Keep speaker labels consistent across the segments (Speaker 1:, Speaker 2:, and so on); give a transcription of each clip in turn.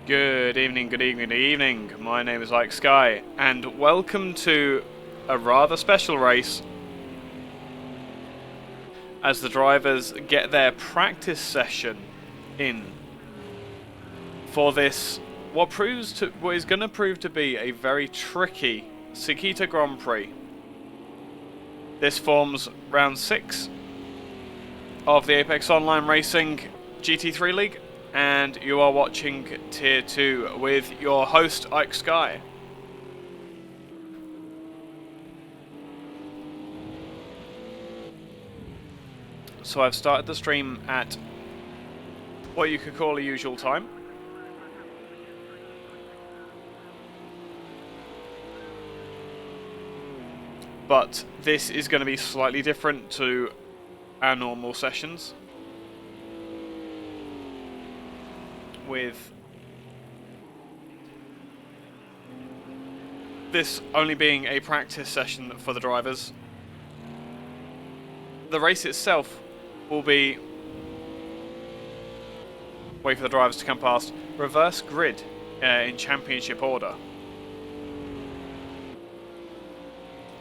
Speaker 1: Good evening, good evening, good evening. My name is Eike Sky, and welcome to a rather special race as the drivers get their practice session in for this what is going to prove to be a very tricky Sakkito Grand Prix. This forms round 6 of the Apex Online Racing GT3 League, and you are watching Tier 2 with your host, Eike Sky. So I've started the stream at what you could call a usual time. But this is going to be slightly different to our normal sessions, with this only being a practice session for the drivers. The race itself will be, wait for the drivers to come past, reverse grid in championship order.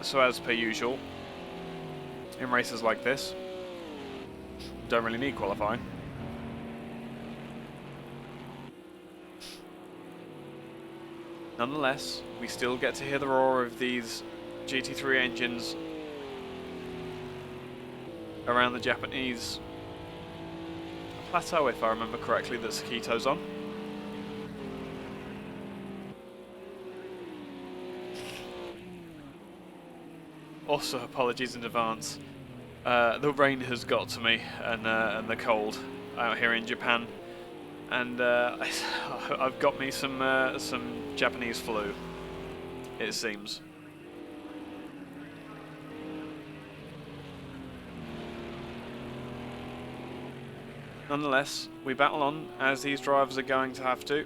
Speaker 1: So as per usual, in races like this, don't really need qualifying. Nonetheless, we still get to hear the roar of these GT3 engines around the Japanese plateau, if I remember correctly, that Sakkito's on. Also, apologies in advance. The rain has got to me, and the cold out here in Japan. And I've got me some Japanese flu, it seems. Nonetheless, we battle on, as these drivers are going to have to.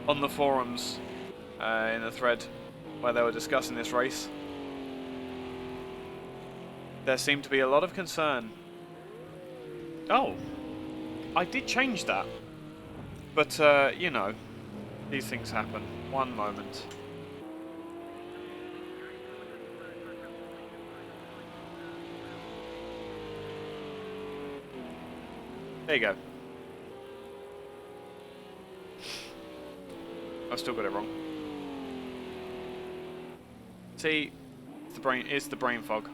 Speaker 1: On the forums, in the thread where they were discussing this race, there seemed to be a lot of concern. Oh, I did change that. But, you know, these things happen. One moment. There you go. I still got it wrong. See, it's the brain fog.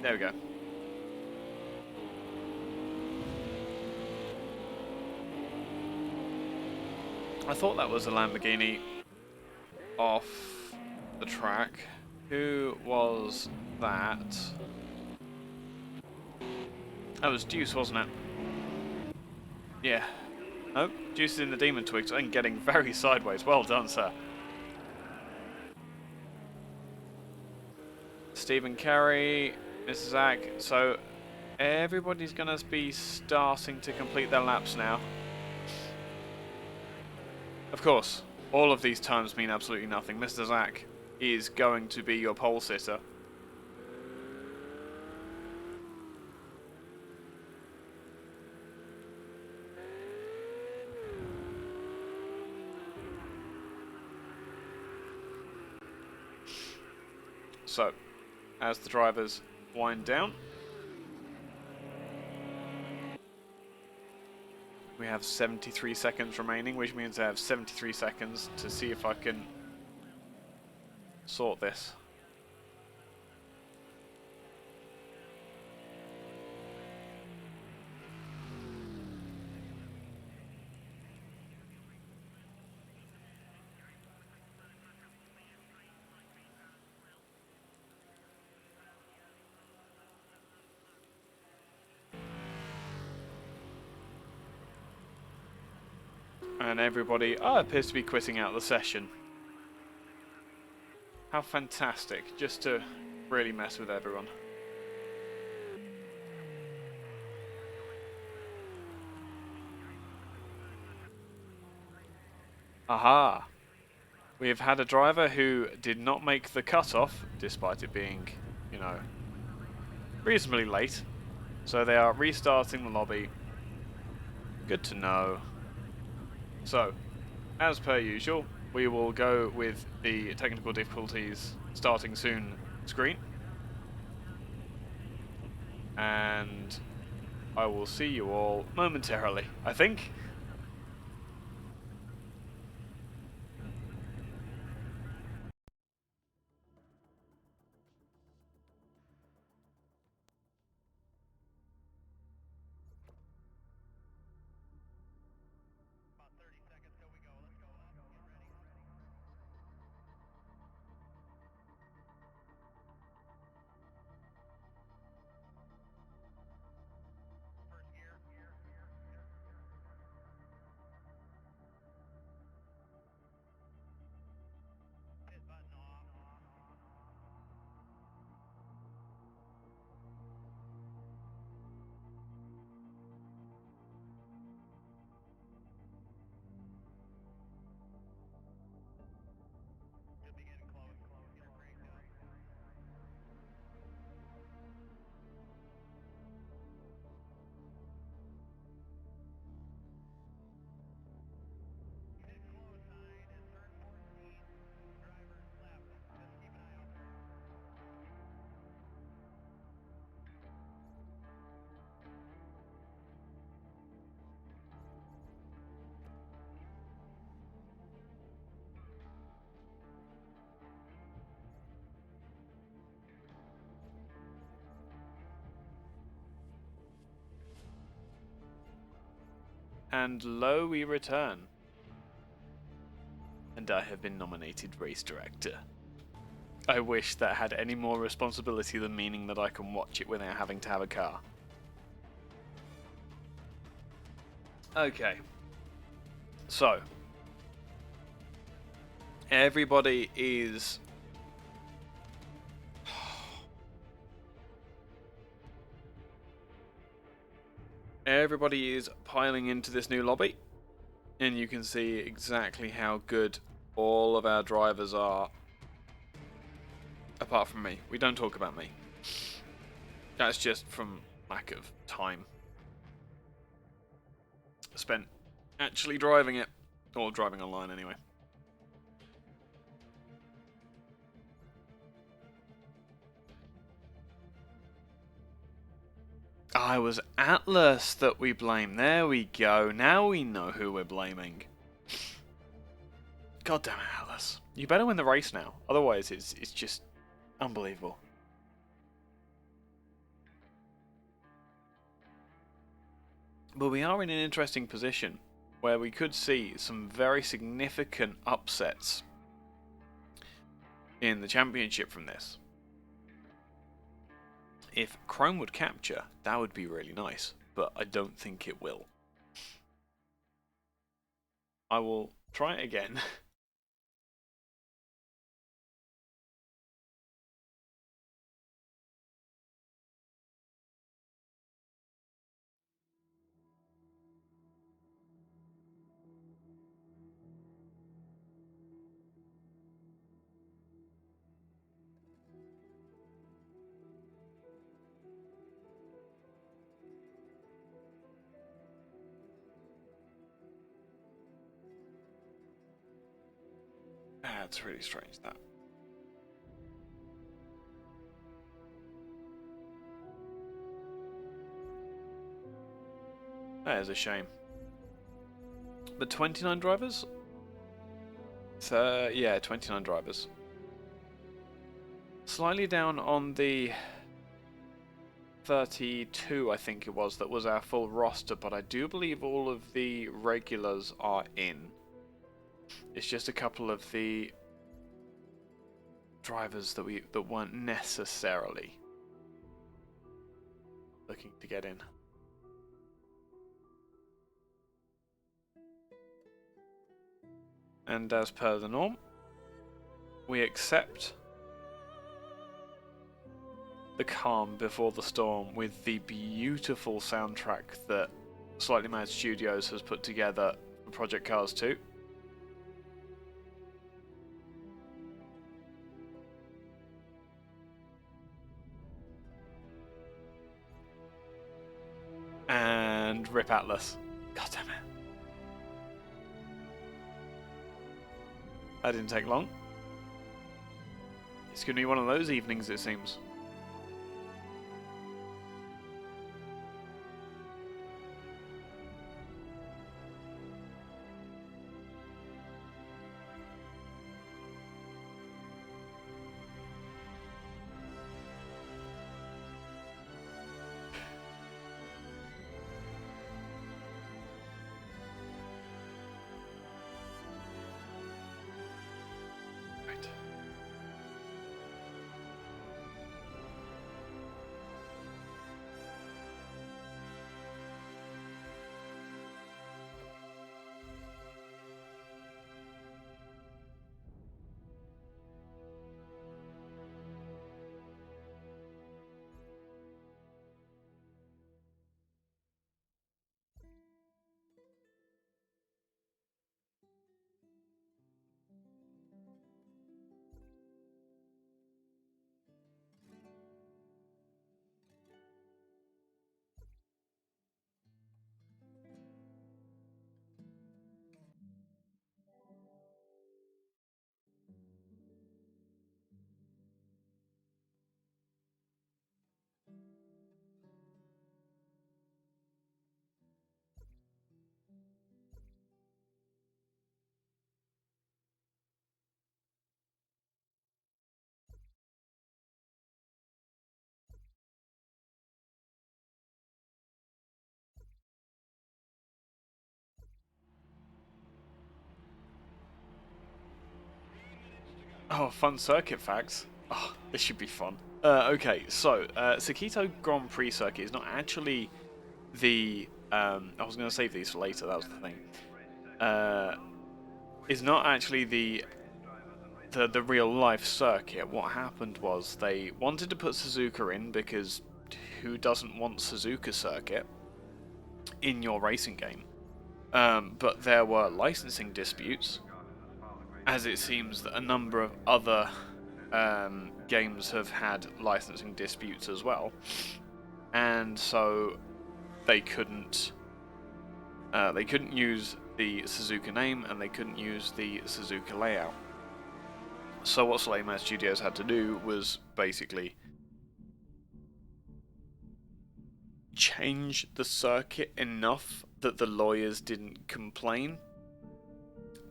Speaker 1: There we go. I thought that was a Lamborghini off the track. Who was that? That was Deuce, wasn't it? Yeah. Oh, Deuce is in the Demon Twigs and getting very sideways. Well done, sir. Stephen Carey, Mr. Zach. So everybody's going to be starting to complete their laps now. Of course, all of these times mean absolutely nothing. Mr. Zach is going to be your pole sitter. So, as the drivers wind down, we have 73 seconds remaining, which means I have 73 seconds to see if I can sort this. And everybody appears to be quitting out the session. How fantastic, just to really mess with everyone. Aha! We have had a driver who did not make the cut-off, despite it being, you know, reasonably late. So they are restarting the lobby. Good to know. So, as per usual, we will go with the technical difficulties starting soon screen. And I will see you all momentarily, I think. And lo, we return. And I have been nominated race director. I wish that had any more responsibility than meaning that I can watch it without having to have a car. Okay. So. Everybody is... Everybody is piling into this new lobby, and you can see exactly how good all of our drivers are, apart from me. We don't talk about me. That's just from lack of time spent actually driving it, or driving online anyway. I was Atlas that we blame. There we go. Now we know who we're blaming. God damn it, Atlas. You better win the race now. Otherwise, it's just unbelievable. But we are in an interesting position where we could see some very significant upsets in the championship from this. If Chrome would capture, that would be really nice, but I don't think it will. I will try it again. That's really strange, that. That is a shame. But 29 drivers? Yeah, 29 drivers. Slightly down on the 32, I think it was, that was our full roster, but I do believe all of the regulars are in. It's just a couple of the drivers that weren't necessarily looking to get in. And as per the norm, we accept the calm before the storm with the beautiful soundtrack that Slightly Mad Studios has put together for Project Cars 2. Rip Atlas. God damn it. That didn't take long. It's going to be one of those evenings, it seems. Oh, fun circuit facts. Oh, this should be fun. Okay, so Sakkito Grand Prix Circuit is not actually the. I was going to save these for later. That was the thing. Is not actually the real life circuit. What happened was they wanted to put Suzuka in because who doesn't want Suzuka circuit in your racing game? But there were licensing disputes, as it seems that a number of other games have had licensing disputes as well, and so they couldn't use the Suzuka name and they couldn't use the Suzuka layout. So what Slayman Studios had to do was basically change the circuit enough that the lawyers didn't complain,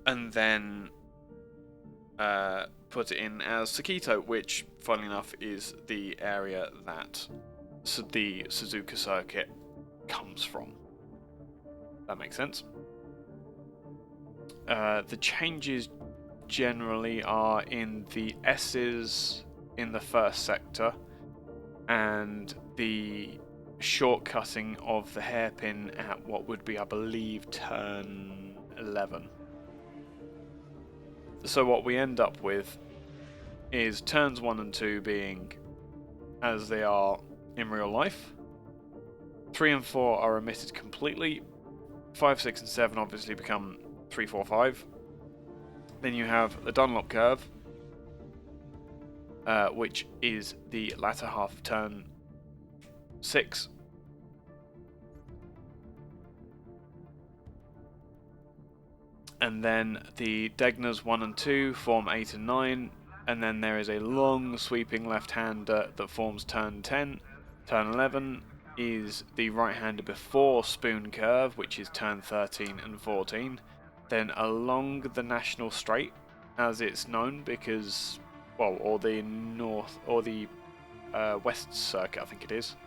Speaker 1: and then put it in as Sakkito, which, funnily enough, is the area that the Suzuka circuit comes from. That makes sense. The changes generally are in the S's in the first sector and the shortcutting of the hairpin at what would be, I believe, turn 11. So what we end up with is turns 1 and 2 being as they are in real life. 3 and 4 are omitted completely. 5, 6 and 7 obviously become 3, 4, 5. Then you have the Dunlop curve, which is the latter half of turn 6. And then the Degners 1 and 2 form 8 and 9, and then there is a long sweeping left-hander that forms turn 10. Turn 11 is the right-hander before Spoon curve, which is turn 13 and 14. Then along the National Straight, as it's known, because, well, or the North, or the West Circuit, I think it is,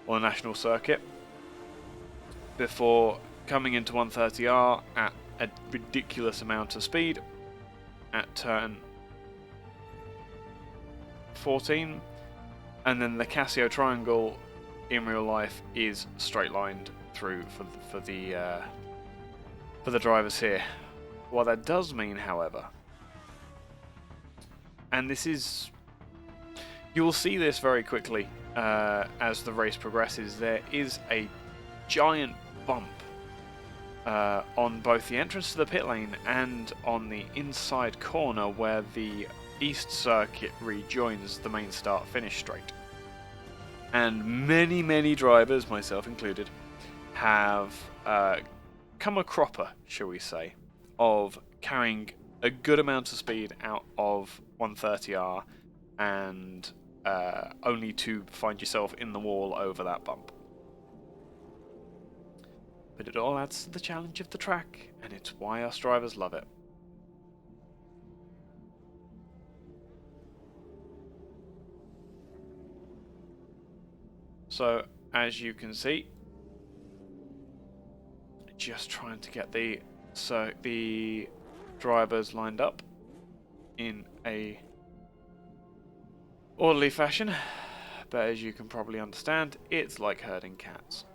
Speaker 1: or the National Circuit, before coming into 130R at a ridiculous amount of speed at turn 14, and then the Casio Triangle in real life is straight lined through for the drivers here. What that does mean, however, and this is, you will see this very quickly as the race progresses, there is a giant bump on both the entrance to the pit lane and on the inside corner where the East Circuit rejoins the main start-finish straight. And many drivers, myself included, have come a cropper, shall we say, of carrying a good amount of speed out of 130R and only to find yourself in the wall over that bump. But it all adds to the challenge of the track, and it's why us drivers love it. So, as you can see, just trying to get the drivers lined up in a orderly fashion, but as you can probably understand, it's like herding cats.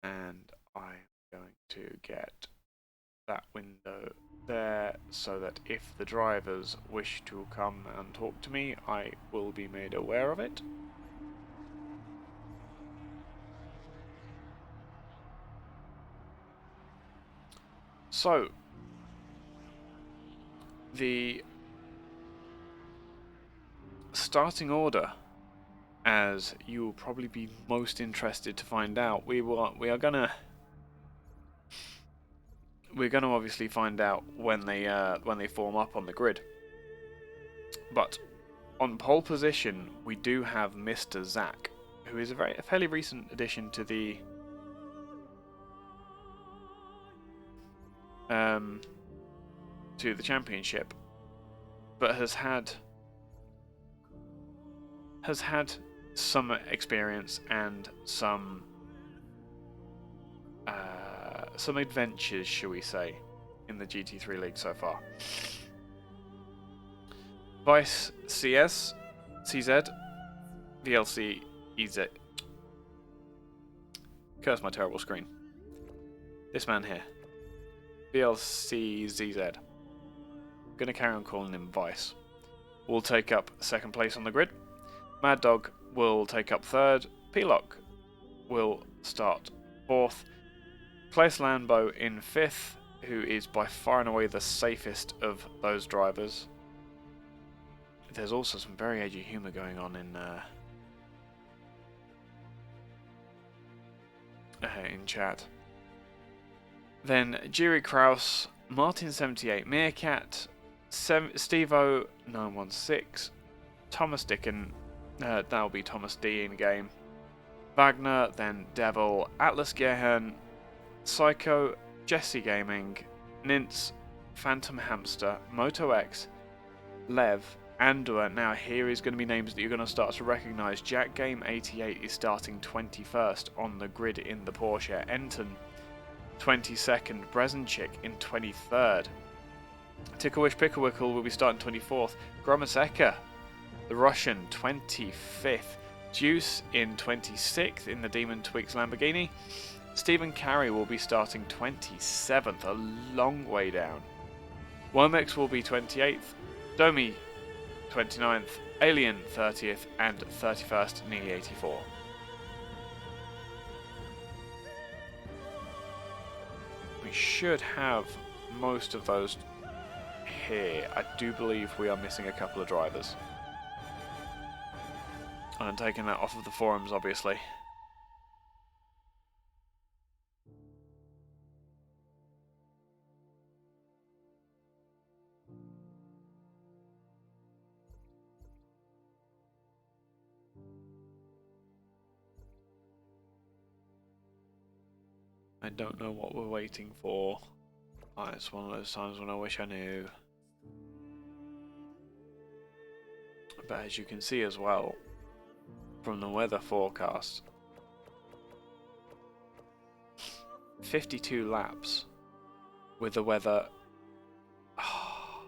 Speaker 1: And I'm going to get that window there so that if the drivers wish to come and talk to me, I will be made aware of it. So, the starting order, as you will probably be most interested to find out, we're gonna obviously find out when they form up on the grid. But on pole position, we do have Mr. Zach, who is a fairly recent addition to the championship, but has had some experience and some adventures, shall we say, in the GT3 League so far. Vice CS, CZ, VLC, EZ. Curse my terrible screen. This man here. VLC, ZZ. Gonna carry on calling him Vice. Will take up second place on the grid. Mad Dog will take up third. P-Lock will start fourth. Place Lambo in fifth, who is by far and away the safest of those drivers. There's also some very edgy humour going on in chat. Then Jiri Kraus, Martin78, Meerkat, Stevo916, Thomas Dickon, that'll be Thomas D in game, Wagner, then Devil, Atlas Gehern, Psycho, Jesse Gaming, Nintz, Phantom Hamster, Moto X, Lev, Andor. Now here is going to be names that you're going to start to recognise. Jack Game 88 is starting 21st on the grid in the Porsche. Enton 22nd, Brezenchik in 23rd. Ticklewish Picklewickle will be starting 24th. Gromaseka, the Russian, 25th. Juice in 26th in the Demon Tweaks Lamborghini. Stephen Carey will be starting 27th, a long way down. Womex will be 28th. Domi 29th. Alien 30th. And 31st, Nearly 84. We should have most of those here. I do believe we are missing a couple of drivers. And I'm taking that off of the forums, obviously. I don't know what we're waiting for. Oh, it's one of those times when I wish I knew. But as you can see as well, from the weather forecast, 52 laps with the weather. Oh,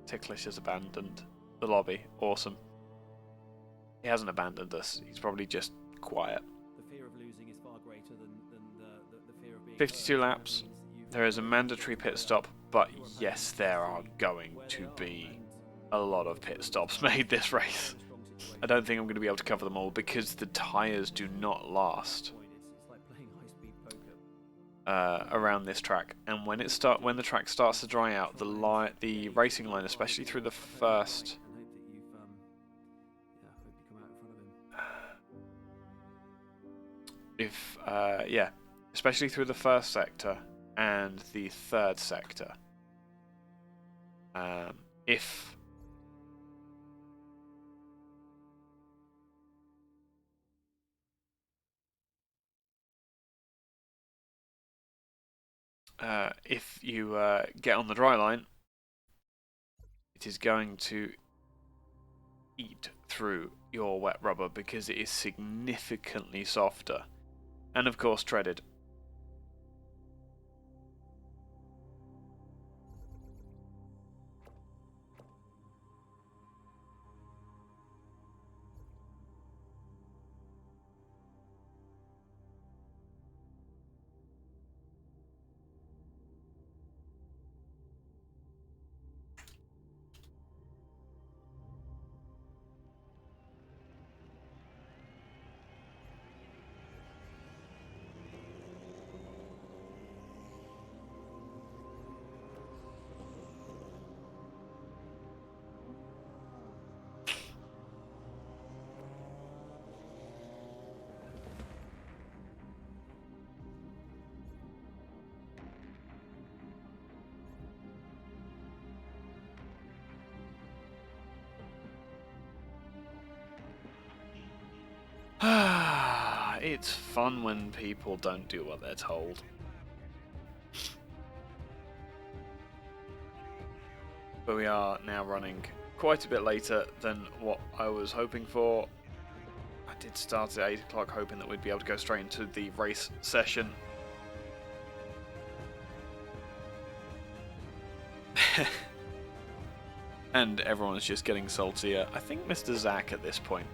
Speaker 1: Ticklish has abandoned the lobby. Awesome. He hasn't abandoned us. He's probably just quiet.
Speaker 2: The fear of losing is far greater than the fear of being
Speaker 1: 52 laps. There is a mandatory pit stop, but yes, there are going to be a lot of pit stops made this race. I don't think I'm going to be able to cover them all because the tyres do not last. around this track, and when the track starts to dry out, the racing line, especially through the first. Especially through the first sector and the third sector. If you get on the dry line, it is going to eat through your wet rubber because it is significantly softer, and of course treaded. It's fun when people don't do what they're told. But we are now running quite a bit later than what I was hoping for. I did start at 8 o'clock hoping that we'd be able to go straight into the race session. And everyone's just getting saltier. I think Mr. Zach at this point.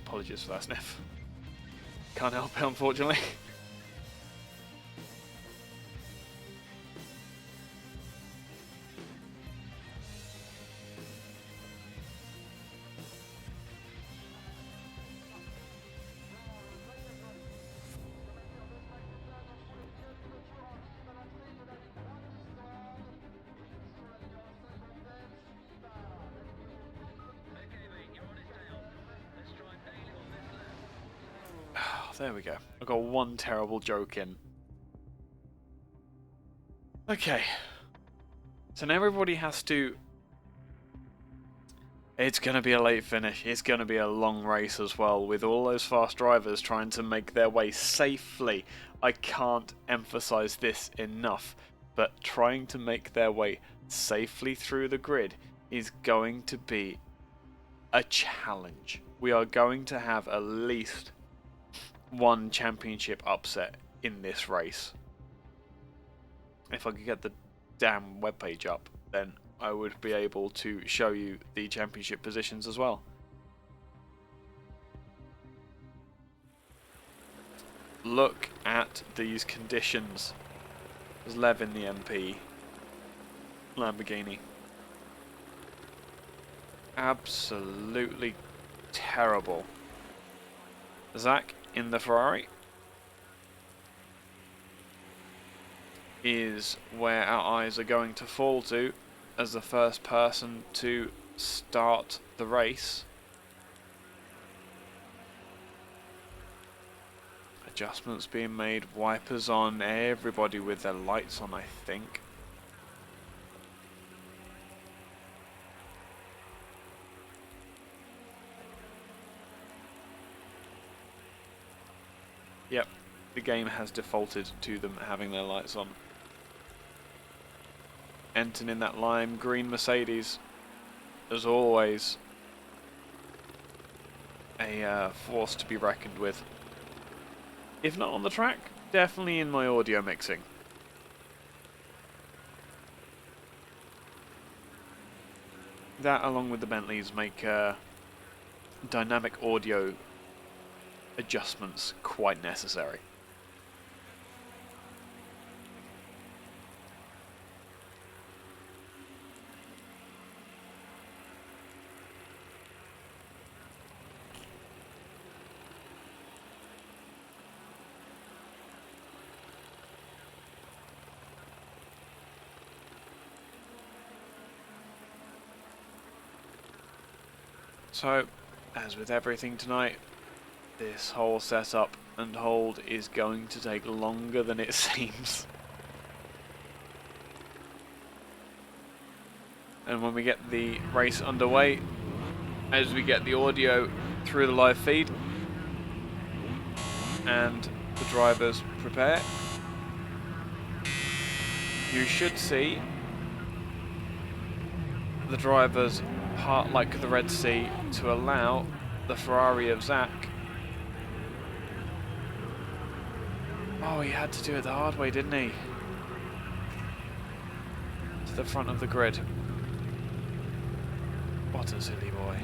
Speaker 1: Apologies for that sniff. Can't help it, unfortunately. There we go. I got one terrible joke in. Okay. So now everybody has to... It's going to be a late finish. It's going to be a long race as well, with all those fast drivers trying to make their way safely. I can't emphasize this enough, but trying to make their way safely through the grid is going to be a challenge. We are going to have at least one championship upset in this race. If I could get the damn webpage up, then I would be able to show you the championship positions as well. Look at these conditions. There's Lev in the MP Lamborghini. Absolutely terrible. Zach in the Ferrari is where our eyes are going to fall to as the first person to start the race. Adjustments being made, wipers on, everybody with their lights on, I think. Yep, the game has defaulted to them having their lights on. Enton in that lime green Mercedes, as always, a force to be reckoned with. If not on the track, definitely in my audio mixing. That, along with the Bentleys, make dynamic audio adjustments quite necessary. So, as with everything tonight, this whole setup and hold is going to take longer than it seems. And when we get the race underway, as we get the audio through the live feed and the drivers prepare, you should see the drivers part like the Red Sea to allow the Ferrari of Zach. Oh, he had to do it the hard way, didn't he? To the front of the grid. What a silly boy.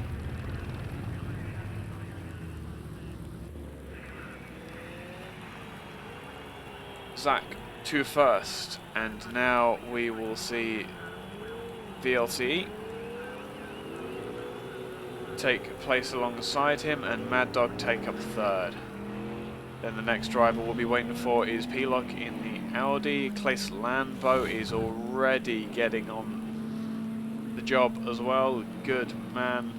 Speaker 1: Zach to first, and now we will see VLT take place alongside him and Mad Dog take up third. Then the next driver we'll be waiting for is P-Lock in the Audi. Claes Landbo is already getting on the job as well. Good man.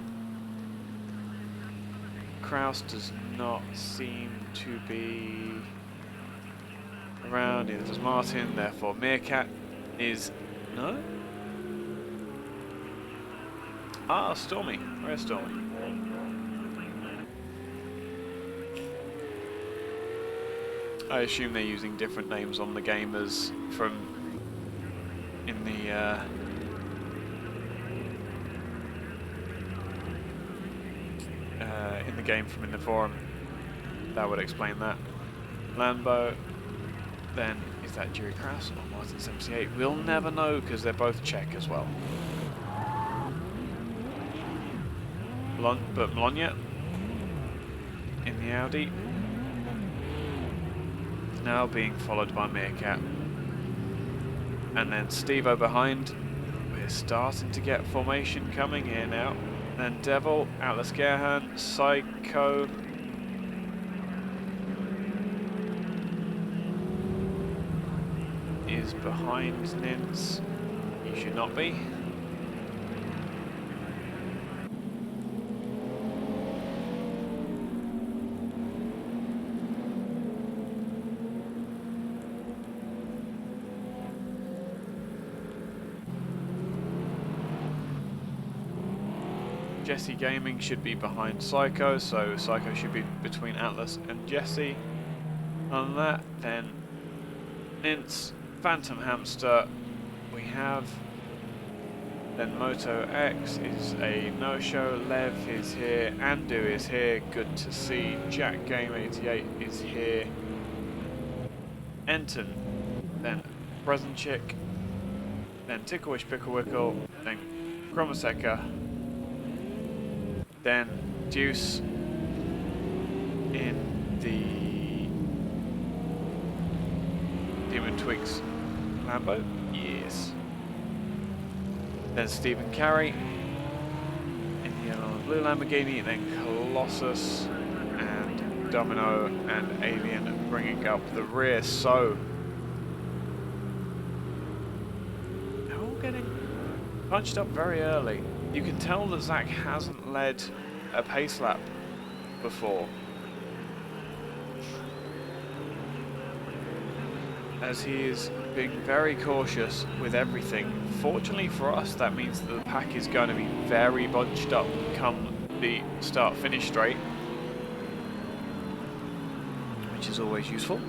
Speaker 1: Kraus does not seem to be around, neither does Martin, therefore Meerkat is... no? Ah, Stormy. Where's Stormy? I assume they're using different names on the game as from in the game from in the forum. That would explain that. Lambo. Then is that Jerry Kraus or Martin 78? We'll never know because they're both Czech as well. But Mlonia in the Audi is now being followed by Meerkat. And then Steve-O behind. We're starting to get formation coming here now. Then Devil, Atlas Gerhan, Psycho. Is behind Nins. You should not be. Jesse Gaming should be behind Psycho, so Psycho should be between Atlas and Jesse. On that, then Nintz, Phantom Hamster, we have. Then Moto X is a no-show. Lev is here. Andu is here. Good to see. Jack Game 88 is here. Enton, then Brezenchik, then Ticklewish Picklewickle, then Chromoseka. Then Deuce in the Demon Twigs Lambo, yes. Then Stephen Carey in the yellow and blue Lamborghini, then Colossus and Domino and Alien bringing up the rear. So they're all getting punched up very early. You can tell that Zach hasn't led a pace lap before, as he is being very cautious with everything. Fortunately for us, that means that the pack is going to be very bunched up come the start-finish straight, which is always useful.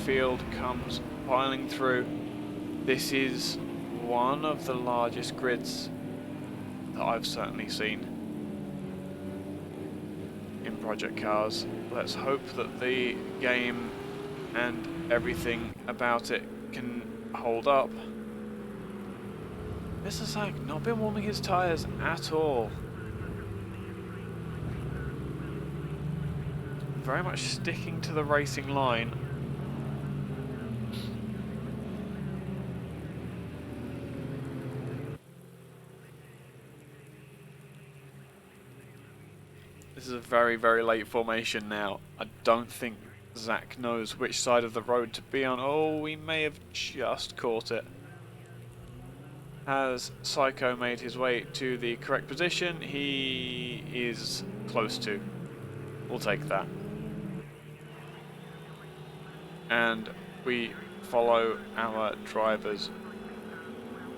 Speaker 1: Field comes piling through. This is one of the largest grids that I've certainly seen in project cars. Let's hope that the game and everything about it can hold up. Mr. Sack not been warming his tyres at all. Very much sticking to the racing line. This is a very, very late formation now. I don't think Zach knows which side of the road to be on. Oh, we may have just caught it. Has Psycho made his way to the correct position? He is close to. We'll take that. And we follow our drivers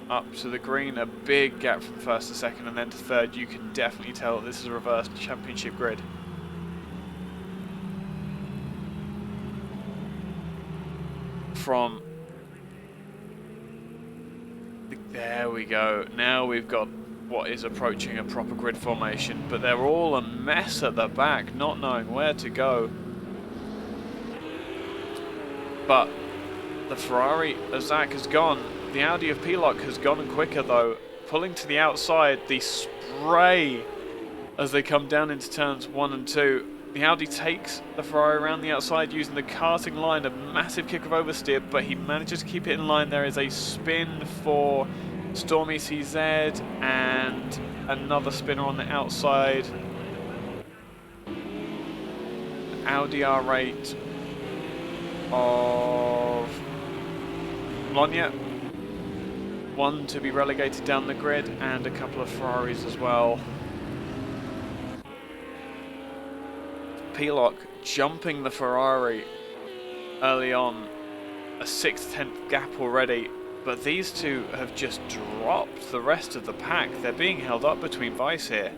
Speaker 1: up to the green. A big gap from first to second and then to third. You can definitely tell that this is a reversed championship grid. From there we go. Now we've got what is approaching a proper grid formation, but they're all a mess at the back, not knowing where to go. But the Ferrari of Zach has gone. The Audi of P-Lock has gone quicker though, pulling to the outside. The spray as they come down into turns 1 and 2. The Audi takes the Ferrari around the outside using the karting line, a massive kick of oversteer, but he manages to keep it in line. There is a spin for Stormy CZ and another spinner on the outside. Audi R8 of Lonia. One to be relegated down the grid and a couple of Ferraris as well. P-Lock jumping the Ferrari early on, a 6/10 gap already, but these two have just dropped the rest of the pack. They're being held up between Vice here.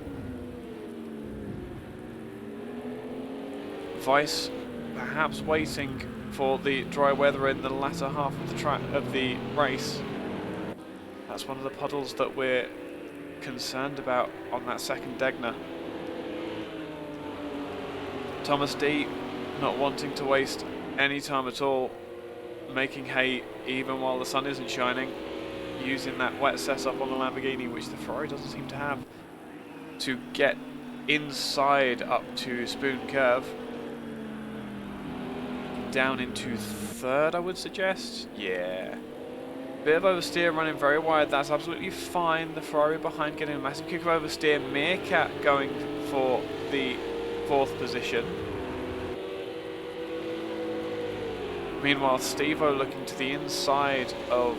Speaker 1: Vice perhaps waiting for the dry weather in the latter half of the track of the race. That's one of the puddles that we're concerned about on that second Degner. Thomas D not wanting to waste any time at all, making hay even while the sun isn't shining, using that wet setup on the Lamborghini, which the Ferrari doesn't seem to have, to get inside up to Spoon Curve. Down into third, I would suggest. Yeah. Bit of oversteer running very wide, that's absolutely fine. The Ferrari behind getting a massive kick of oversteer. Meerkat going for the 4th position. Meanwhile, Steve-O looking to the inside of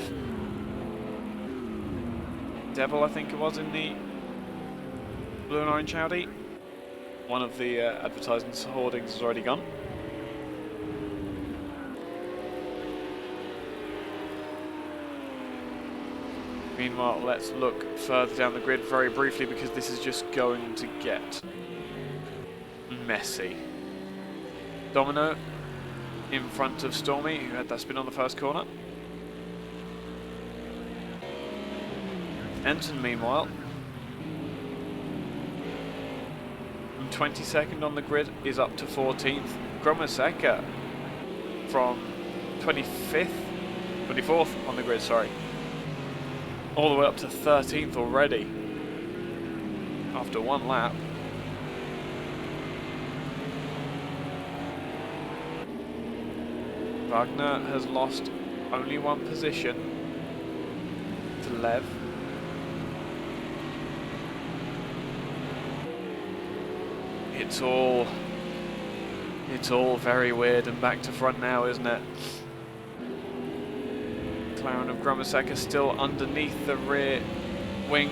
Speaker 1: Devil, I think it was, in the blue and orange Audi. One of the advertising hoardings has already gone. Meanwhile, let's look further down the grid very briefly because this is just going to get messy. Domino in front of Stormy, who had that spin on the first corner. Enton, meanwhile, from 22nd on the grid is up to 14th. Gromoseka from 24th on the grid, sorry. All the way up to 13th already after one lap. Wagner has lost only one position to Lev. It's all very weird and back to front now, isn't it? McLaren of Gromoseka still underneath the rear wing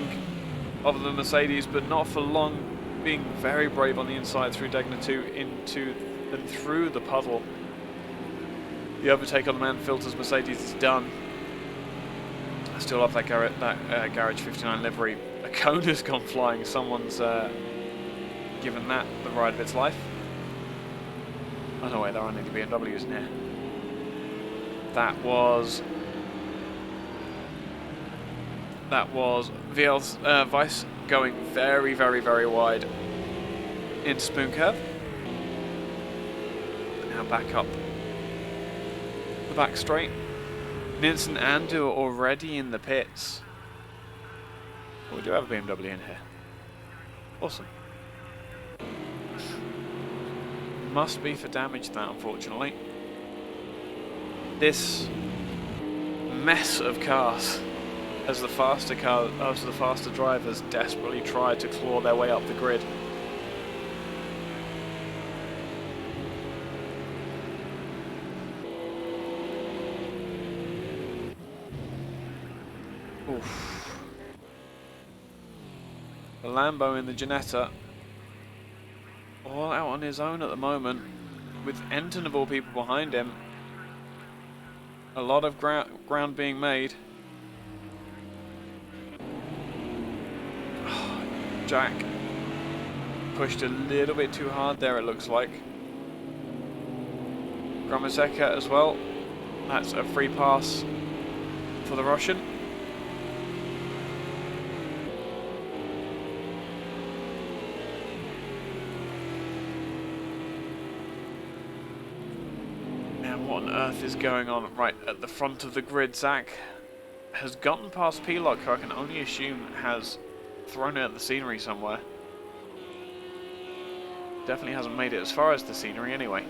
Speaker 1: of the Mercedes, but not for long, being very brave on the inside through Degner 2 into and through the puddle. The overtake on the man filters Mercedes is done. I still love that Garage 59 livery. A cone has gone flying. Someone's given that the ride of its life. Oh no, wait, there aren't any BMWs in here. That was Vice going very, very, very wide into Spoon Curve. Now back up the back straight. Vincent and Andu are already in the pits. Oh, we do have a BMW in here. Awesome. Must be for damage that, unfortunately. This mess of cars as the faster drivers desperately try to claw their way up the grid. Oof. The Lambo in the Ginetta all out on his own at the moment, with Enton of all people behind him. A lot of ground being made. Jack pushed a little bit too hard there, it looks like. Gromazeka as well. That's a free pass for the Russian. What on earth is going on right at the front of the grid? Zach has gotten past P-Lock, who I can only assume has thrown it at the scenery somewhere. Definitely hasn't made it as far as the scenery anyway.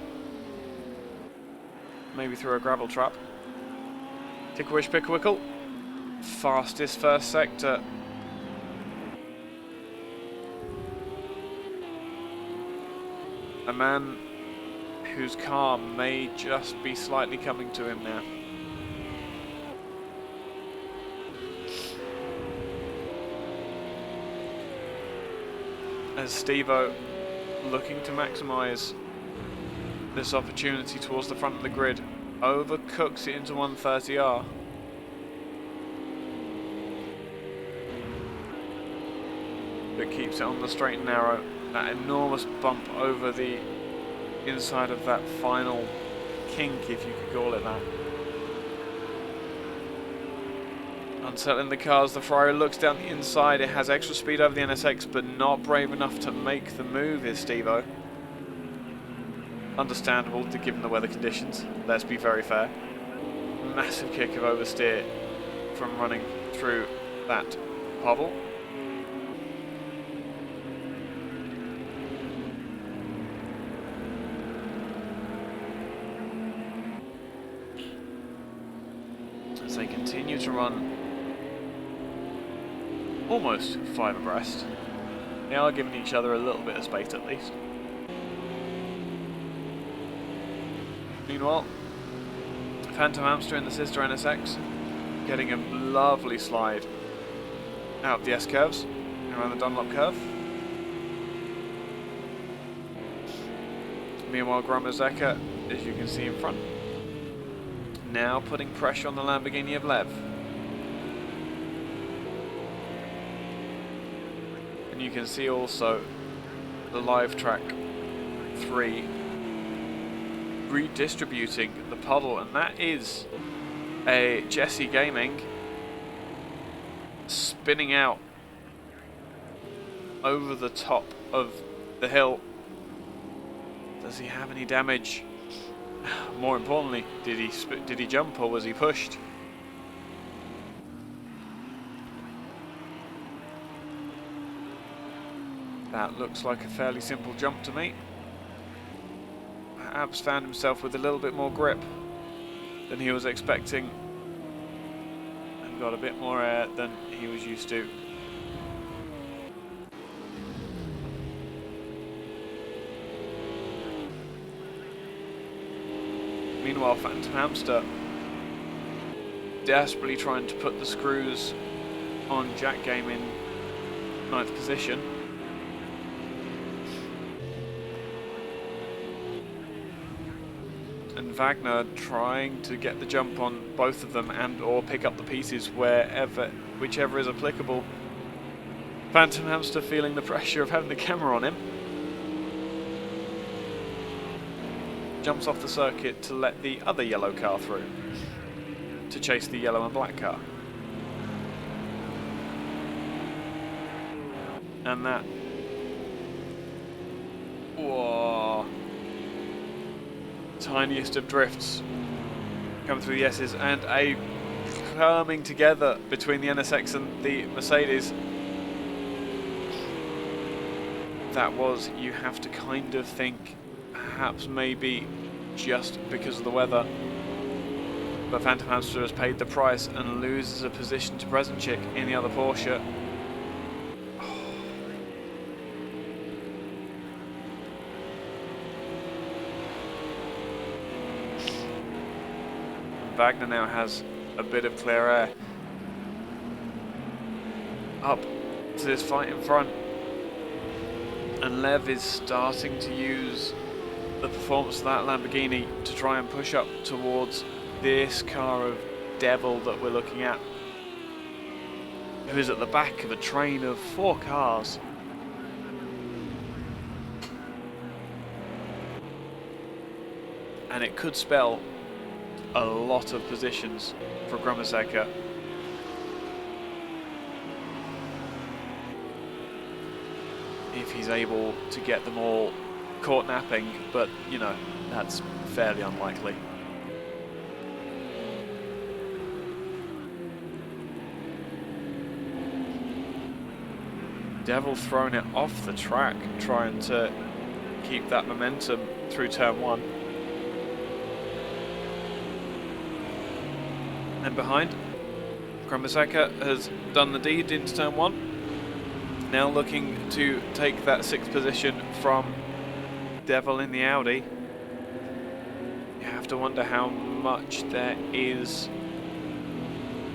Speaker 1: Maybe through a gravel trap. Tickwish Pickwickle. Fastest first sector. A man whose car may just be slightly coming to him now. As Steve-O looking to maximise this opportunity towards the front of the grid, overcooks it into 130R. But keeps it on the straight and narrow. That enormous bump over the inside of that final kink, if you could call it that. Unsettling the cars, the Ferrari looks down the inside. It has extra speed over the NSX, but not brave enough to make the move, is Steve-O. Understandable, given the weather conditions. Let's be very fair. Massive kick of oversteer from running through that puddle. As they continue to run almost 5 abreast. They are giving each other a little bit of space at least. Meanwhile, Phantom Hamster in the sister NSX getting a lovely slide out of the S-curves around the Dunlop curve. Meanwhile, Gromazeka, as you can see in front, now putting pressure on the Lamborghini of Lev. And you can see also the live track 3 redistributing the puddle, and that is a Jesse Gaming spinning out over the top of the hill. Does he have any damage? More importantly, did he jump or was he pushed? That looks like a fairly simple jump to me. Perhaps found himself with a little bit more grip than he was expecting and got a bit more air than he was used to. Meanwhile, Phantom Hamster desperately trying to put the screws on Jack Game in 9th position. And Wagner trying to get the jump on both of them and or pick up the pieces whichever is applicable. Phantom Hamster feeling the pressure of having the camera on him. Jumps off the circuit to let the other yellow car through, to chase the yellow and black car. And that... Whoa. tiniest of drifts come through the S's, and a coming together between the NSX and the Mercedes. That was, you have to kind of think, perhaps maybe just because of the weather. But Phantom Hamster has paid the price and loses a position to Presenchik in the other Porsche. Wagner now has a bit of clear air up to this fight in front, and Lev is starting to use the performance of that Lamborghini to try and push up towards this car of Devil that we're looking at, who is at the back of a train of 4 cars. And it could spell a lot of positions for Gromoseka. If he's able to get them all caught napping, but you know, that's fairly unlikely. Devil throwing it off the track, trying to keep that momentum through turn 1. And behind, Gromoseka has done the deed into turn 1. Now looking to take that 6th position from Devil in the Audi. You have to wonder how much there is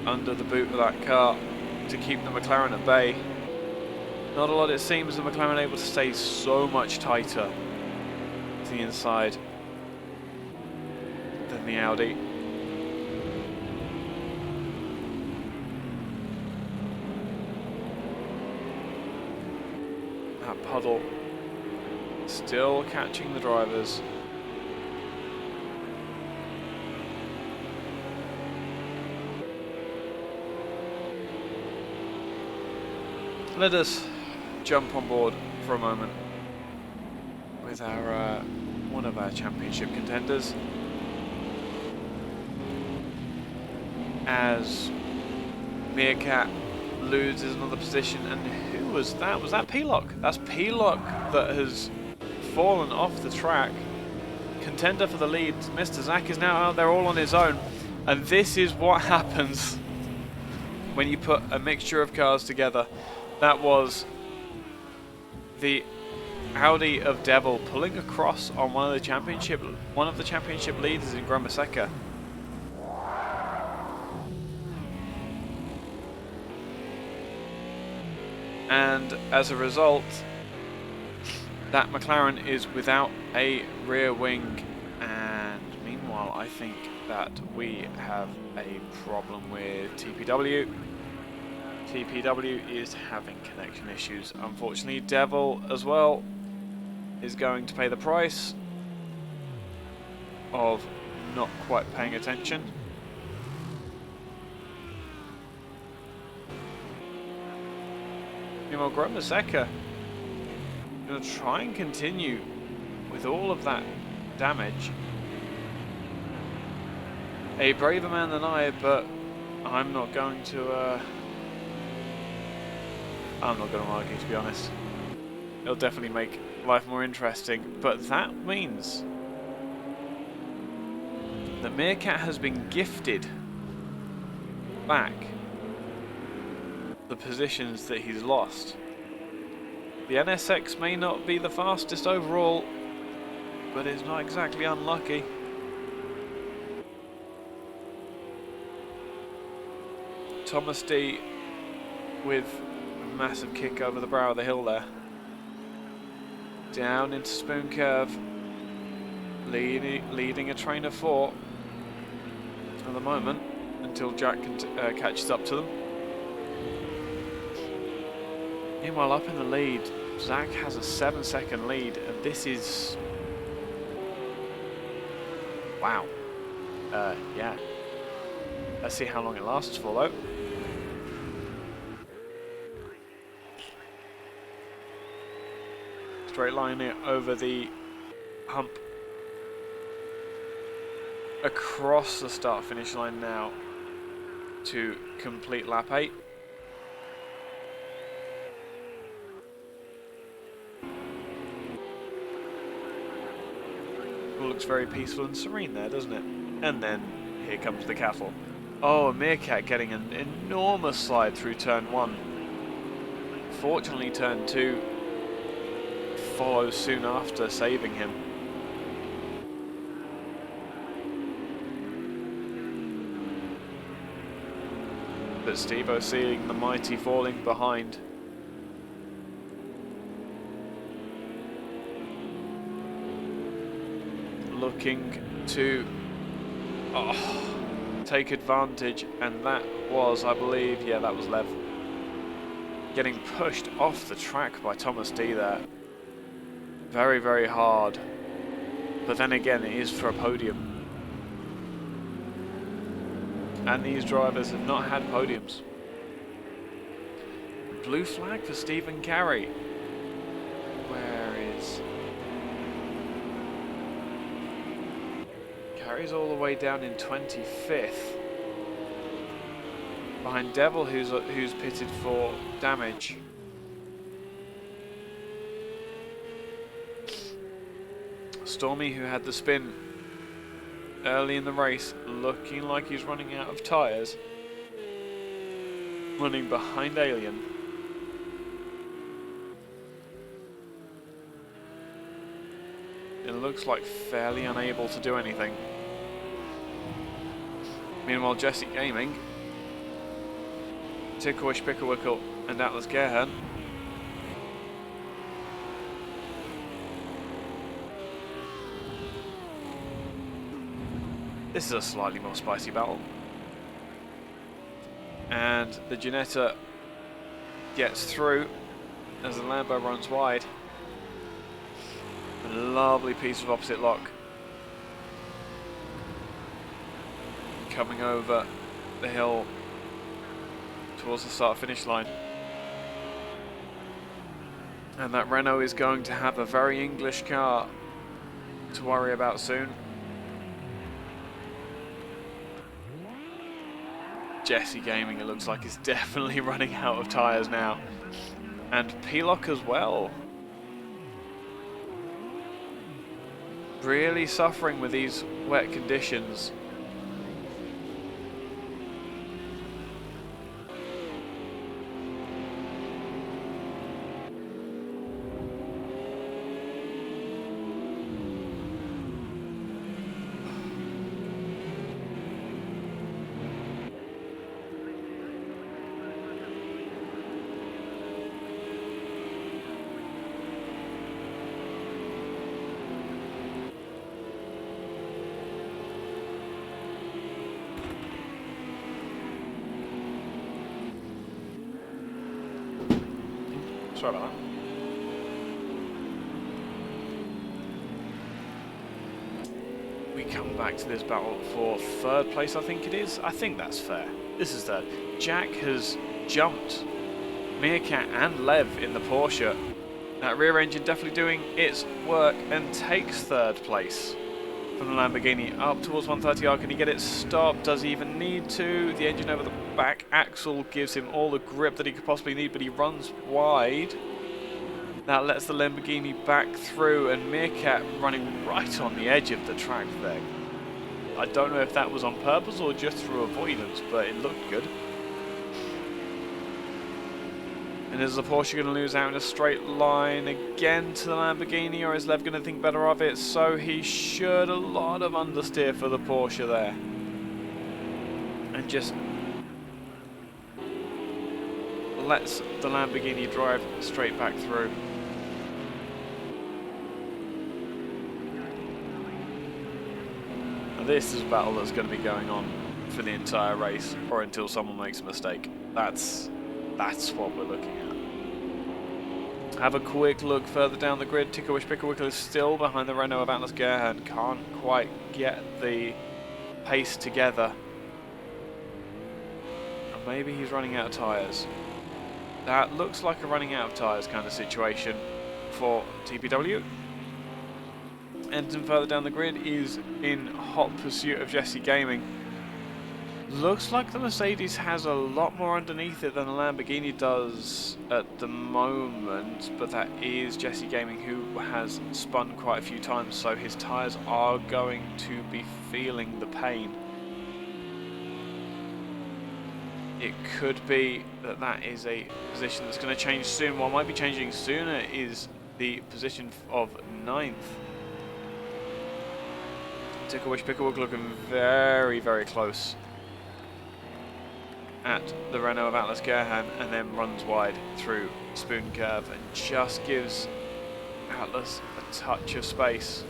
Speaker 1: under the boot of that car to keep the McLaren at bay. Not a lot, it seems. The McLaren able to stay so much tighter to the inside than the Audi. That puddle still catching the drivers. Let us jump on board for a moment with our one of our championship contenders, as Meerkat loses another position. And who was that? Was that P-Lock? That's P-Lock that has fallen off the track. Contender for the lead, Mr. Zach, is now out there all on his own, and this is what happens when you put a mixture of cars together. That was the Audi of Devil pulling across on one of the championship leaders in Gromoseka. And as a result, that McLaren is without a rear wing, and meanwhile I think that we have a problem with TPW. TPW is having connection issues, unfortunately. Devil as well is going to pay the price of not quite paying attention. Meanwhile, Gromoseka going to try and continue with all of that damage. A braver man than I, but I'm not going to argue, to be honest. It'll definitely make life more interesting, but that means the Meerkat has been gifted back the positions that he's lost. The NSX may not be the fastest overall, but it's not exactly unlucky. Thomas D with a massive kick over the brow of the hill there. Down into Spoon Curve, leading a train of 4 at the moment, until Jack catches up to them. Meanwhile, up in the lead, Zach has a 7-second lead, and this is... wow. Yeah. Let's see how long it lasts for, though. Straight line it over the hump across the start finish line now to complete lap 8. It looks very peaceful and serene there, doesn't it? And then here comes the cattle. Oh, a Meerkat getting an enormous slide through turn 1. Fortunately, turn 2 follows soon after, saving him. But Steve-O seeing the mighty falling behind. Looking to take advantage, and that was, I believe, yeah, that was Lev. Getting pushed off the track by Thomas D there. Very, very hard. But then again, it is for a podium. And these drivers have not had podiums. Blue flag for Stephen Carey. Where is... Carey's all the way down in 25th. Behind Devil, who's pitted for damage. Stormy, who had the spin early in the race, looking like he's running out of tyres. Running behind Alien. It looks like fairly unable to do anything. Meanwhile, Jesse Gaming, Tickwish Picklewickle and Atlas Gerhan this is a slightly more spicy battle. And the Ginetta gets through as the Lambo runs wide. A lovely piece of opposite lock. Coming over the hill towards the start finish line. And that Renault is going to have a very English car to worry about soon. Jesse Gaming, it looks like, is definitely running out of tyres now. And P-Lock as well. Really suffering with these wet conditions. Sorry about that. We come back to this battle for third place, I think it is. I think that's fair. This is third. Jack has jumped Meerkat and Lev in the Porsche. That rear engine definitely doing its work and takes third place from the Lamborghini up towards 130R. Can he get it stopped? Does he even need to? The engine over the back axle gives him all the grip that he could possibly need, but he runs wide. That lets the Lamborghini back through, and Meerkat running right on the edge of the track there. I don't know if that was on purpose or just through avoidance, but it looked good. And is the Porsche going to lose out in a straight line again to the Lamborghini, or is Lev going to think better of it? So he should. A lot of understeer for the Porsche there. And just lets the Lamborghini drive straight back through. And this is a battle that's going to be going on for the entire race, or until someone makes a mistake. That's what we're looking at. Have a quick look further down the grid. Tickwish Picklewickle is still behind the Renault of Atlas Gerhan. Can't quite get the pace together. And maybe he's running out of tyres. That looks like a running out of tyres kind of situation for TPW. And then further down the grid is in hot pursuit of Jesse Gaming. Looks like the Mercedes has a lot more underneath it than the Lamborghini does at the moment, but that is Jesse Gaming, who has spun quite a few times, so his tyres are going to be feeling the pain. It could be that that is a position that's going to change soon. What might be changing sooner is the position of 9th. Ticklewish Picklewick looking very, very close at the Renault of Atlas Gerhan, and then runs wide through Spoon Curve and just gives Atlas a touch of space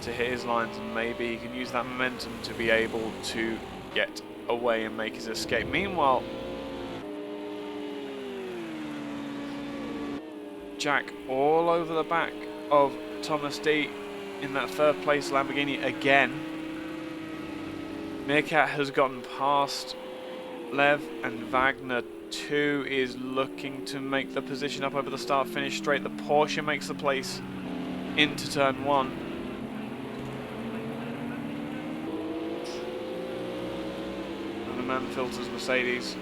Speaker 1: to hit his lines, and maybe he can use that momentum to be able to get away and make his escape. Meanwhile, Jack all over the back of Thomas D in that 3rd place Lamborghini again. Meerkat has gotten past Lev, and Wagner 2 is looking to make the position up over the start-finish straight. The Porsche makes the place into turn 1. And the man filters Mercedes.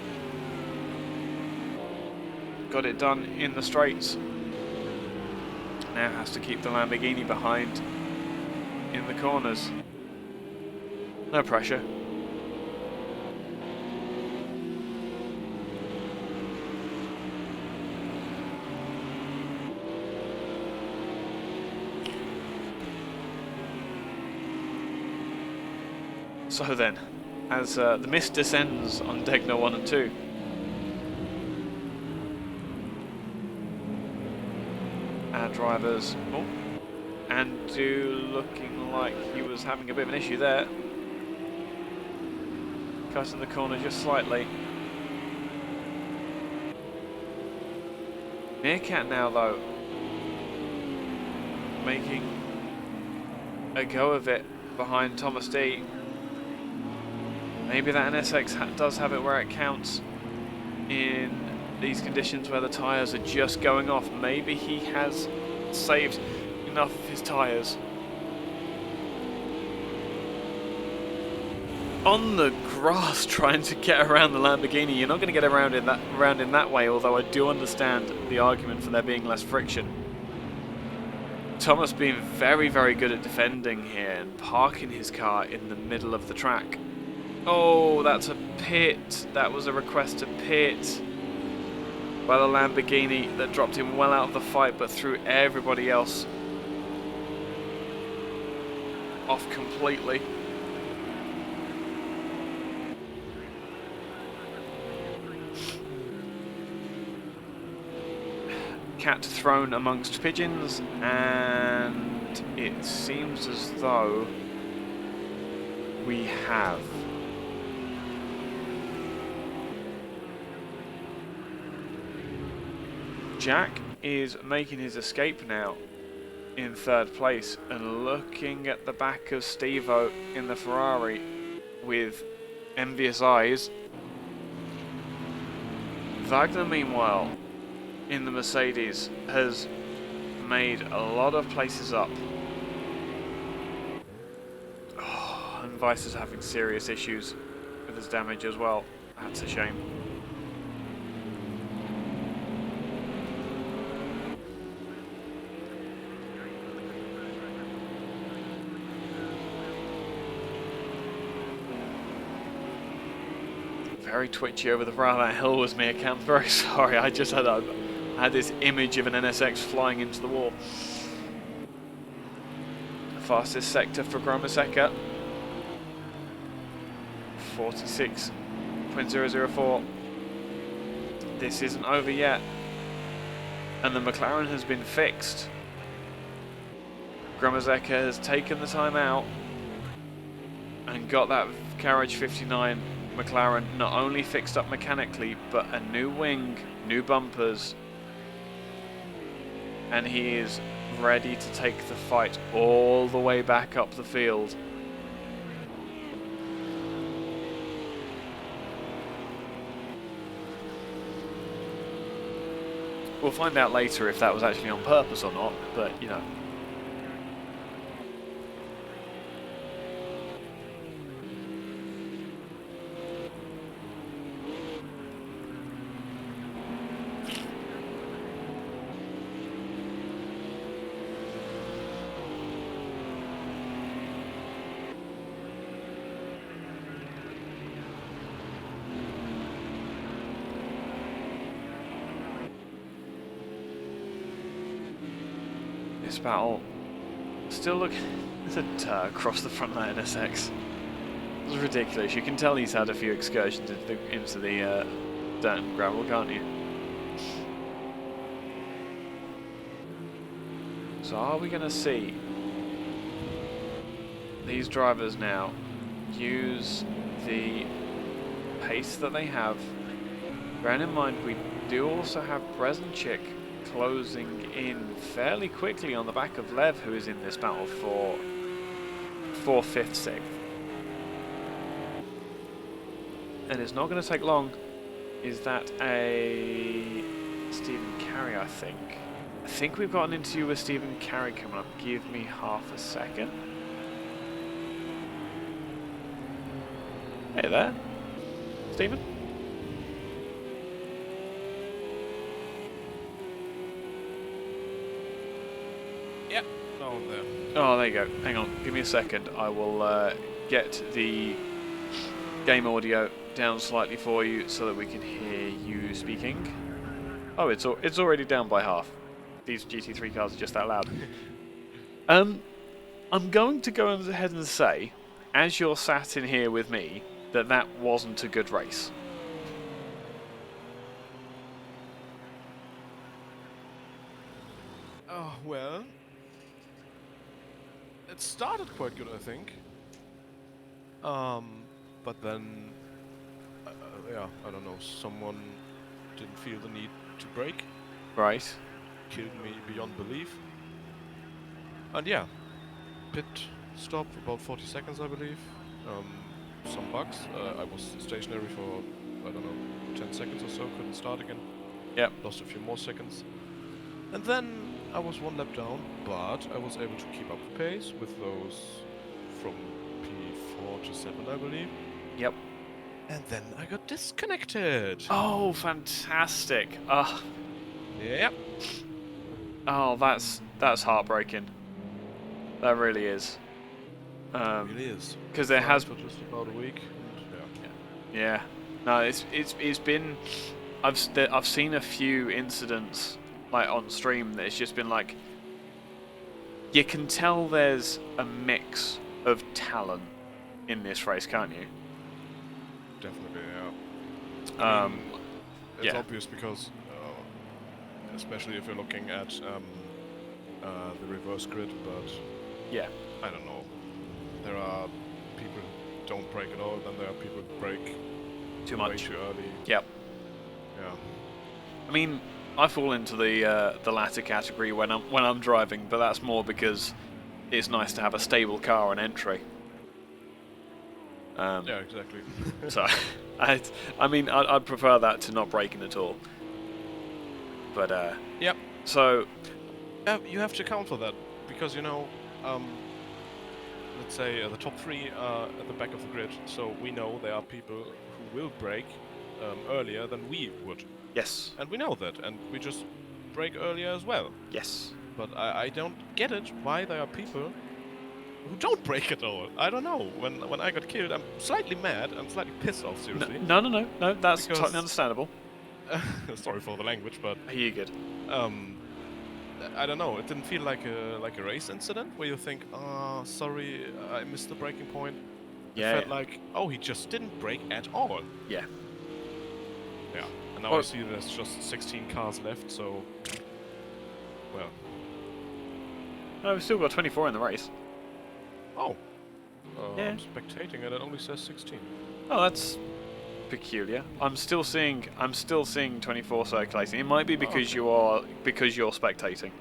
Speaker 1: Got it done in the straights. Now has to keep the Lamborghini behind in the corners. No pressure. So then, as the mist descends on Degner 1 and 2, our drivers, Andu looking like he was having a bit of an issue there. Cutting the corner just slightly. Meerkat now, though, making a go of it behind Thomas D. Maybe that NSX does have it where it counts in these conditions where the tyres are just going off. Maybe he has saved enough of his tyres. On the grass, trying to get around the Lamborghini. You're not going to get around in that way, although I do understand the argument for there being less friction. Thomas being very, very good at defending here and parking his car in the middle of the track. Oh, that's a pit. That was a request to pit by the Lamborghini that dropped him well out of the fight, but threw everybody else off completely. Cat thrown amongst pigeons, and it seems as though we have. Jack is making his escape now in 3rd place and looking at the back of Steve-O in the Ferrari with envious eyes. Wagner, meanwhile, in the Mercedes, has made a lot of places up. Oh, and Weiss is having serious issues with his damage as well. That's a shame. Very twitchy over the brow of that hill was Meerkat. I'm very sorry, I just had this image of an NSX flying into the wall. Fastest sector for Gromoseka. 46.004. This isn't over yet. And the McLaren has been fixed. Gromoseka has taken the time out and got that Carriage 59 McLaren not only fixed up mechanically, but a new wing, new bumpers, and he is ready to take the fight all the way back up the field. We'll find out later if that was actually on purpose or not, but you know, This battle still look. There's a turd across the front of that NSX. It's ridiculous. You can tell he's had a few excursions into the dirt and gravel, can't you? So are we going to see these drivers now use the pace that they have? Bearing in mind we do also have Brezenchik closing in fairly quickly on the back of Lev, who is in this battle for 4th, 5th, 6th. And it's not going to take long. Is that a Stephen Carey, I think? I think we've got an interview with Stephen Carey coming up. Give me half a second. Hey there, Stephen.
Speaker 3: Yeah, no, there.
Speaker 1: Oh, there you go. Hang on, give me a second. I will get the game audio down slightly for you so that we can hear you speaking. Oh, it's already down by half. These GT3 cars are just that loud. I'm going to go ahead and say, as you're sat in here with me, that wasn't a good race.
Speaker 3: Oh, well. It started quite good, I think. But then, yeah, I don't know, someone didn't feel the need to brake.
Speaker 1: Right.
Speaker 3: Killed me beyond belief. And yeah, pit stop for about 40 seconds, I believe. Some bugs. I was stationary for, I don't know, 10 seconds or so, couldn't start again.
Speaker 1: Yep.
Speaker 3: Lost a few more seconds. And then I was one lap down, but I was able to keep up the pace with those from P4 to 7, I believe.
Speaker 1: Yep.
Speaker 3: And then I got disconnected.
Speaker 1: Oh, fantastic.
Speaker 3: Yep.
Speaker 1: Oh, that's heartbreaking. That really is.
Speaker 3: It really is.
Speaker 1: Because there has
Speaker 3: for just about a week. And
Speaker 1: yeah. No, it's been. I've seen a few incidents like on stream that it's just been like. You can tell there's a mix of talent in this race, can't you?
Speaker 3: Definitely, yeah. It's
Speaker 1: yeah.
Speaker 3: obvious because, especially if you're looking at the reverse grid, but
Speaker 1: Yeah.
Speaker 3: I don't know. There are people who don't brake at all, then there are people who brake
Speaker 1: Too
Speaker 3: way
Speaker 1: much.
Speaker 3: too early.
Speaker 1: Yep.
Speaker 3: Yeah.
Speaker 1: I mean, I fall into the latter category when I'm driving, but that's more because it's nice to have a stable car on entry.
Speaker 3: Yeah, exactly.
Speaker 1: So, I mean, I'd prefer that to not braking at all. But
Speaker 3: Yep.
Speaker 1: So,
Speaker 3: You have to account for that because, you know, let's say the top 3 are at the back of the grid, so we know there are people who will brake earlier than we would.
Speaker 1: yes,
Speaker 3: And we know that, and we just brake earlier as well.
Speaker 1: yes.
Speaker 3: But I don't get it why there are people who don't brake at all. I don't know. When I got killed, I'm slightly mad. I'm slightly pissed off, seriously.
Speaker 1: No, that's
Speaker 3: Because-
Speaker 1: totally understandable.
Speaker 3: Sorry for the language, but
Speaker 1: Are you good?
Speaker 3: I don't know. It didn't feel like a race incident where you think, "Oh, sorry, I missed the braking point."
Speaker 1: Yeah.
Speaker 3: It felt like, "Oh, he just didn't brake at all."
Speaker 1: Yeah.
Speaker 3: Yeah. And now I
Speaker 1: Well-
Speaker 3: see there's just 16 cars left, so well.
Speaker 1: No, we've still got 24 in the race.
Speaker 3: Oh.
Speaker 1: Yeah.
Speaker 3: I'm spectating and it only says 16.
Speaker 1: Oh, that's peculiar. I'm still seeing 24 circulating. It might be because
Speaker 3: okay.
Speaker 1: you're spectating.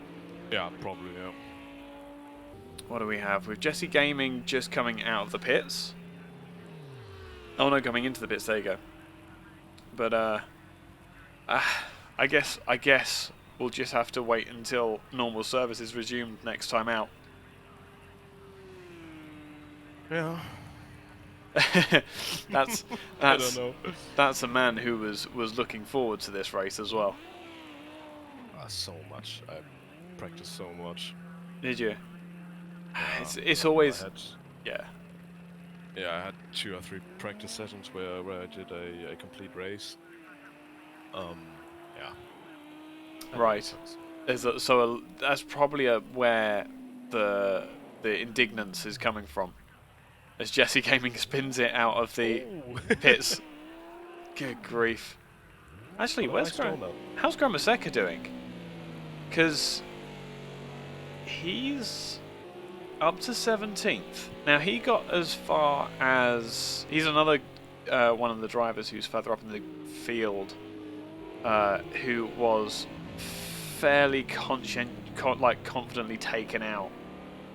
Speaker 3: Yeah, probably, yeah.
Speaker 1: What do we have? With Jesse Gaming just coming out of the pits. Oh no, coming into the pits. There you go. But I guess we'll just have to wait until normal service is resumed next time out.
Speaker 3: Yeah.
Speaker 1: that's
Speaker 3: I don't know.
Speaker 1: that's a man who was looking forward to this race as well.
Speaker 3: So much. I practiced so much.
Speaker 1: Did you?
Speaker 3: Yeah,
Speaker 1: It's
Speaker 3: I
Speaker 1: always
Speaker 3: had,
Speaker 1: yeah.
Speaker 3: yeah, I had 2 or 3 practice sessions where I did a complete race. Yeah.
Speaker 1: Right. that's probably where the indignance is coming from. As Jesse Gaming spins it out of the pits. Good grief. Actually, how's Gramaseka doing? Because he's up to 17th. Now, he got as far as... He's another one of the drivers who's further up in the field, who was fairly confidently taken out.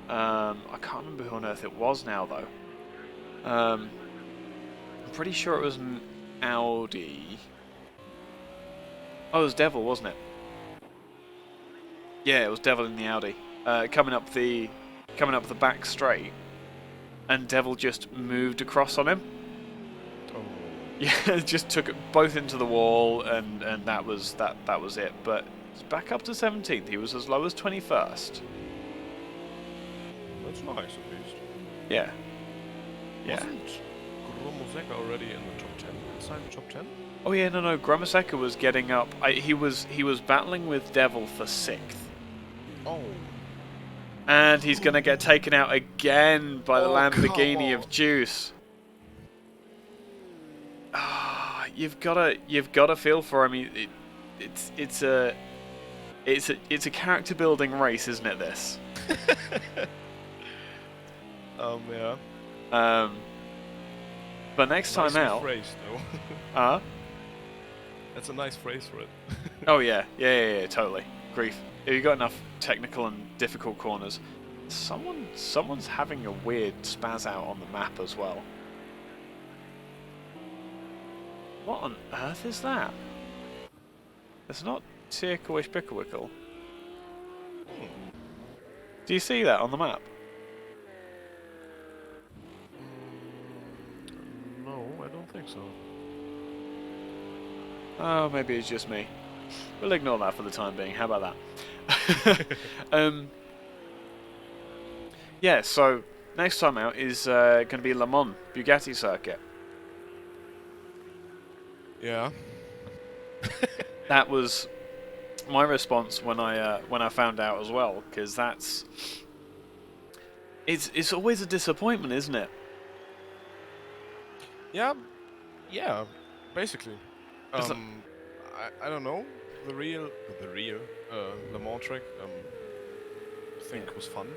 Speaker 1: I can't remember who on earth it was now, though. I'm pretty sure it was an Audi. Oh, it was Devil, wasn't it? Yeah, it was Devil in the Audi. Coming up the back straight, and Devil just moved across on him.
Speaker 3: Oh.
Speaker 1: Yeah, just took it both into the wall, and that was it. But it's back up to 17th. He was as low as 21st.
Speaker 3: That's nice, at least.
Speaker 1: Yeah. Yeah.
Speaker 3: Wasn't Gromoseka already in the top 10? Inside the top 10?
Speaker 1: Oh yeah, no. Gramaseka was getting up. He was battling with Devil for 6th.
Speaker 3: Oh.
Speaker 1: And he's gonna get taken out again by the Lamborghini of Juice. Ah, you've gotta feel for him. It's a character building race, isn't it? This.
Speaker 3: Yeah.
Speaker 1: But next time out.
Speaker 3: Phrase, though. That's a nice phrase for it.
Speaker 1: Oh yeah, totally. Grief. If you've got enough technical and difficult corners, someone's having a weird spaz out on the map as well. What on earth is that? It's not Tirkawish Picklewickle. Do you see that on the map?
Speaker 3: No, I don't think so.
Speaker 1: Oh, maybe it's just me. We'll ignore that for the time being. How about that? Yeah, so next time out is going to be Le Mans Bugatti Circuit.
Speaker 3: Yeah.
Speaker 1: That was my response when I found out as well, because it's always a disappointment, isn't it?
Speaker 3: Yeah, basically. I don't know. The real Le Mans track, I think was fun.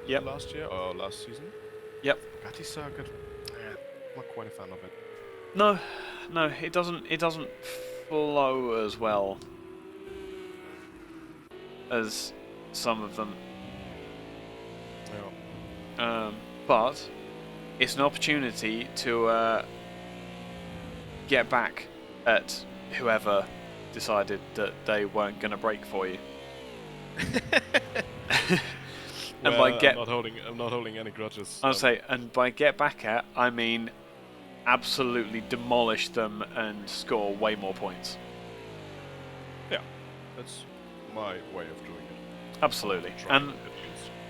Speaker 1: Yep.
Speaker 3: Last year or last season.
Speaker 1: Yep.
Speaker 3: Bugatti Circuit, not quite a fan of it.
Speaker 1: No, it doesn't flow as well as some of them.
Speaker 3: Yeah.
Speaker 1: But it's an opportunity to get back at whoever decided that they weren't going to brake for you. And
Speaker 3: well,
Speaker 1: by
Speaker 3: I'm not holding any grudges.
Speaker 1: I'll say, and by get back at, I mean absolutely demolish them and score way more points.
Speaker 3: Yeah, that's my way of doing it.
Speaker 1: Absolutely, and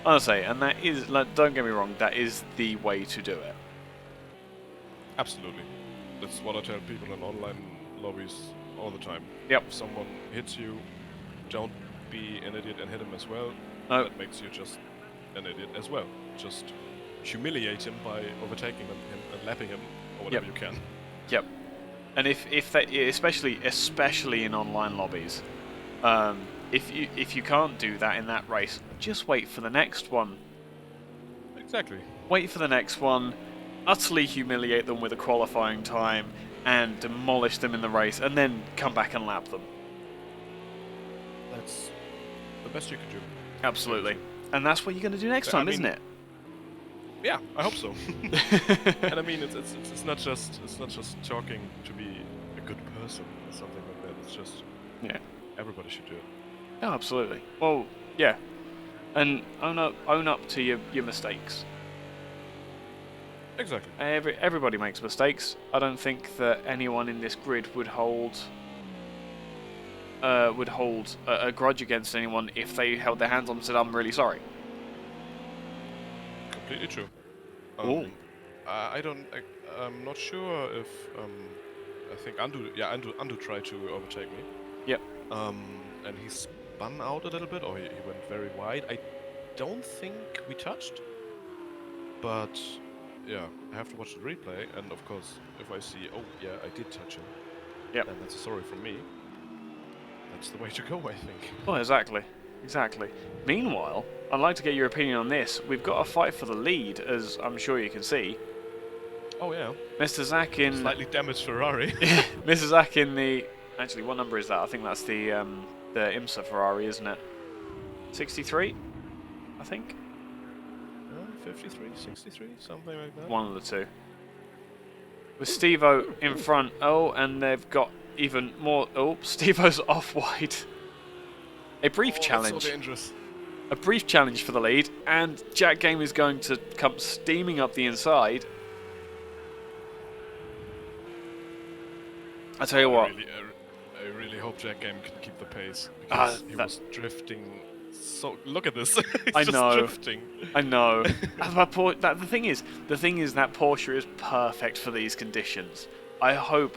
Speaker 1: I'll say, and that is, like, don't get me wrong, that is the way to do it.
Speaker 3: Absolutely, that's what I tell people in online lobbies all the time.
Speaker 1: Yep.
Speaker 3: If someone hits you, don't be an idiot and hit him as well.
Speaker 1: No.
Speaker 3: That makes you just an idiot as well. Just humiliate him by overtaking him and lapping him or whatever you can.
Speaker 1: Yep. And if that, especially in online lobbies, if you can't do that in that race, just wait for the next one.
Speaker 3: Exactly.
Speaker 1: Wait for the next one, utterly humiliate them with a qualifying time, and demolish them in the race, and then come back and lap them.
Speaker 3: That's the best you can do.
Speaker 1: Absolutely. And that's what you're going to do next time, isn't it?
Speaker 3: Yeah, I hope so. And I mean, it's not just talking to be a good person or something like that. It's just everybody should do it.
Speaker 1: Oh, absolutely. Well, yeah, and own up to your mistakes.
Speaker 3: Exactly.
Speaker 1: Everybody makes mistakes. I don't think that anyone in this grid would hold a grudge against anyone if they held their hands on and said, "I'm really sorry."
Speaker 3: Completely true.
Speaker 1: Ooh.
Speaker 3: I'm not sure if I think Andu tried to overtake me.
Speaker 1: Yep.
Speaker 3: And he spun spun out a little bit, or he went very wide. I don't think we touched, but yeah, I have to watch the replay, and of course, if I see, oh yeah, I did touch him,
Speaker 1: Yep.
Speaker 3: then that's a sorry from me. That's the way to go, I think.
Speaker 1: Well, exactly. Exactly. Meanwhile, I'd like to get your opinion on this. We've got a fight for the lead, as I'm sure you can see.
Speaker 3: Oh yeah.
Speaker 1: Mr. Zach in...
Speaker 3: Slightly damaged Ferrari.
Speaker 1: Mr. Zach in the... Actually, what number is that? I think that's the IMSA Ferrari, isn't it? 63, I think?
Speaker 3: 53, 63, something like that.
Speaker 1: One of the two. With Steve-O in front. Oh, and they've got even more... Oh, Steve-O's off-wide. A brief challenge.
Speaker 3: That's so dangerous.
Speaker 1: A brief challenge for the lead, and Jack Game is going to come steaming up the inside. I tell you what.
Speaker 3: I really hope Jack Game can keep the pace, because he was drifting. So look at this. He's
Speaker 1: I
Speaker 3: just
Speaker 1: know.
Speaker 3: drifting.
Speaker 1: I know. The thing is that Porsche is perfect for these conditions. I hope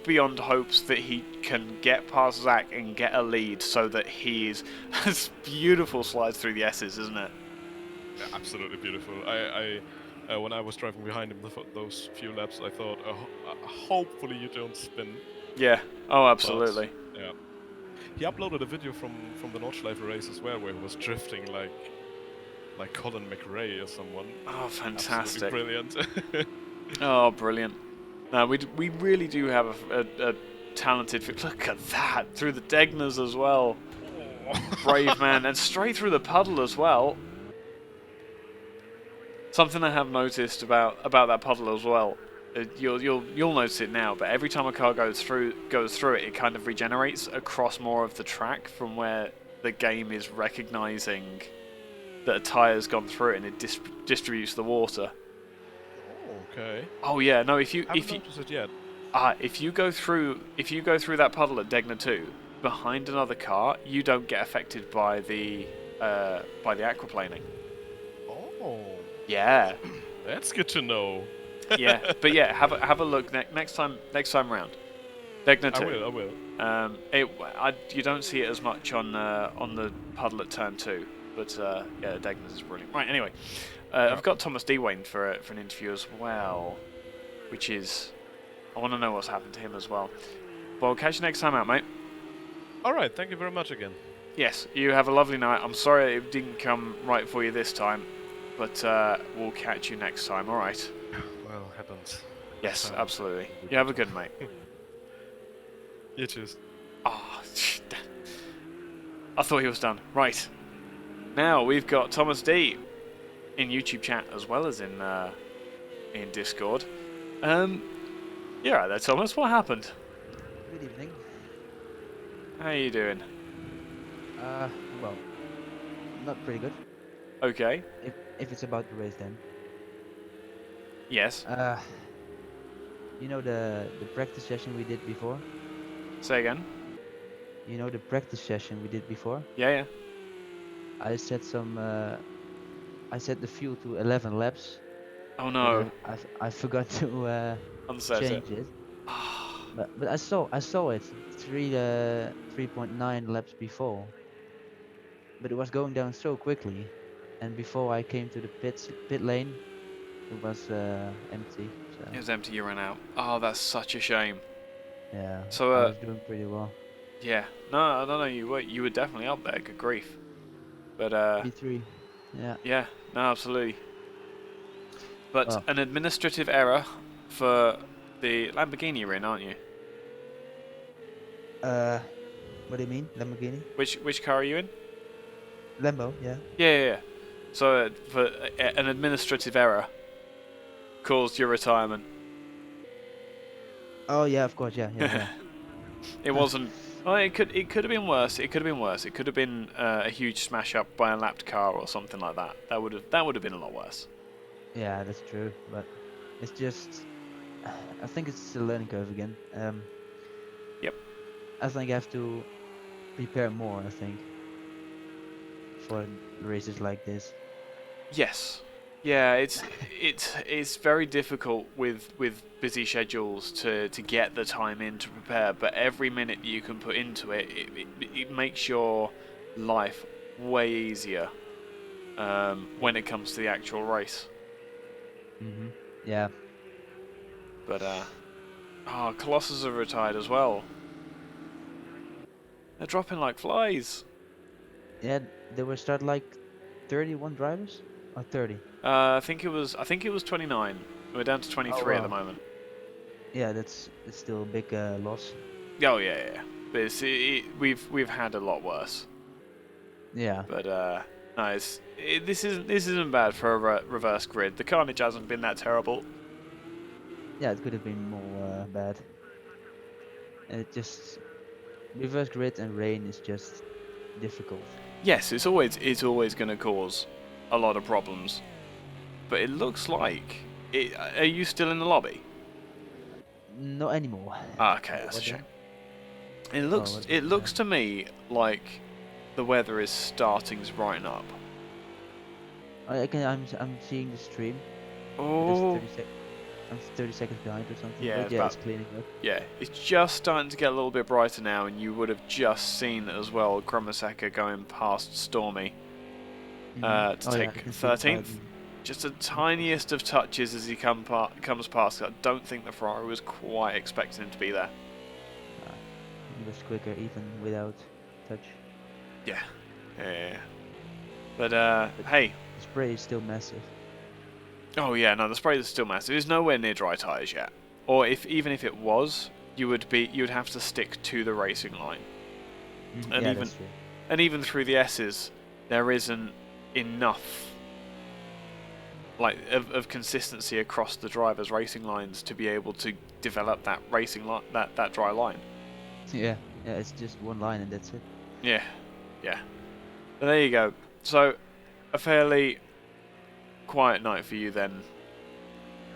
Speaker 1: beyond hopes that he can get past Zach and get a lead, so that he is as beautiful slides through the S's, isn't it?
Speaker 3: Yeah, absolutely beautiful. When I was driving behind him those few laps, I thought, hopefully you don't spin.
Speaker 1: Yeah. Oh, absolutely.
Speaker 3: But, yeah. He uploaded a video from the Nordschleife race as well, where he was drifting like Colin McRae or someone.
Speaker 1: Oh, fantastic!
Speaker 3: Absolutely brilliant.
Speaker 1: Oh, brilliant. No, we really do have a talented... Look at that! Through the Degners as well. Brave man. And straight through the puddle as well. Something I have noticed about that puddle as well. You'll notice it now, but every time a car goes through it, it kind of regenerates across more of the track from where the game is recognizing that a tire's gone through it, and it distributes the water.
Speaker 3: Okay.
Speaker 1: Oh yeah, no. If you
Speaker 3: noticed it yet.
Speaker 1: if you go through that puddle at Degner 2 behind another car, you don't get affected by the aquaplaning.
Speaker 3: Oh.
Speaker 1: Yeah.
Speaker 3: That's good to know.
Speaker 1: Yeah, but yeah, have a look next time round. Degner 2.
Speaker 3: I will.
Speaker 1: You don't see it as much on the puddle at turn 2, but yeah, Degner's is brilliant. Right, anyway. I've got Thomas Dewayne for an interview as well, which is... I want to know what's happened to him as well. Well, catch you next time out, mate.
Speaker 3: Alright, thank you very much again.
Speaker 1: Yes, you have a lovely night. I'm sorry it didn't come right for you this time, but we'll catch you next time, alright?
Speaker 3: Well, happens.
Speaker 1: Yes, absolutely. You have a good mate.
Speaker 3: You too.
Speaker 1: Oh, I thought he was done. Right. Now we've got Thomas D in YouTube chat as well as in Discord. Yeah, right there, Thomas. What happened?
Speaker 4: Good evening.
Speaker 1: How are you doing?
Speaker 4: Well, not pretty good.
Speaker 1: Okay.
Speaker 4: If it's about the race, then.
Speaker 1: Yes.
Speaker 4: You know the practice session we did before?
Speaker 1: Say again.
Speaker 4: You know the practice session we did before?
Speaker 1: Yeah.
Speaker 4: I set the fuel to 11 laps.
Speaker 1: Oh no.
Speaker 4: I forgot to
Speaker 1: Unset
Speaker 4: change it. But I saw it 3.9 laps before. But it was going down so quickly, and before I came to the pit lane, it was empty. So.
Speaker 1: It was empty. You ran out. Oh, that's such a shame.
Speaker 4: Yeah.
Speaker 1: So
Speaker 4: I was doing pretty well.
Speaker 1: Yeah. No. You were definitely up there. Good grief. But
Speaker 4: P3. Yeah.
Speaker 1: Yeah. No, absolutely. But
Speaker 4: Well.
Speaker 1: an administrative error for the Lamborghini you're in, aren't you?
Speaker 4: What do you mean, Lamborghini?
Speaker 1: Which car are you in?
Speaker 4: Lambo, yeah.
Speaker 1: Yeah. So for an administrative error caused your retirement.
Speaker 4: Oh yeah, of course, yeah.
Speaker 1: It wasn't. Well, it could have been worse. It could have been a huge smash up by a lapped car or something like that. That would have been a lot worse.
Speaker 4: Yeah, that's true. But it's just, I think it's a learning curve again.
Speaker 1: Yep.
Speaker 4: I think I have to prepare more. I think for races like this.
Speaker 1: Yes. Yeah, it's very difficult with busy schedules to get the time in to prepare. But every minute that you can put into it, it makes your life way easier when it comes to the actual race.
Speaker 4: Mhm. Yeah.
Speaker 1: But oh, Colossus are retired as well. They're dropping like flies.
Speaker 4: Yeah. There were start like 31 drivers or 30.
Speaker 1: I think it was 29. We're down to 23 at the
Speaker 4: wow.
Speaker 1: moment.
Speaker 4: Yeah, that's still a big loss.
Speaker 1: Oh yeah. But we've had a lot worse.
Speaker 4: Yeah.
Speaker 1: But no, this isn't bad for a reverse grid. The carnage hasn't been that terrible.
Speaker 4: Yeah, it could have been more bad. And it just reverse grid and rain is just difficult.
Speaker 1: Yes, it's always going to cause a lot of problems. But it looks like are you still in the lobby?
Speaker 4: Not anymore.
Speaker 1: Ah, okay, that's a
Speaker 4: What
Speaker 1: shame.
Speaker 4: then?
Speaker 1: It looks to me like the weather is starting to brighten up.
Speaker 4: I'm seeing the stream.
Speaker 1: Oh,
Speaker 4: I'm 30 seconds behind or something.
Speaker 1: Yeah,
Speaker 4: but
Speaker 1: it's
Speaker 4: it's cleaning up.
Speaker 1: yeah, it's just starting to get a little bit brighter now, and you would have just seen as well Gromaseka going past Stormy to
Speaker 4: I
Speaker 1: take
Speaker 4: can see the
Speaker 1: 13th.
Speaker 4: button.
Speaker 1: Just the tiniest of touches as he comes past. I don't think the Ferrari was quite expecting him to be there.
Speaker 4: It was quicker even without touch.
Speaker 1: Yeah. But hey.
Speaker 4: The spray is still massive.
Speaker 1: Oh yeah, no, the spray is still massive. It's nowhere near dry tyres yet. Or even if it was, you would have to stick to the racing line. And
Speaker 4: Yeah,
Speaker 1: even
Speaker 4: that's true.
Speaker 1: and even through the S's, there isn't enough of consistency across the drivers' racing lines to be able to develop that racing line, that dry line.
Speaker 4: Yeah, it's just one line and that's it.
Speaker 1: Yeah. But there you go. So, a fairly quiet night for you then.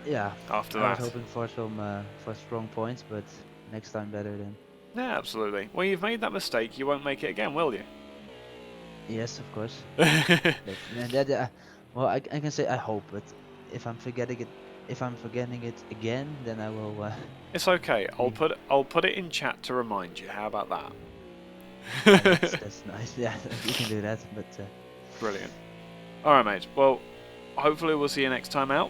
Speaker 4: Yeah.
Speaker 1: After
Speaker 4: I was
Speaker 1: that.
Speaker 4: hoping for some for strong points, but next time better then.
Speaker 1: Yeah, absolutely. Well, you've made that mistake. You won't make it again, will you?
Speaker 4: Yes, of course. Well, I can say I hope, but if I'm forgetting it again, then I will.
Speaker 1: It's okay. I'll put it in chat to remind you. How about that?
Speaker 4: That's nice. Yeah, you can do that. But
Speaker 1: Brilliant. All right, mate. Well, hopefully we'll see you next time out.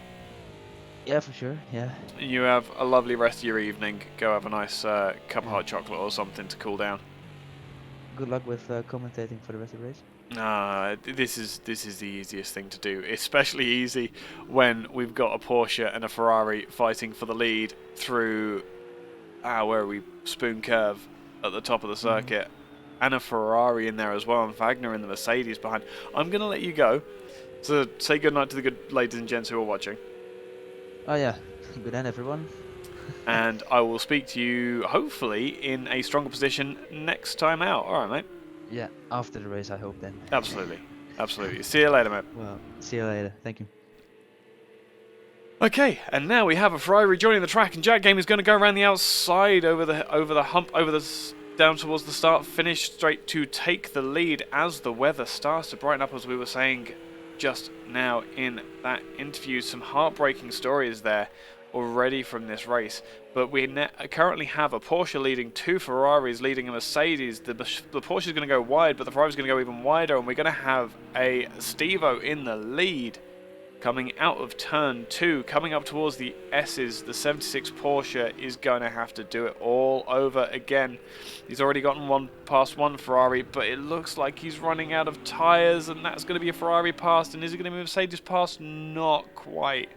Speaker 4: yeah, for sure. Yeah.
Speaker 1: You have a lovely rest of your evening. Go have a nice cup of hot chocolate or something to cool down.
Speaker 4: Good luck with commentating for the rest of the race.
Speaker 1: This is the easiest thing to do, especially easy when we've got a Porsche and a Ferrari fighting for the lead through where are we, Spoon Curve at the top of the circuit, and a Ferrari in there as well, and Wagner in the Mercedes behind. I'm gonna let you go, so say goodnight to the good ladies and gents who are watching.
Speaker 4: Oh yeah, good night everyone.
Speaker 1: And I will speak to you hopefully in a stronger position next time out. All right, mate.
Speaker 4: Yeah, after the race I hope then.
Speaker 1: Absolutely. See you later, mate.
Speaker 4: Well, see you later. Thank you.
Speaker 1: Okay, and now we have a Ferrari joining the track, and Jack Game is going to go around the outside over the hump, down towards the start finish, straight to take the lead as the weather starts to brighten up, as we were saying just now in that interview. Some heartbreaking stories there already from this race, but we currently have a Porsche leading, two Ferraris leading a Mercedes. The Porsche is going to go wide, but the Ferrari is going to go even wider, and we're going to have a Stevo in the lead coming out of turn 2, coming up towards the S's. The 76 Porsche is going to have to do it all over again. He's already gotten past one Ferrari, but it looks like he's running out of tyres, and that's going to be a Ferrari pass. And is it going to be a Mercedes pass? Not quite.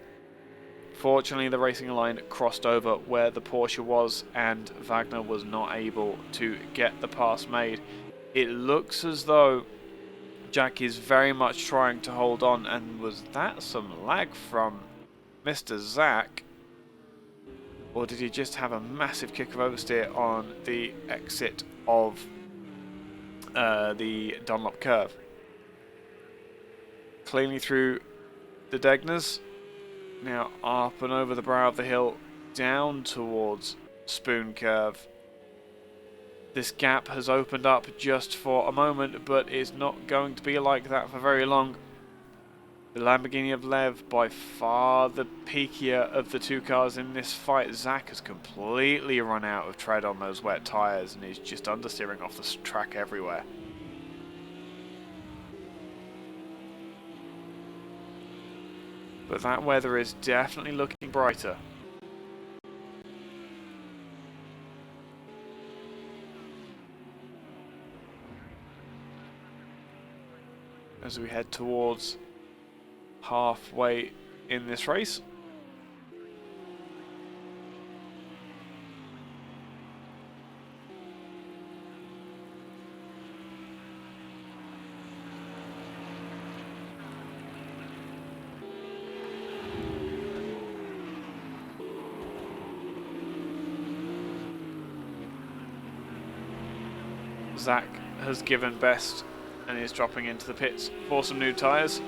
Speaker 1: Fortunately, the racing line crossed over where the Porsche was, and Wagner was not able to get the pass made. It looks as though Jack is very much trying to hold on, and was that some lag from Mr. Zach? Or did he just have a massive kick of oversteer on the exit of the Dunlop curve? Cleanly through the Degners. Now up and over the brow of the hill, down towards Spoon Curve. This gap has opened up just for a moment, but it's not going to be like that for very long. The Lamborghini of Lev, by far the peakier of the two cars in this fight. Zach has completely run out of tread on those wet tyres and is just understeering off the track everywhere. But that weather is definitely looking brighter. As we head towards halfway in this race. Zach has given best and is dropping into the pits for some new tyres.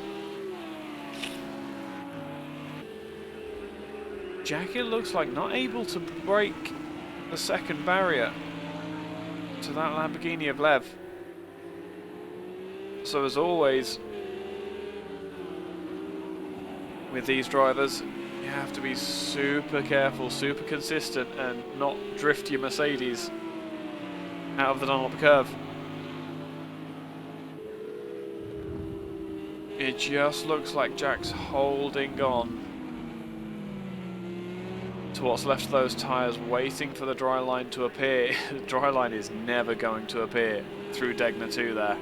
Speaker 1: Jack, it looks like, not able to break the second barrier to that Lamborghini of Lev. So as always, with these drivers, you have to be super careful, super consistent, and not drift your Mercedes out of the Dunlop curve. It just looks like Jack's holding on to what's left of those tyres, waiting for the dry line to appear. The dry line is never going to appear through Degner 2 there.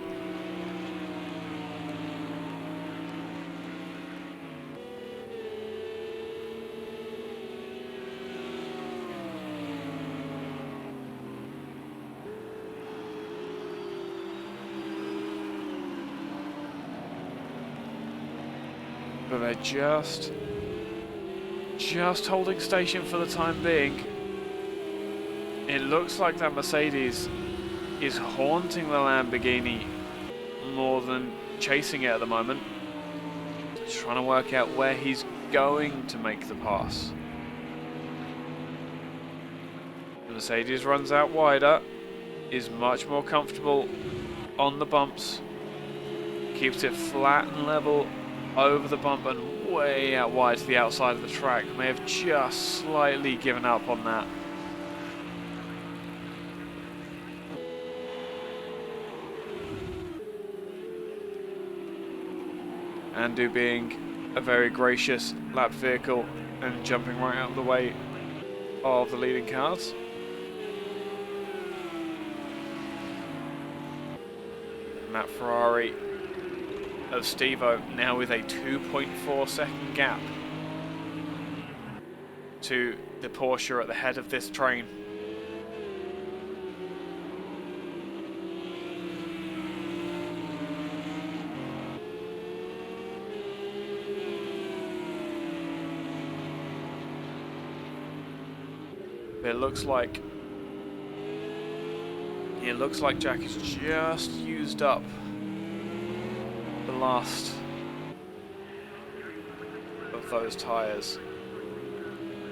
Speaker 1: But they're just holding station for the time being. It looks like that Mercedes is haunting the Lamborghini more than chasing it at the moment. Just trying to work out where he's going to make the pass. The Mercedes runs out wider, is much more comfortable on the bumps, keeps it flat and level over the bump and way out wide to the outside of the track. May have just slightly given up on that. Andu being a very gracious lap vehicle and jumping right out of the way of the leading cars. And that Ferrari of Stevo now with a 2.4 second gap to the Porsche at the head of this train. It looks like Jack has just used up the last of those tyres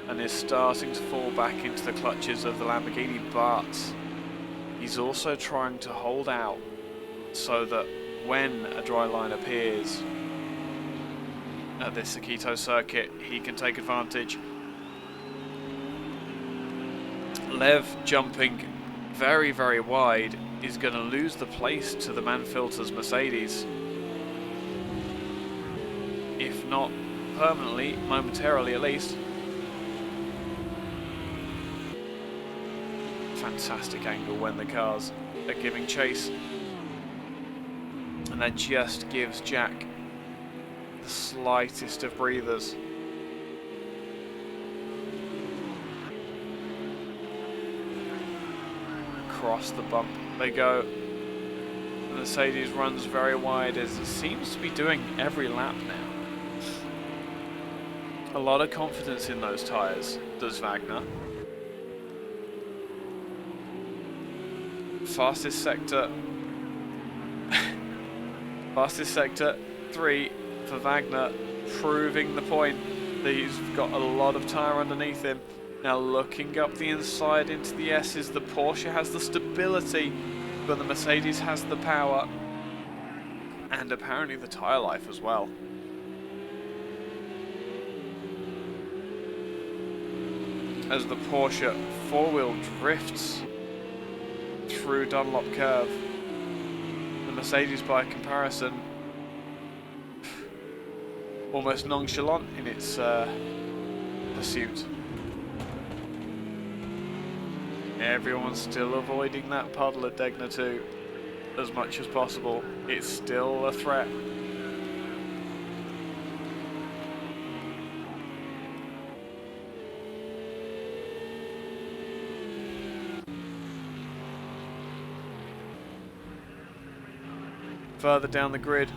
Speaker 1: and is starting to fall back into the clutches of the Lamborghini, but he's also trying to hold out so that when a dry line appears at this Sakkito circuit, he can take advantage. Lev jumping very, very wide is going to lose the place to the Manfilter's Mercedes. If not permanently, momentarily at least. Fantastic angle when the cars are giving chase. And that just gives Jack the slightest of breathers. Across the bump they go. The Mercedes runs very wide, as it seems to be doing every lap now. A lot of confidence in those tyres, does Wagner. Fastest sector 3 for Wagner, proving the point that he's got a lot of tyre underneath him. Now looking up the inside into the S's, the Porsche has the stability, but the Mercedes has the power and apparently the tyre life as well. as the Porsche four-wheel drifts through Dunlop Curve. The Mercedes, by comparison, almost nonchalant in its pursuit. Everyone's still avoiding that puddle at Degner 2 as much as possible. It's still a threat. Further down the grid,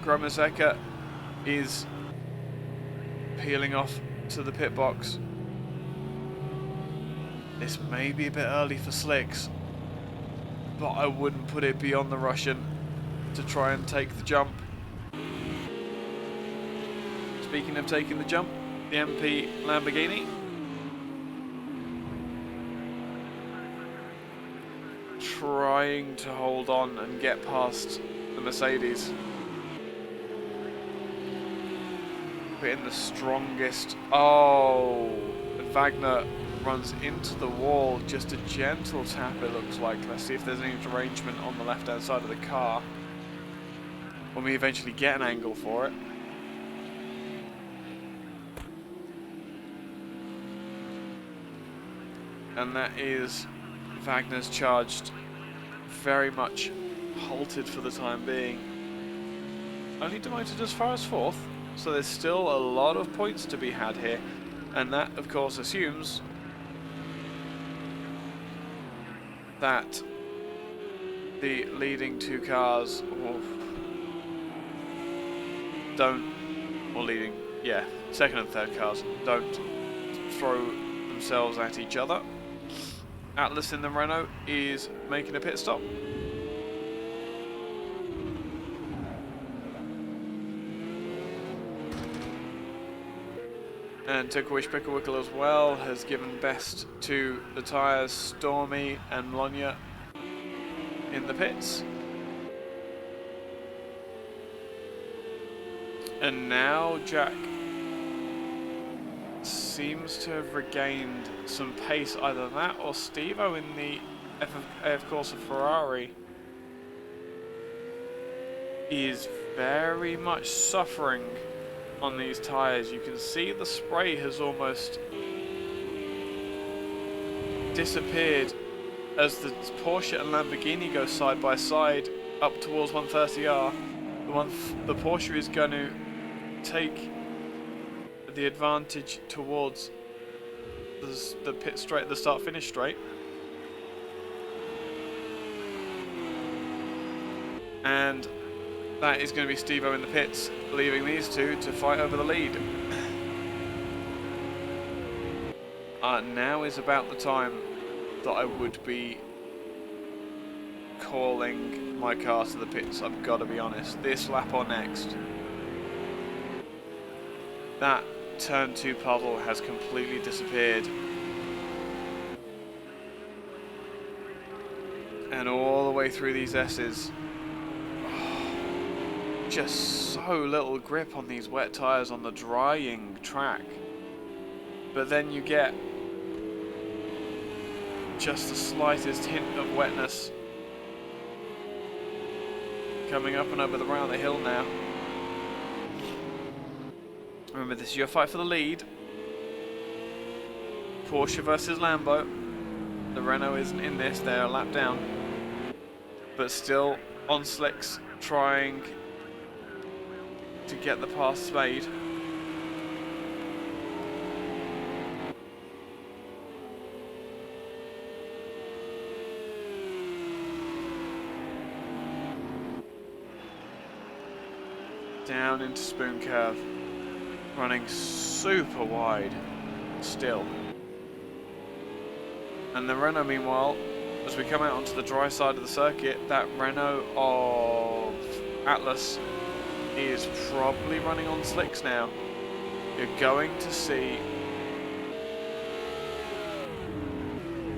Speaker 1: Gromazeka is peeling off to the pit box. This may be a bit early for slicks, but I wouldn't put it beyond the Russian to try and take the jump. Speaking of taking the jump, the MP Lamborghini trying to hold on and get past the Mercedes. Put in the strongest. Oh, Wagner runs into the wall. Just a gentle tap, it looks like. Let's see if there's any derangement on the left hand side of the car when we eventually get an angle for it. And that is Wagner's charged, very much halted for the time being. Only demoted as far as 4th, so there's still a lot of points to be had here, and that of course assumes that the leading two cars second and third cars don't throw themselves at each other. Atlas in the Renault is making a pit stop. And Tukawish Picklewickle as well has given best to the tyres, Stormy and Mlonya in the pits. And now Jack seems to have regained some pace, either that or Steve-O in the AF Corsa Ferrari is very much suffering on these tyres. You can see the spray has almost disappeared as the Porsche and Lamborghini go side by side up towards 130R. The Porsche is going to take the advantage towards the pit straight, the start finish straight, and that is going to be Steve-O in the pits, leaving these two to fight over the lead. Now is about the time that I would be calling my car to the pits, I've got to be honest. This lap or next. That turn 2 puddle has completely disappeared. And all the way through these S's. Just so little grip on these wet tyres on the drying track. But then you get just the slightest hint of wetness coming up and over around the hill now. Remember, this is your fight for the lead. Porsche versus Lambo. The Renault isn't in this, they're a lap down. But still on slicks, trying to get the pass made. Down into Spoon Curve. Running super wide still. And the Renault, meanwhile, as we come out onto the dry side of the circuit, that Renault of Atlas is probably running on slicks now. You're going to see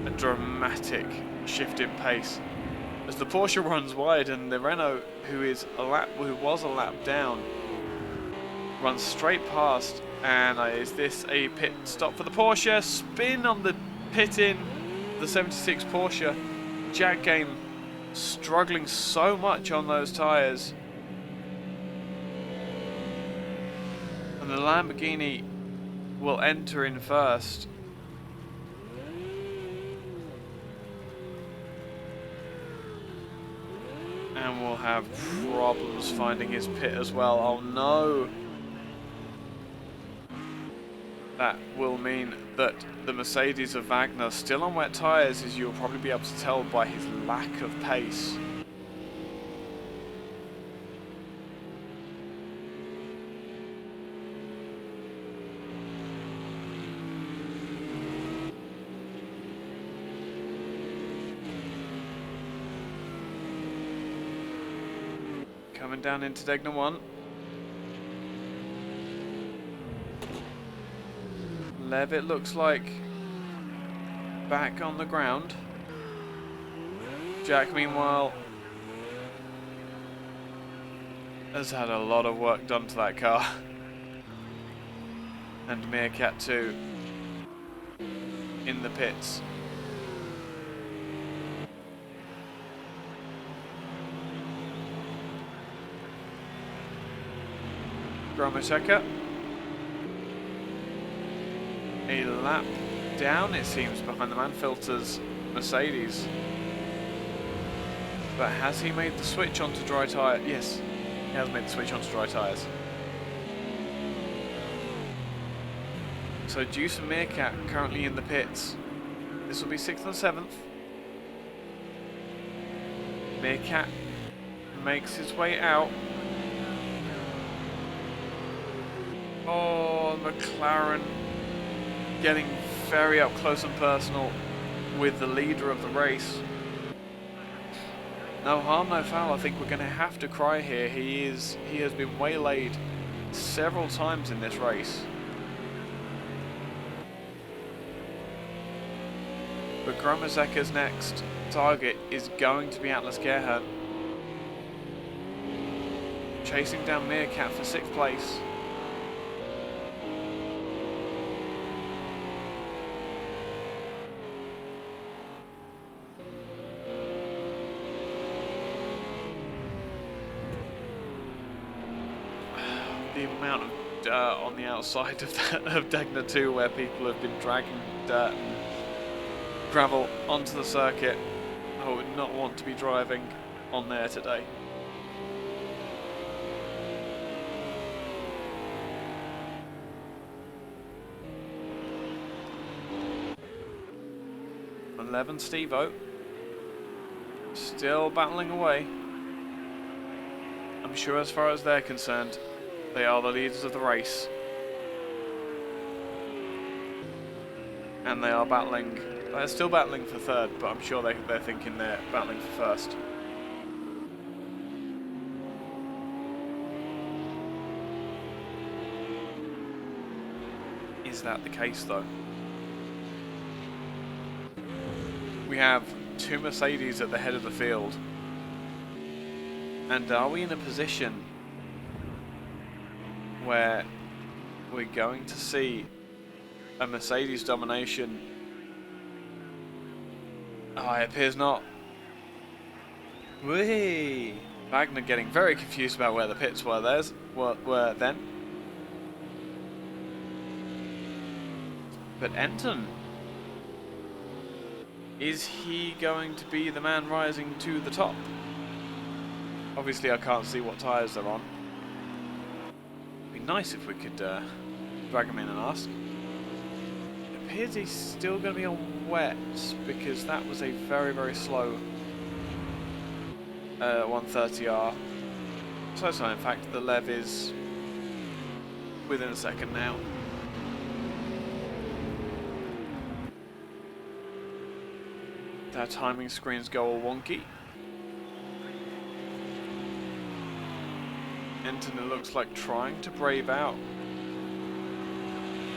Speaker 1: a dramatic shift in pace as the Porsche runs wide and the Renault, who was a lap down, runs straight past And is this a pit stop for the Porsche? Spin on the pit in the 76 Porsche. Jack Game struggling so much on those tyres. And the Lamborghini will enter in first. And we'll have problems finding his pit as well. Oh no! That will mean that the Mercedes of Wagner still on wet tyres, as you'll probably be able to tell by his lack of pace. Coming down into Degner 1. Lev, it looks like, back on the ground. Jack, meanwhile, has had a lot of work done to that car. And Meerkat too, in the pits. Gromaceka. A lap down, it seems, behind the Manfilter's Mercedes. But has he made the switch onto dry tyre? Yes, he has made the switch onto dry tyres. So Deuce and Meerkat currently in the pits. This will be 6th and 7th. Meerkat makes his way out. Oh, McLaren getting very up close and personal with the leader of the race. No harm, no foul. I think we're going to have to cry here. He has been waylaid several times in this race. But Gromaceka's next target is going to be Atlas Gerhardt, chasing down Meerkat for 6th place. The amount of dirt on the outside of Degner 2, where people have been dragging dirt and gravel onto the circuit. I would not want to be driving on there today. Steve-O still battling away. I'm sure as far as they're concerned, they are the leaders of the race. And they are battling, they're still battling for 3rd, but I'm sure they're thinking they're battling for 1st. Is that the case though? We have 2 Mercedes at the head of the field. And are we in a position where we're going to see a Mercedes domination? Oh, it appears not. Whee! Wagner getting very confused about where the pits were then. But Enton, is he going to be the man rising to the top? Obviously I can't see what tyres they're on. It'd be nice if we could drag him in and ask. It appears he's still going to be on wet, because that was a very, very slow 130R. So in fact the Lev is within a second now. Their timing screens go all wonky. Enton, it looks like, trying to brave out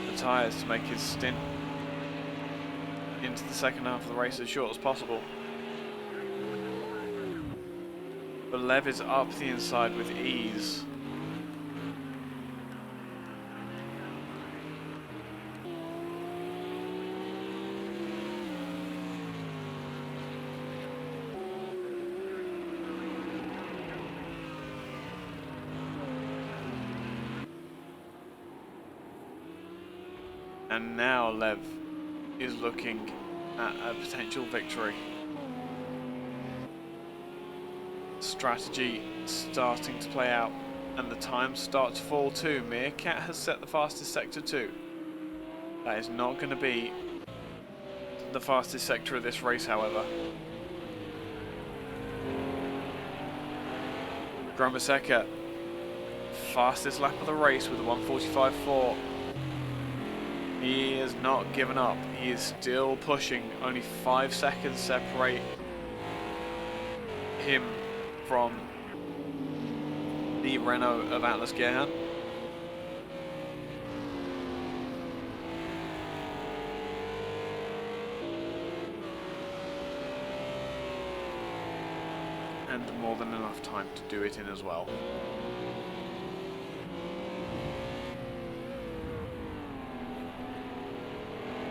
Speaker 1: the tyres to make his stint into the second half of the race as short as possible. But Lev is up the inside with ease. And now Lev is looking at a potential victory. Strategy starting to play out, and the times start to fall too. Meerkat has set the fastest sector too. That is not going to be the fastest sector of this race, however. Gromaseka, fastest lap of the race with a 1:45.4. He has not given up. He is still pushing. Only 5 seconds separate him from the Renault of Atlas Gerhan. And more than enough time to do it in as well.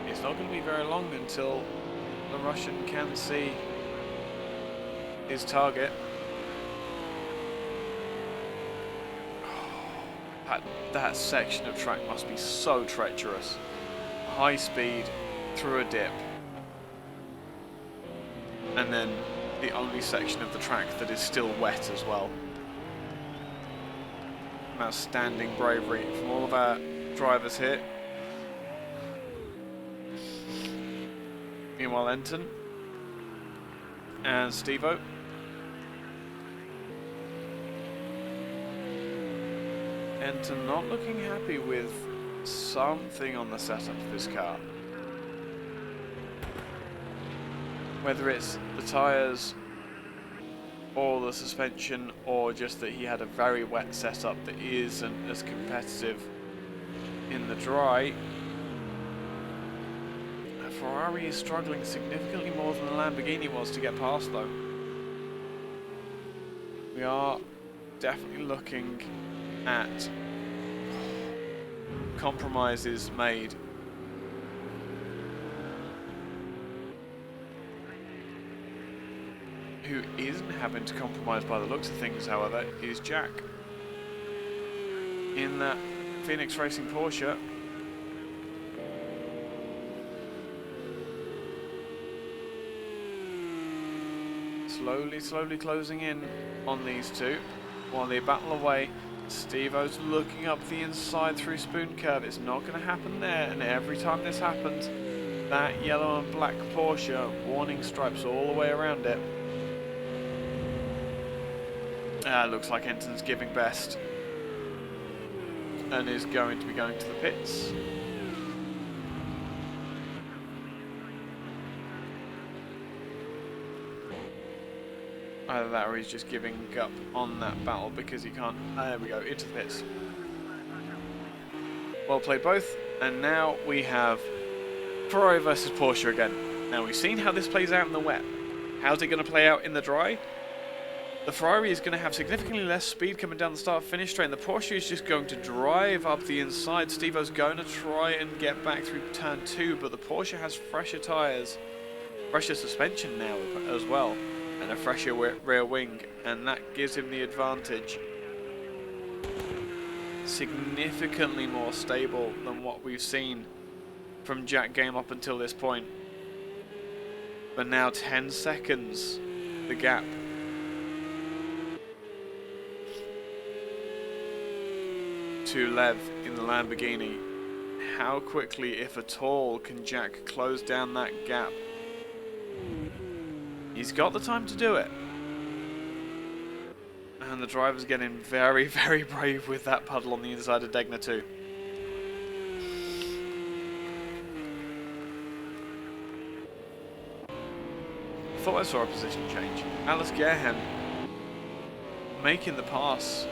Speaker 1: It's not going to be very long until the Russian can see his target. That section of track must be so treacherous. High speed through a dip. And then the only section of the track that is still wet as well. Outstanding bravery from all of our drivers here. Meanwhile, Enton and Stevo. Enton not looking happy with something on the setup of his car. Whether it's the tyres or the suspension, or just that he had a very wet setup that isn't as competitive in the dry. Ferrari is struggling significantly more than the Lamborghini was to get past though. We are definitely looking at compromises made. Who isn't having to compromise by the looks of things, however, is Jack. In that Phoenix Racing Porsche. Slowly closing in on these two while they battle away. Stevo's looking up the inside through Spoon Curve. It's not going to happen there, and every time this happens, that yellow and black Porsche, warning stripes all the way around it. Looks like Enton's giving best and is going to be going to the pits. Either that or he's just giving up on that battle because he can't. There we go, into the pits. Well played both, and now we have Ferrari versus Porsche again. Now we've seen how this plays out in the wet. How's it going to play out in the dry? The Ferrari is going to have significantly less speed coming down the start-finish straight, and the Porsche is just going to drive up the inside. Stevo's going to try and get back through turn 2, but the Porsche has fresher tyres, fresher suspension now as well, and a fresher rear wing, and that gives him the advantage. Significantly more stable than what we've seen from Jack Game up until this point. But now 10 seconds, the gap. To Lev in the Lamborghini. How quickly, if at all, can Jack close down that gap? He's got the time to do it. And the driver's getting very brave with that puddle on the inside of Degner too. I thought I saw a position change. Atlas Gerhan making the pass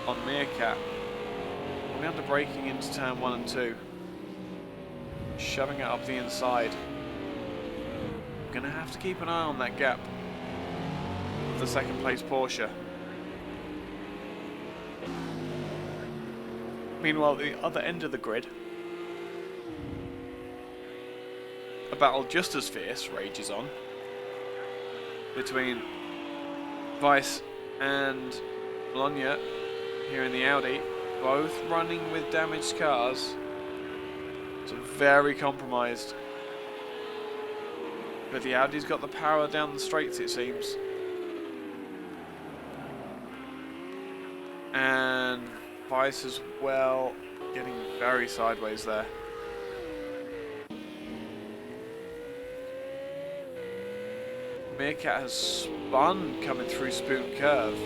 Speaker 1: on Meerkat. We're under braking into turn 1 and 2. Shoving it up the inside. Gonna have to keep an eye on that gap of the second place Porsche. Meanwhile, at the other end of the grid, a battle just as fierce rages on between Weiss and Bologna here in the Audi, both running with damaged cars. So very compromised. But the Audi's got the power down the straights, it seems. And Vice as well, getting very sideways there. Meerkat has spun coming through Spoon Curve.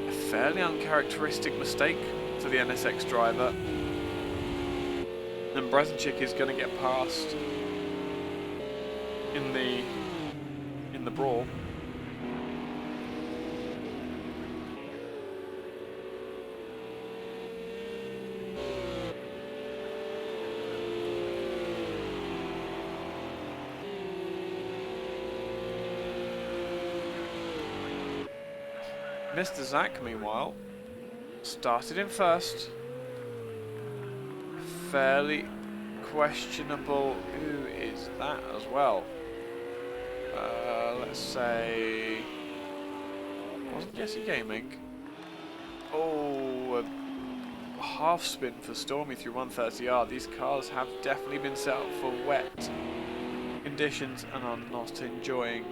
Speaker 1: A fairly uncharacteristic mistake for the NSX driver. And Breznicek is going to get past in the brawl. Mr. Zach, meanwhile, started in first. Fairly questionable. Who is that as well? Let's say... wasn't Jesse Gaming? Oh, a half spin for Stormy through 130R. These cars have definitely been set up for wet conditions and are not enjoying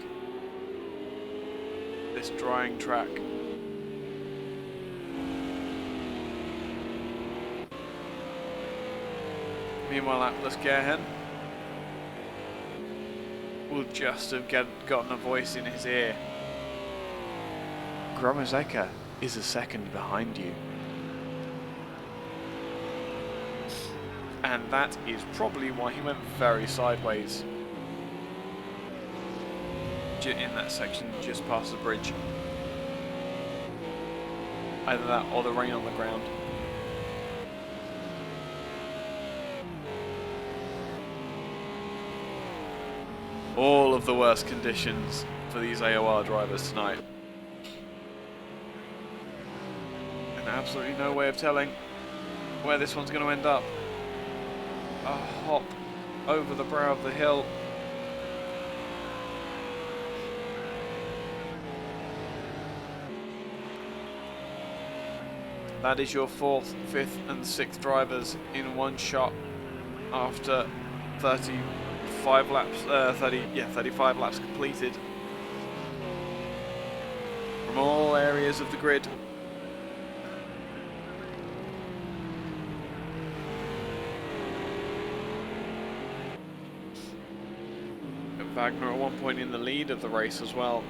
Speaker 1: this drying track. Meanwhile, Atlas Gerhen will just have gotten a voice in his ear. Gromazeka is a second behind you. And that is probably why he went very sideways in that section just past the bridge. Either that or the rain on the ground. All of the worst conditions for these AOR drivers tonight. And absolutely no way of telling where this one's going to end up. A hop over the brow of the hill. That is your 4th, 5th and 6th drivers in one shot after 35 laps, 35 laps completed from all areas of the grid. Wagner at one point in the lead of the race as well.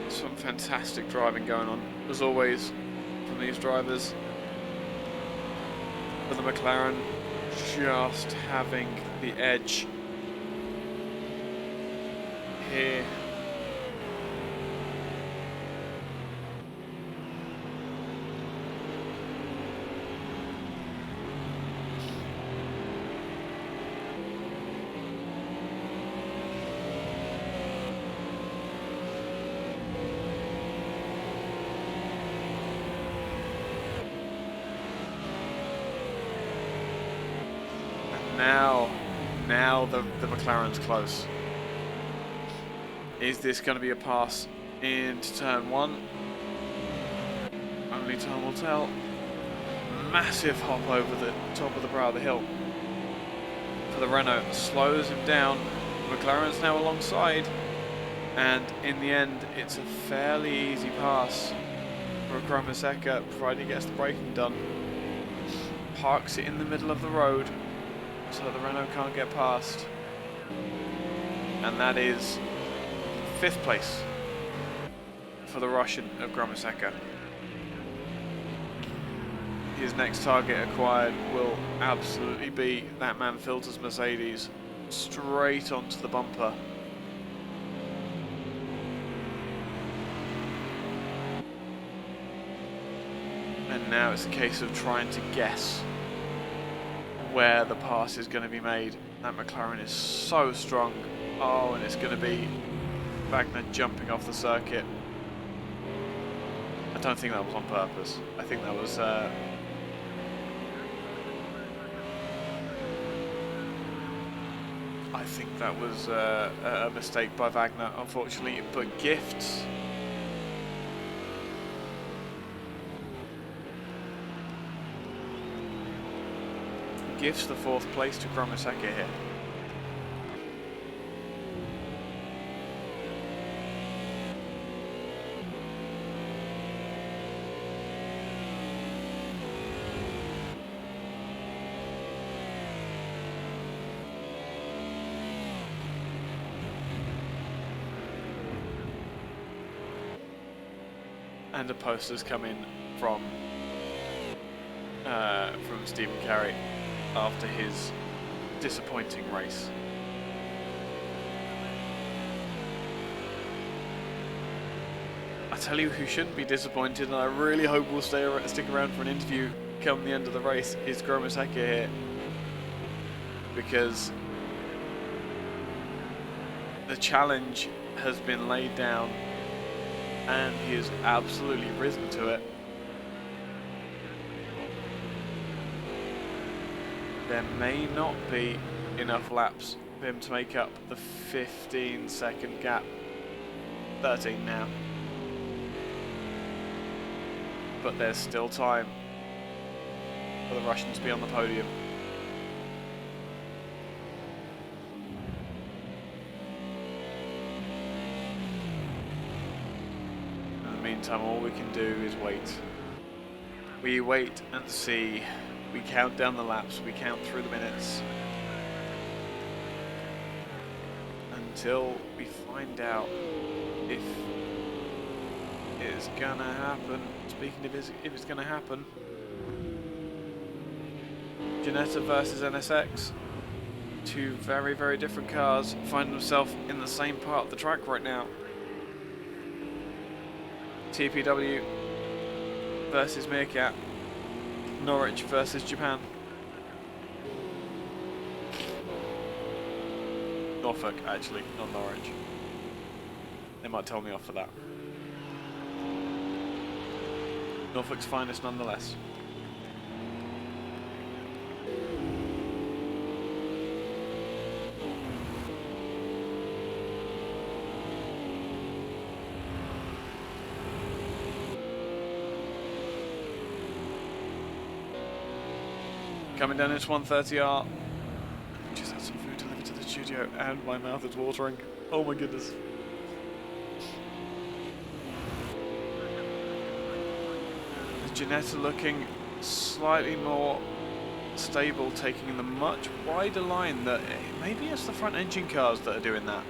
Speaker 1: Some fantastic driving going on, as always, from these drivers. But the McLaren just having the edge here. Now the McLaren's close. Is this going to be a pass into turn 1? Only time will tell. Massive hop over the top of the brow of the hill for the Renault. Slows him down. McLaren's now alongside. And in the end, it's a fairly easy pass for Gromazeka, provided he gets the braking done. Parks it in the middle of the road, so the Renault can't get past. And that is 5th place for the Russian of Gromazeka. His next target acquired will absolutely be that man Filter's Mercedes, straight onto the bumper. And now it's a case of trying to guess where the pass is going to be made. That McLaren is so strong. Oh, and it's going to be Wagner jumping off the circuit. I don't think that was on purpose. I think that was... I think that was a mistake by Wagner, unfortunately. But Gifts... Gifts the 4th place to Gromiseke here. And a poster's coming from Stephen Carey after his disappointing race. I tell you who shouldn't be disappointed, and I really hope we'll stick around for an interview come the end of the race, is Gromiseke here. Because the challenge has been laid down and he has absolutely risen to it. There may not be enough laps for him to make up the 15-second gap. 13 now. But there's still time for the Russians to be on the podium. In the meantime, all we can do is wait. We wait and see. We count down the laps, we count through the minutes until we find out if it's gonna happen. Speaking of if it's gonna happen, Ginetta versus NSX, two very, very different cars find themselves in the same part of the track right now. TPW versus Meerkat. Norwich versus Japan. Norfolk, actually, not Norwich. They might tell me off for that. Norfolk's finest nonetheless. Coming down into 130R. Just had some food delivered to the studio and my mouth is watering. Oh my goodness. Ginetta looking slightly more stable, taking the much wider line. That maybe it's the front engine cars that are doing that.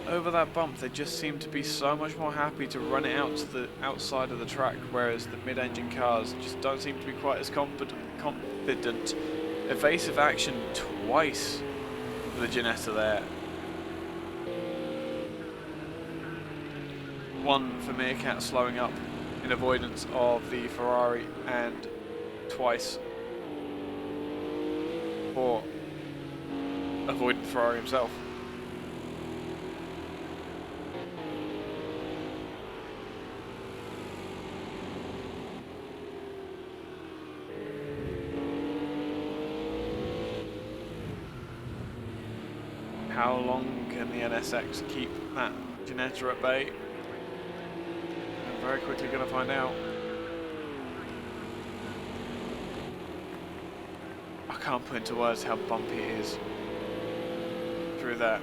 Speaker 1: Over that bump, they just seem to be so much more happy to run it out to the outside of the track, whereas the mid-engine cars just don't seem to be quite as confident. Evasive action twice for the Ginetta there. One for Meerkat slowing up in avoidance of the Ferrari, and twice for avoiding the Ferrari himself. How long can the NSX keep that Ginetta at bay? I'm very quickly going to find out. I can't put into words how bumpy it is through that.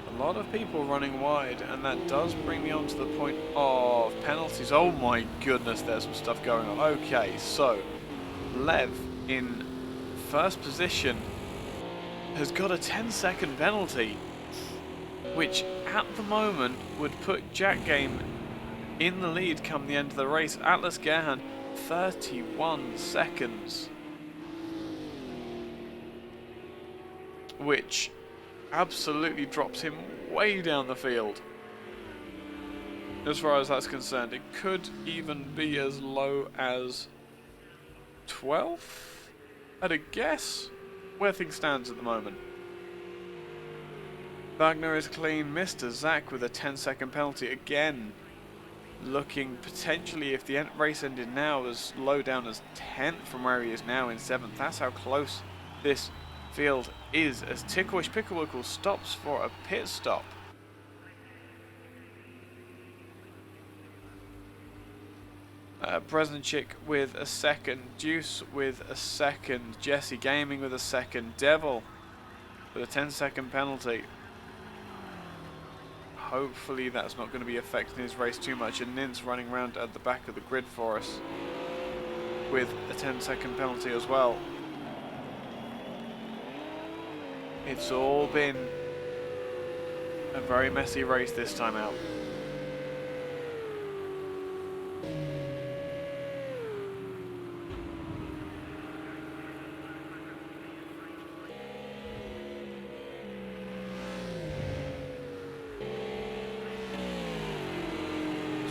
Speaker 1: A lot of people running wide, and that does bring me on to the point of penalties. Oh my goodness, there's some stuff going on. Okay, so Lev in first position has got a 10-second penalty, which at the moment would put Jack Game in the lead come the end of the race. Atlas Gerhan, 31 seconds, which absolutely drops him way down the field. As far as that's concerned, it could even be as low as 12th. at a guess where things stands at the moment. Wagner is clean. Mr. Zach with a 10-second penalty again. Looking potentially, if the race ended now, as low down as 10th from where he is now in 7th. That's how close this field is, as Ticklish Picklewickle stops for a pit stop. Bresenchik with a second, Deuce with a second, Jesse Gaming with a second, Devil with a 10-second penalty. Hopefully that's not going to be affecting his race too much, and Nins running around at the back of the grid for us with a 10-second penalty as well. It's all been a very messy race this time out.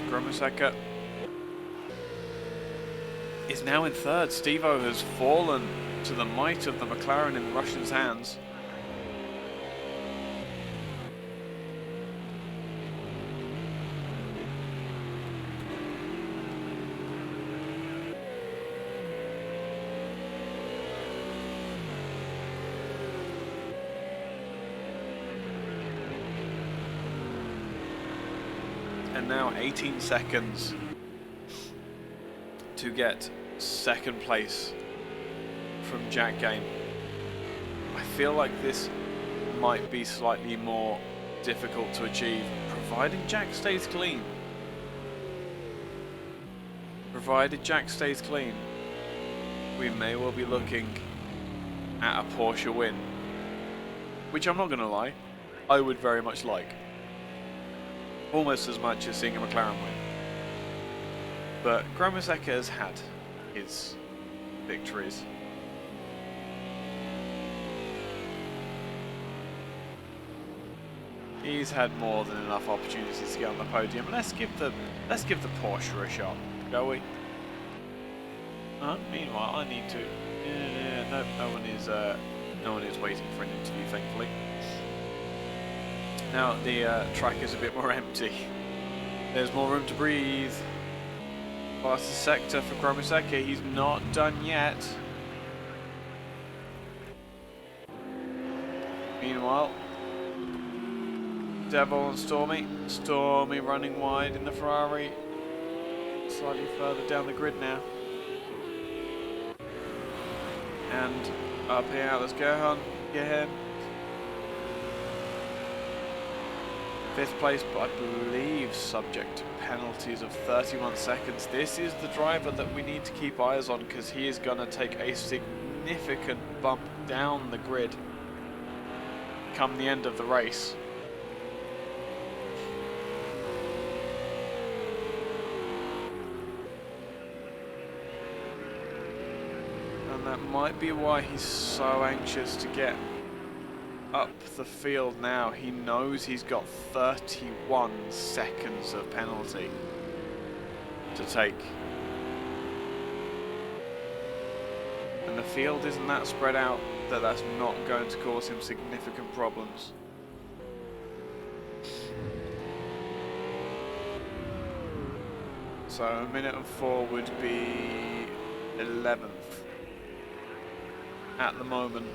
Speaker 1: Gromiseka is now in 3rd. Steve-O has fallen to the might of the McLaren in the Russian's hands. And now 18 seconds to get 2nd place from Jack Game. I feel like this might be slightly more difficult to achieve, provided Jack stays clean. Provided Jack stays clean, we may well be looking at a Porsche win, which I'm not going to lie, I would very much like. Almost as much as seeing a McLaren win. But Gromiseka has had his victories. He's had more than enough opportunities to get on the podium. Let's give the Porsche a shot, shall we? Meanwhile, I need to. No one is waiting for an interview, thankfully. Now the track is a bit more empty. There's more room to breathe. Fastest sector for Gromiseka. He's not done yet. Meanwhile, Devil and Stormy. Stormy running wide in the Ferrari. Slightly further down the grid now. And up here, let's go on. Get him. 5th place, but I believe subject to penalties of 31 seconds. This is the driver that we need to keep eyes on, because he is going to take a significant bump down the grid come the end of the race. And that might be why he's so anxious to get up the field now. He knows he's got 31 seconds of penalty to take. And the field isn't that spread out that that's not going to cause him significant problems. So a minute and 4 would be 11th at the moment.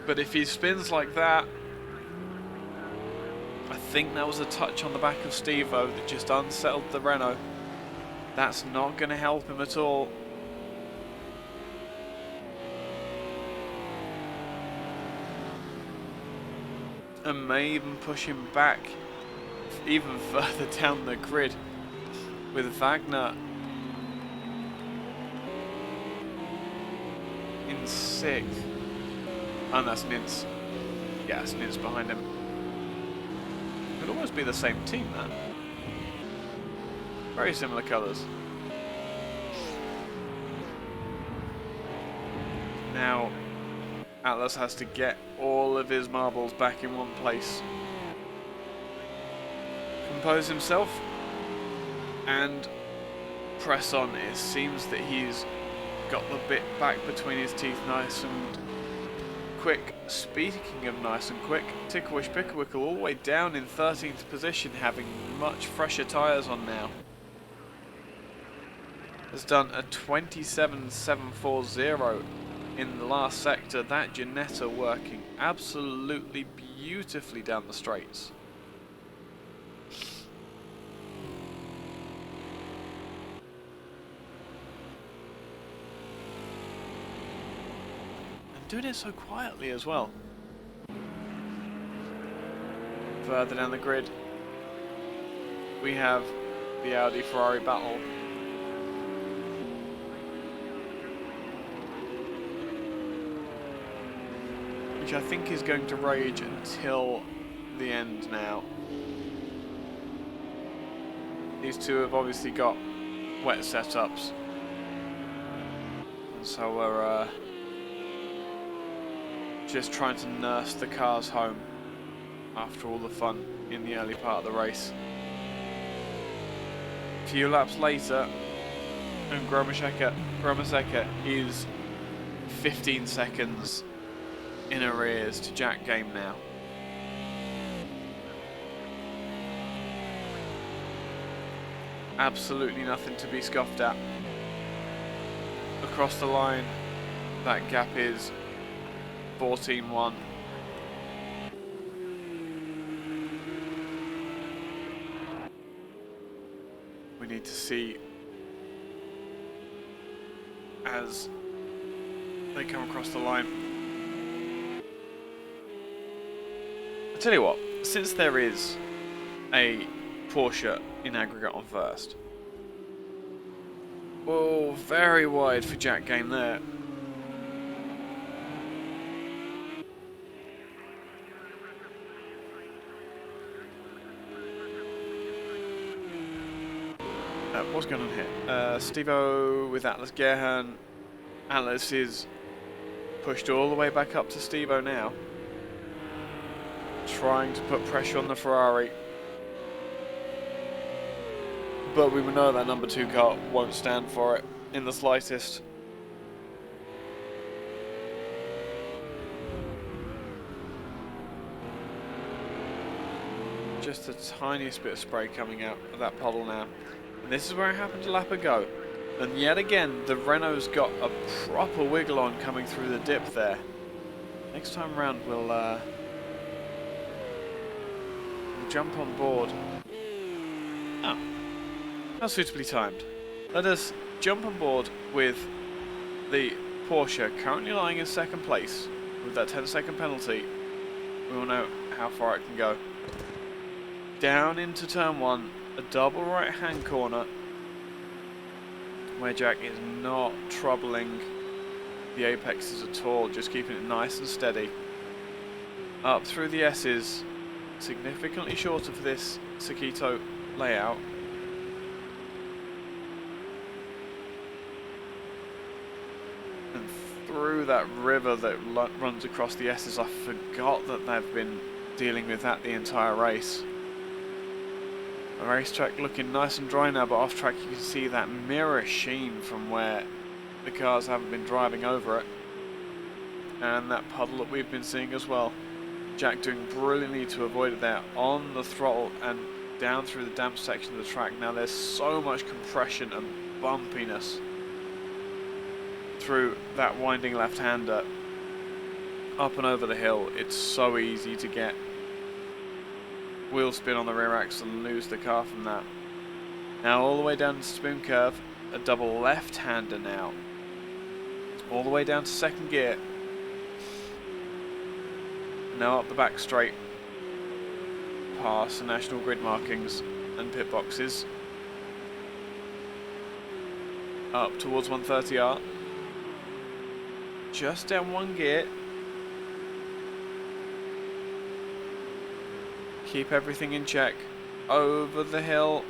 Speaker 1: But if he spins like that, I think that was a touch on the back of Steve-O that just unsettled the Renault. That's not going to help him at all. And may even push him back even further down the grid with Wagner in 6th. And that's Nins. Yeah, it's Nins behind him. Could almost be the same team, that. Very similar colours. Now, Atlas has to get all of his marbles back in one place. Compose himself and press on. It seems that he's got the bit back between his teeth nice and quick. Speaking of nice and quick, Ticklewish Picklewickle all the way down in 13th position, having much fresher tyres on now. Has done a 27.740 in the last sector. That Ginetta working absolutely beautifully down the straights. Doing it so quietly as well. Further down the grid, we have the Audi Ferrari battle. Which I think is going to rage until the end now. These two have obviously got wet setups. And so we're just trying to nurse the cars home after all the fun in the early part of the race. A few laps later, and Gromaseka is 15 seconds in arrears to Jack Game now. Absolutely nothing to be scoffed at. Across the line, that gap is 14-1. We need to see as they come across the line. I tell you what, since there is a Porsche in aggregate on first. Oh, very wide for Jack Game there. What's going on here? Steve-O with Atlas Gerhan. Atlas is pushed all the way back up to Steve-O now. Trying to put pressure on the Ferrari. But we know that number 2 car won't stand for it in the slightest. Just the tiniest bit of spray coming out of that puddle now. And this is where it happened to lap ago. And yet again, the Renault's got a proper wiggle on coming through the dip there. Next time round, we'll jump on board. Oh, how suitably timed. Let us jump on board with the Porsche, currently lying in second place with that 10-second penalty. We will know how far it can go. Down into turn 1. A double right-hand corner where Jack is not troubling the apexes at all, just keeping it nice and steady. Up through the S's, significantly shorter for this Sakkito layout. And through that river that runs across the S's. I forgot that they've been dealing with that the entire race. The racetrack looking nice and dry now, but off track you can see that mirror sheen from where the cars haven't been driving over it. And that puddle that we've been seeing as well. Jack doing brilliantly to avoid it there on the throttle and down through the damp section of the track. Now there's so much compression and bumpiness through that winding left-hander. Up and over the hill, it's so easy to get wheel spin on the rear axle and lose the car from that. Now all the way down to spoon curve, a double left-hander now. All the way down to second gear. Now up the back straight. Past the national grid markings and pit boxes. Up towards 130R. Just down 1 gear. Keep everything in check. Over the hill.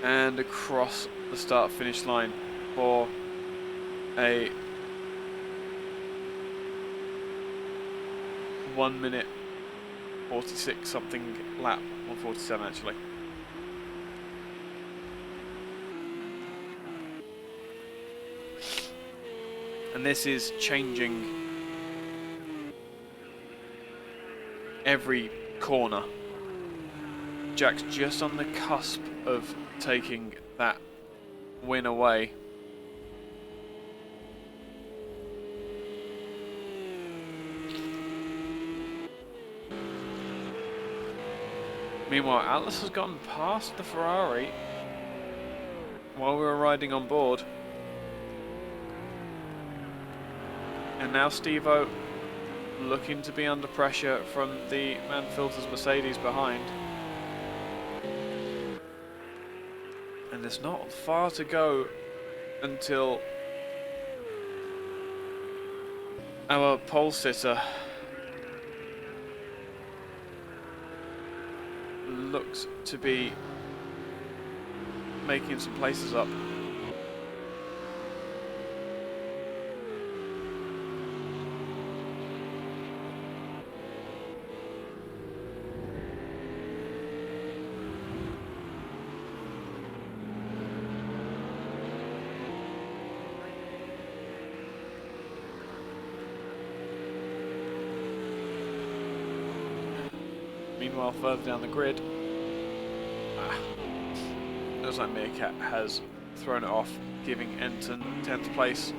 Speaker 1: And across the start-finish line for a 1 minute 46 something lap, 147 actually. And this is changing every corner. Jack's just on the cusp of taking that win away. Meanwhile, Atlas has gotten past the Ferrari while we were riding on board. And now Steve-O looking to be under pressure from the Mann-Filter's Mercedes behind. And there's not far to go until our pole sitter looks to be making some places up. Meanwhile, further down the grid, looks like Meerkat has thrown it off, giving Enton 10th place.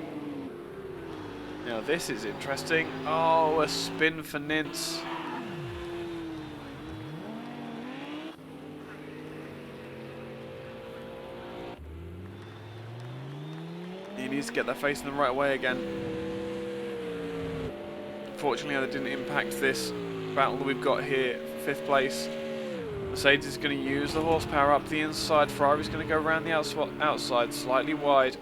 Speaker 1: Now this is interesting. Oh, a spin for Nintz. He needs to get that facing the right way again. Fortunately, that didn't impact this battle that we've got here for 5th place. Mercedes is going to use the horsepower up the inside. Ferrari's going to go around the outside, slightly wide.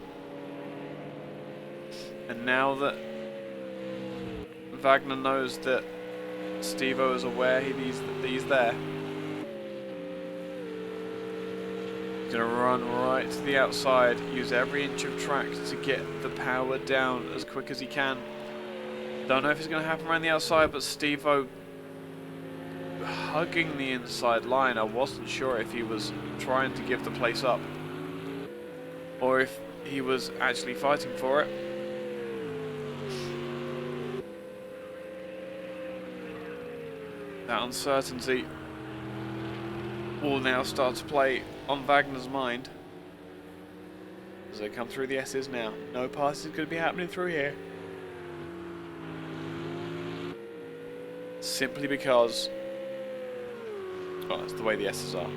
Speaker 1: And now that Wagner knows that Steve-O is aware he's there, he's going to run right to the outside, use every inch of track to get the power down as quick as he can. Don't know if it's going to happen around the outside, but Steve-O hugging the inside line. I wasn't sure if he was trying to give the place up or if he was actually fighting for it. That uncertainty will now start to play on Wagner's mind as they come through the S's now. No passes going to be happening through here, simply because that's the way the S's are.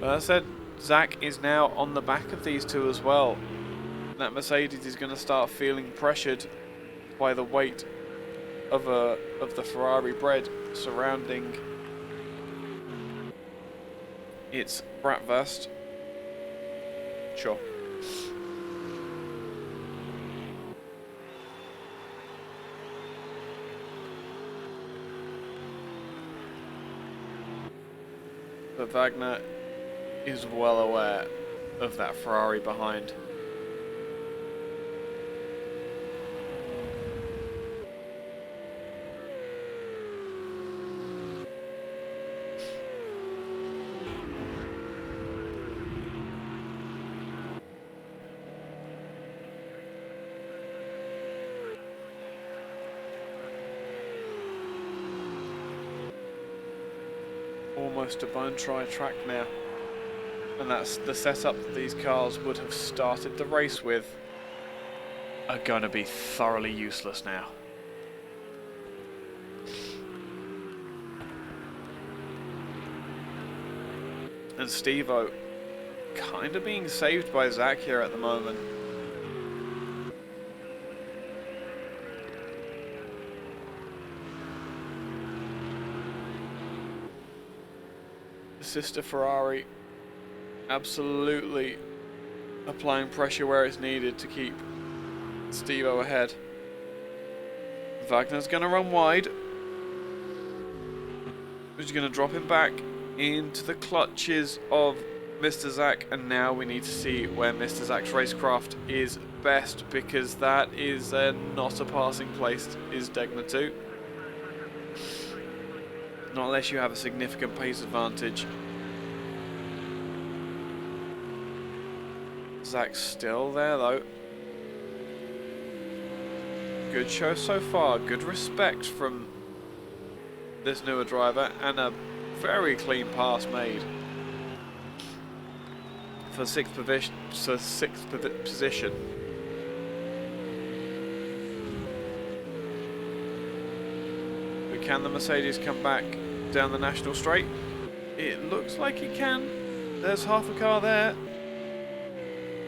Speaker 1: But as I said, Zach is now on the back of these two as well. That Mercedes is going to start feeling pressured by the weight of the Ferrari bread surrounding its bratwurst. Sure. But Wagner is well aware of that Ferrari behind. Almost a bone dry track now, and that's the setup that these cars would have started the race with are going to be thoroughly useless now. And Steve-O kind of being saved by Zach here at the moment. Sister Ferrari absolutely applying pressure where it's needed to keep Steve-O ahead. Wagner's going to run wide, which is going to drop him back into the clutches of Mr. Zach, and now we need to see where Mr. Zach's racecraft is best, because that is not a passing place, is Degner 2. Not unless you have a significant pace advantage. Zach's still there though. Good show so far, good respect from this newer driver, and a very clean pass made for sixth position. But can the Mercedes come back down the national straight? It looks like it can. There's half a car there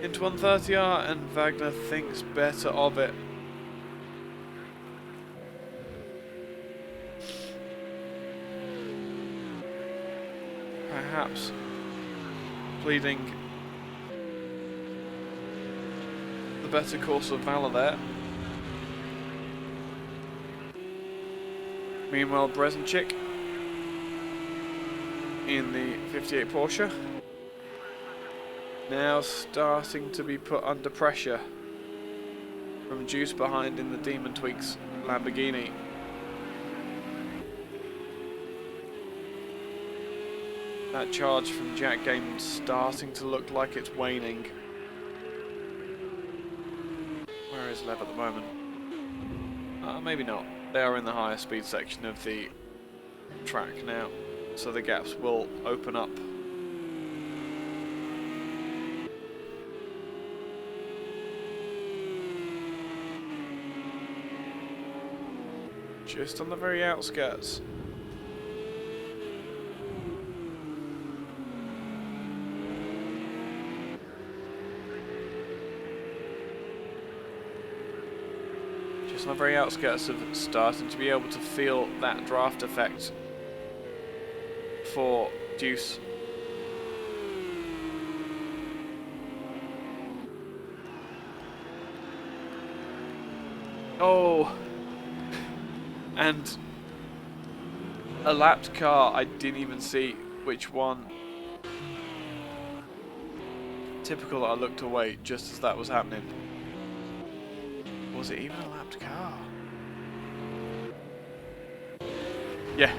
Speaker 1: into 130R, and Wagner thinks better of it. Perhaps pleading the better course of valour there. Meanwhile, Brezenchik in the 58 Porsche now starting to be put under pressure from Juice behind in the Demon Tweaks Lamborghini. That charge from Jack Game starting to look like it's waning. Where is Lev at the moment? Maybe not. They are in the higher speed section of the track now, so the gaps will open up. Just on the very outskirts. On the very outskirts of starting to be able to feel that draft effect for Deuce. Oh, and a lapped car. I didn't even see which one. Typical that I looked away just as that was happening. Was it even a lapped car? Yeah,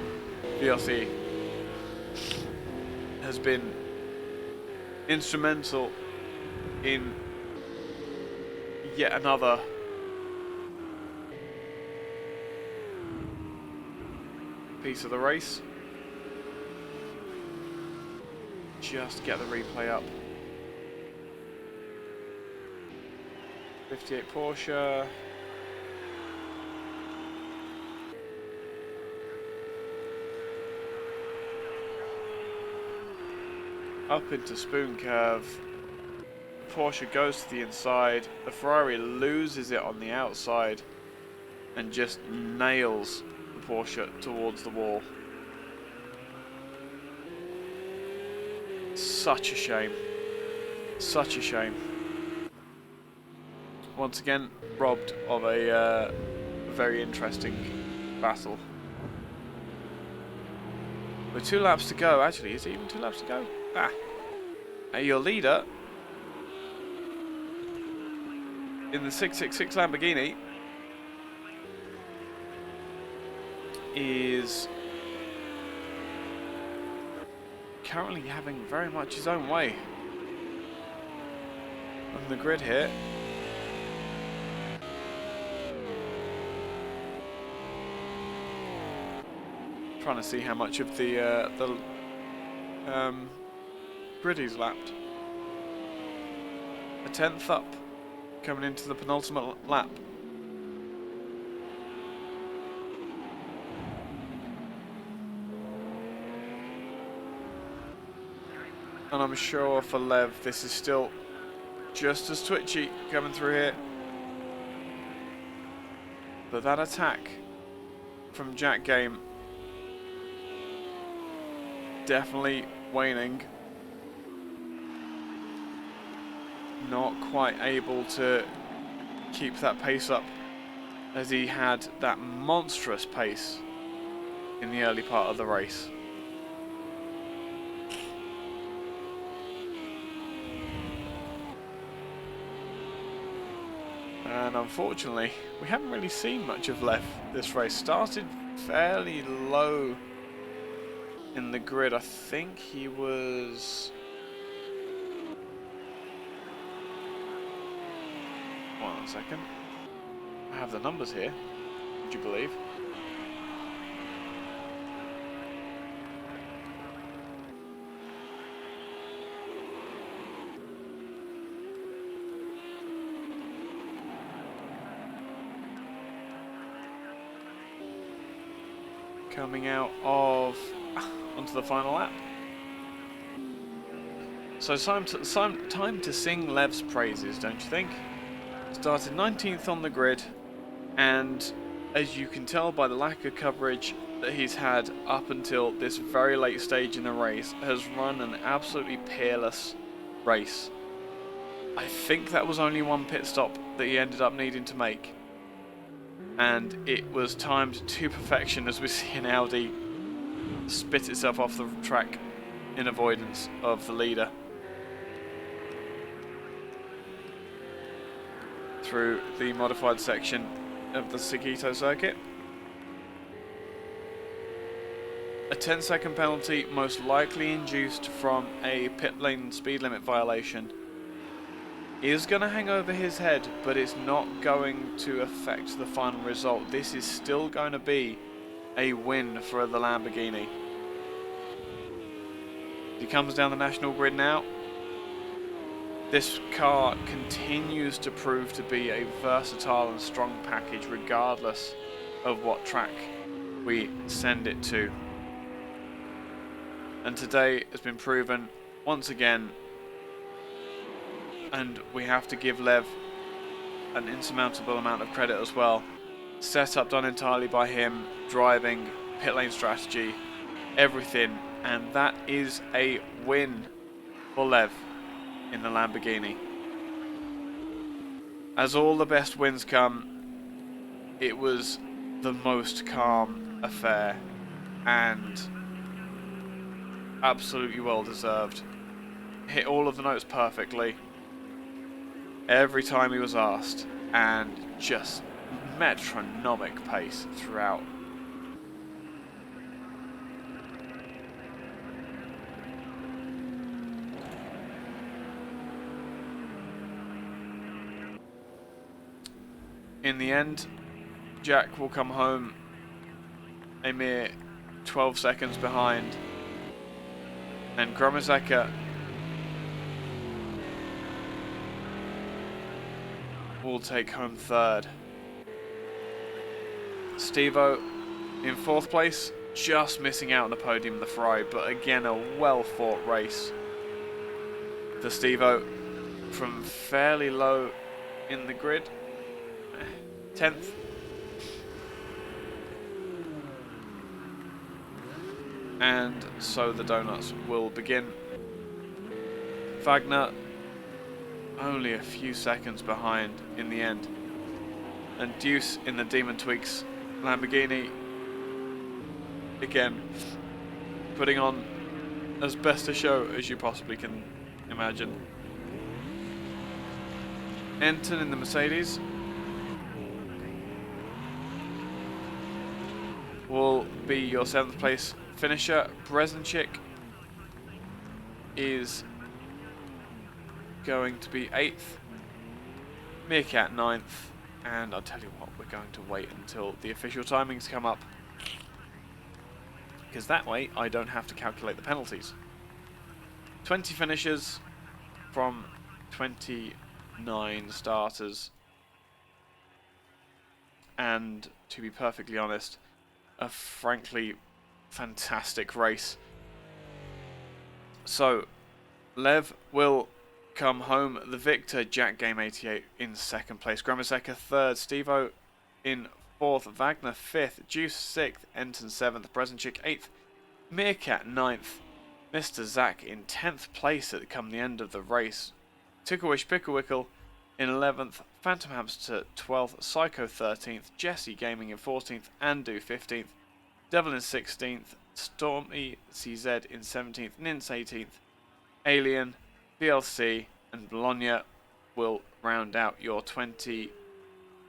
Speaker 1: VLC has been instrumental in yet another piece of the race. Just get the replay up. 58 Porsche. Up into Spoon Curve. The Porsche goes to the inside. The Ferrari loses it on the outside and just nails the Porsche towards the wall. Such a shame. Such a shame. Once again, robbed of a very interesting battle. With 2 laps to go, actually, is it even 2 laps to go? Your leader in the 666 Lamborghini is currently having very much his own way on the grid here. Trying to see how much of the grid he's lapped. A 10th up, coming into the penultimate lap. And I'm sure for Lev, this is still just as twitchy coming through here. But that attack from Jack Game definitely waning. Not quite able to keep that pace up as he had that monstrous pace in the early part of the race. And unfortunately, we haven't really seen much of Lev this race. Started fairly low in the grid. I think he was 1 second. I have the numbers here. Would you believe? Coming out of onto the final lap. So time to sing Lev's praises, don't you think? Started 19th on the grid, and as you can tell by the lack of coverage that he's had up until this very late stage in the race, has run an absolutely peerless race. I think that was only one pit stop that he ended up needing to make, and it was timed to perfection as we see an Audi spit itself off the track in avoidance of the leader through the modified section of the Sakkito circuit. A 10-second penalty, most likely induced from a pit lane speed limit violation, is going to hang over his head, but it's not going to affect the final result. This is still going to be a win for the Lamborghini. He comes down the national grid now. This car continues to prove to be a versatile and strong package regardless of what track we send it to. And today has been proven once again, and we have to give Lev an insurmountable amount of credit as well. Setup done entirely by him, driving, pit lane strategy, everything, and that is a win for Lev in the Lamborghini. As all the best wins come, it was the most calm affair and absolutely well deserved. Hit all of the notes perfectly every time he was asked, and just metronomic pace throughout. In the end, Jack will come home a mere 12 seconds behind, and Gromazeka will take home third. Steve-O in fourth place, just missing out on the podium in the Ferrari, but again a well-fought race for Steve-O from fairly low in the grid. 10th. And so the donuts will begin. Wagner only a few seconds behind in the end. And Deuce in the Demon Tweaks Lamborghini, again putting on as best a show as you possibly can imagine. Enton in the Mercedes will be your 7th place finisher. Breznicek is going to be 8th, Meerkat 9th, and I'll tell you what, we're going to wait until the official timings come up, because that way I don't have to calculate the penalties. 20 finishers from 29 starters, and to be perfectly honest, a frankly fantastic race. So Lev will come home the victor. Jack Game 88 in 2nd place, Gromazeka 3rd, Steve-O in 4th, Wagner 5th, Juice 6th, Enton 7th, Breznicek 8th, Meerkat 9th, Mr. Zach in 10th place at come the end of the race, Ticklewish Picklewickle in 11th, Phantom Hamster 12th, Psycho 13th, Jesse Gaming in 14th, Andu 15th, Devil in 16th, Stormy CZ in 17th, Nins 18th, Alien, DLC and Bologna will round out your 20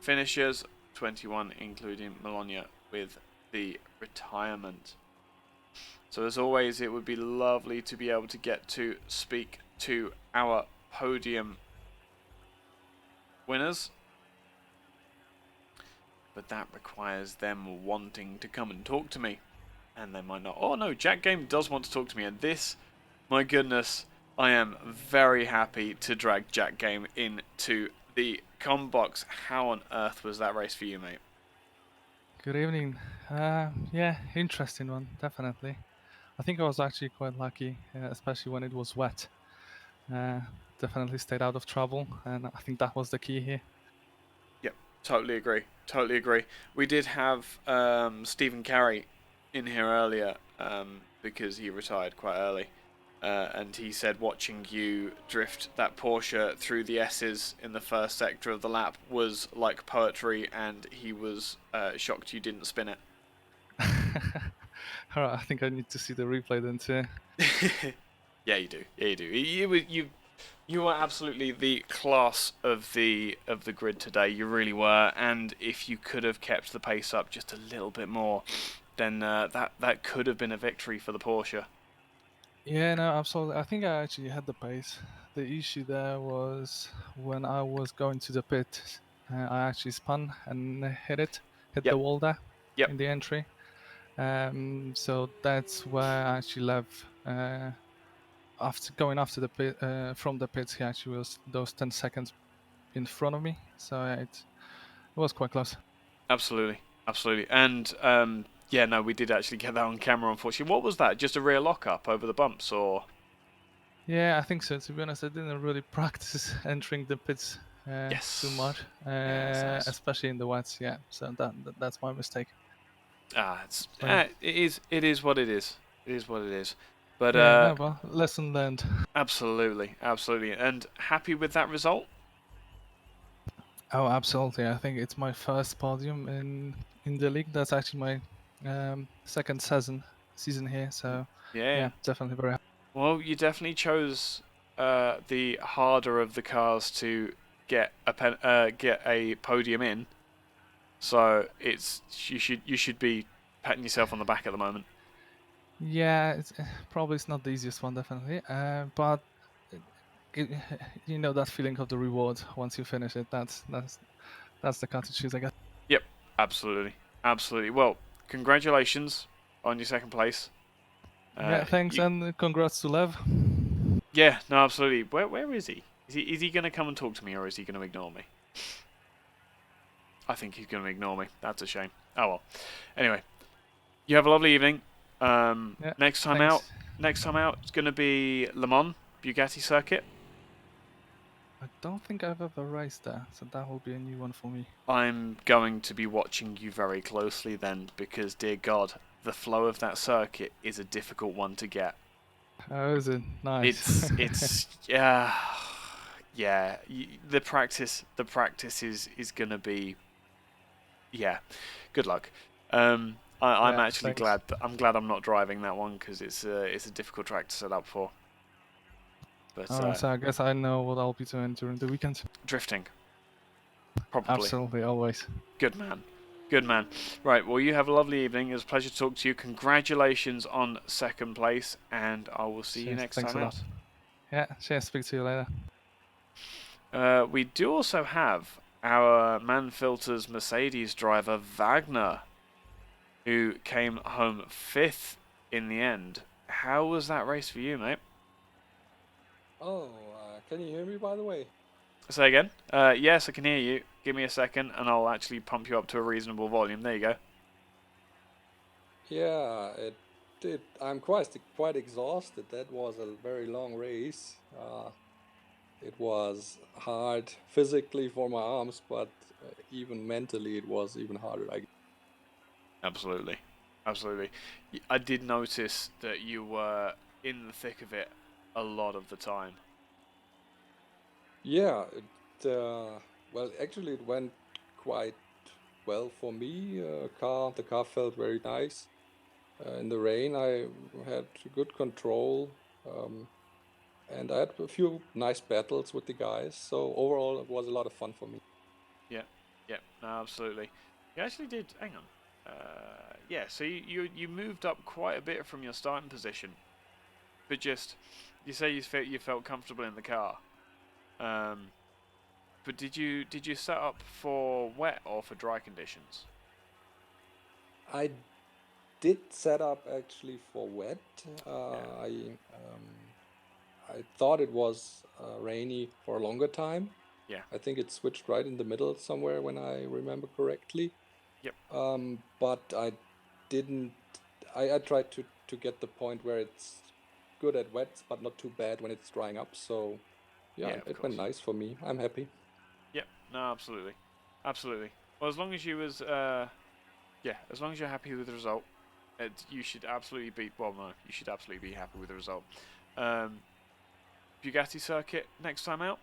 Speaker 1: finishers, 21 including Bologna with the retirement. So as always, it would be lovely to be able to get to speak to our podium winners but that requires them wanting to come and talk to me. And they might not. Oh no, Jack Game does want to talk to me, and this, my goodness, I am very happy to drag Jack Game into the Combox. How on earth was that race for you, mate?
Speaker 5: Good evening. Yeah, interesting one, definitely. I think I was actually quite lucky, especially when it was wet. Definitely stayed out of trouble, and I think that was the key here.
Speaker 1: Yep, totally agree. Totally agree. We did have Stephen Carey in here earlier because he retired quite early. And he said watching you drift that Porsche through the S's in the first sector of the lap was like poetry, and he was shocked you didn't spin it.
Speaker 5: Alright, I think I need to see the replay then too.
Speaker 1: Yeah, you do. Yeah, you do. You were absolutely the class of the grid today. You really were. And if you could have kept the pace up just a little bit more, then that could have been a victory for the Porsche.
Speaker 5: Yeah, no, absolutely. I think I actually had the pace. The issue there was when I was going to the pit, I actually spun and hit
Speaker 1: Yep.
Speaker 5: the wall there
Speaker 1: Yep.
Speaker 5: in the entry. So that's where I actually left. After going after the pit, from the pits, he actually was those 10 seconds in front of me. So it was quite close.
Speaker 1: Absolutely, absolutely. And yeah, no, we did actually get that on camera, unfortunately. What was that? Just a rear lockup over the bumps, or?
Speaker 5: Yeah, I think so. To be honest, I didn't really practice entering the pits too much,
Speaker 1: Yes.
Speaker 5: especially in the wets. Yeah, so that's my mistake.
Speaker 1: It's
Speaker 5: So,
Speaker 1: it is what it is. It is what it is. But
Speaker 5: yeah, no, well, lesson learned.
Speaker 1: absolutely, absolutely. And happy with that result?
Speaker 5: Oh, absolutely. I think it's my first podium in the league. That's actually my second season here. So
Speaker 1: Yeah.
Speaker 5: yeah, definitely very happy.
Speaker 1: Well, you definitely chose the harder of the cars to get a podium in. So you should be patting yourself on the back at the moment.
Speaker 5: Yeah, probably it's not the easiest one, definitely. But it, you know that feeling of the reward once you finish it. That's the car to choose, I guess.
Speaker 1: Yep, absolutely, absolutely. Well, congratulations on your second place.
Speaker 5: Yeah, thanks, and congrats to Lev.
Speaker 1: Yeah, no, absolutely. Where is he? Is he going to come and talk to me, or is he going to ignore me? I think he's going to ignore me. That's a shame. Oh well. Anyway, you have a lovely evening.
Speaker 5: Yeah,
Speaker 1: next time
Speaker 5: thanks.
Speaker 1: out, it's going to be Le Mans Bugatti circuit.
Speaker 5: I don't think I've ever raced there, so that will be a new one for me.
Speaker 1: I'm going to be watching you very closely then, because dear God, the flow of that circuit is a difficult one to get.
Speaker 5: Oh, is it? Nice.
Speaker 1: It's yeah. The practice is gonna be, yeah. Good luck. I'm
Speaker 5: Yeah,
Speaker 1: actually
Speaker 5: thanks.
Speaker 1: glad I'm not driving that one, because it's a difficult track to set up for. But
Speaker 5: Alright, so I guess I know what I'll be doing during the weekend.
Speaker 1: drifting, probably.
Speaker 5: Absolutely, always.
Speaker 1: Good man. Good man. Right, well, you have a lovely evening. It was a pleasure to talk to you. Congratulations on second place, and I will see you
Speaker 5: Cheers,
Speaker 1: next
Speaker 5: thanks
Speaker 1: time
Speaker 5: a
Speaker 1: out.
Speaker 5: lot. Yeah, cheers. Speak to you later.
Speaker 1: We do also have our Manfilter's Mercedes driver, Wagner, who came home 5th in the end. How was that race for you, mate?
Speaker 6: Oh, can you hear me, by the way?
Speaker 1: Say again? Yes, I can hear you. Give me a second, and I'll actually pump you up to a reasonable volume. There you go.
Speaker 6: Yeah, it did. I'm quite exhausted. That was a very long race. It was hard physically for my arms, but even mentally, it was even harder.
Speaker 1: Absolutely. Absolutely. I did notice that you were in the thick of it a lot of the time.
Speaker 6: Yeah, well, actually, it went quite well for me. The car felt very nice. In the rain, I had good control. And I had a few nice battles with the guys, so overall it was a lot of fun for me.
Speaker 1: Yeah, no, absolutely. You actually did. Hang on. Yeah, so you moved up quite a bit from your starting position, but just you say you felt comfortable in the car. But did you set up for wet or for dry conditions?
Speaker 6: I did set up actually for wet. I thought it was rainy for a longer time.
Speaker 1: Yeah.
Speaker 6: I think it switched right in the middle somewhere when I remember correctly.
Speaker 1: Yep.
Speaker 6: But I didn't. I tried to get the point where it's good at wets, but not too bad when it's drying up. So yeah,
Speaker 1: Yeah, of
Speaker 6: it went
Speaker 1: course.
Speaker 6: nice for me. I'm happy.
Speaker 1: Yep. No, absolutely, absolutely. Well, as long as you was yeah, as long as you're happy with the result, you should absolutely be. Well, no, you should absolutely be happy with the result. Bugatti circuit next time out.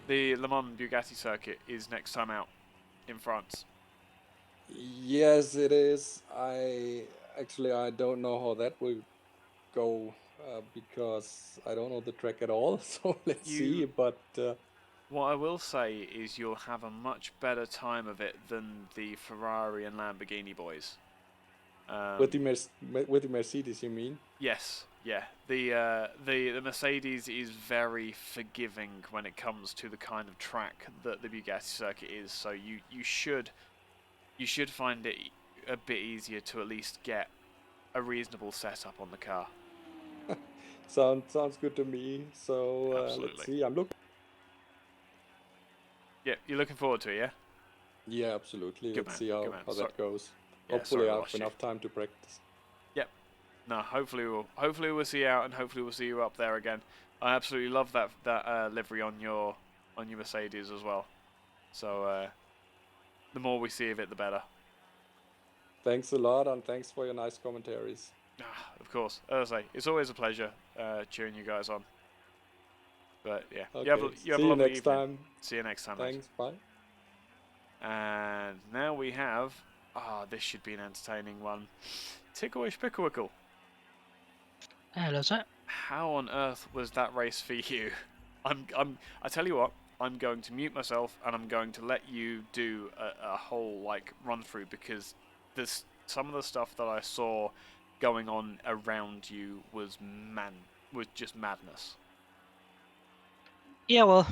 Speaker 1: The Le Mans Bugatti circuit is next time out in France.
Speaker 6: Yes, it is. I don't know how that will go because I don't know the track at all. So let's see. But
Speaker 1: What I will say is you'll have a much better time of it than the Ferrari and Lamborghini boys.
Speaker 6: with the Mercedes, you mean?
Speaker 1: Yes, yeah. The Mercedes is very forgiving when it comes to the kind of track that the Bugatti circuit is. So you should find it a bit easier to at least get a reasonable setup on the car.
Speaker 6: Sounds good to me. So let's
Speaker 1: Absolutely.
Speaker 6: see. I'm looking.
Speaker 1: Yeah, you're looking forward to it, yeah?
Speaker 6: Yeah, absolutely.
Speaker 1: Good
Speaker 6: Let's
Speaker 1: man,
Speaker 6: see
Speaker 1: good man.
Speaker 6: how that goes.
Speaker 1: Yeah,
Speaker 6: Hopefully,
Speaker 1: sorry
Speaker 6: I
Speaker 1: I
Speaker 6: have
Speaker 1: lost you.
Speaker 6: enough time to practice.
Speaker 1: Yep. No, hopefully we'll see you out, and hopefully we'll see you up there again. I absolutely love that livery on your Mercedes as well. So the more we see of it, the better.
Speaker 6: Thanks a lot, and thanks for your nice commentaries.
Speaker 1: Of course, as I say, it's always a pleasure cheering you guys on. But yeah,
Speaker 6: Okay.
Speaker 1: you have a
Speaker 6: See
Speaker 1: lovely
Speaker 6: you next
Speaker 1: evening.
Speaker 6: time.
Speaker 1: See you next time, mate.
Speaker 6: Thanks. Bye.
Speaker 1: And now we have this should be an entertaining one. Ticklish Picklewickle.
Speaker 7: Hello, sir.
Speaker 1: How on earth was that race for you? I tell you what, I'm going to mute myself and I'm going to let you do a whole like run through because there's some of the stuff that I saw going on around you was just madness.
Speaker 7: Yeah, well,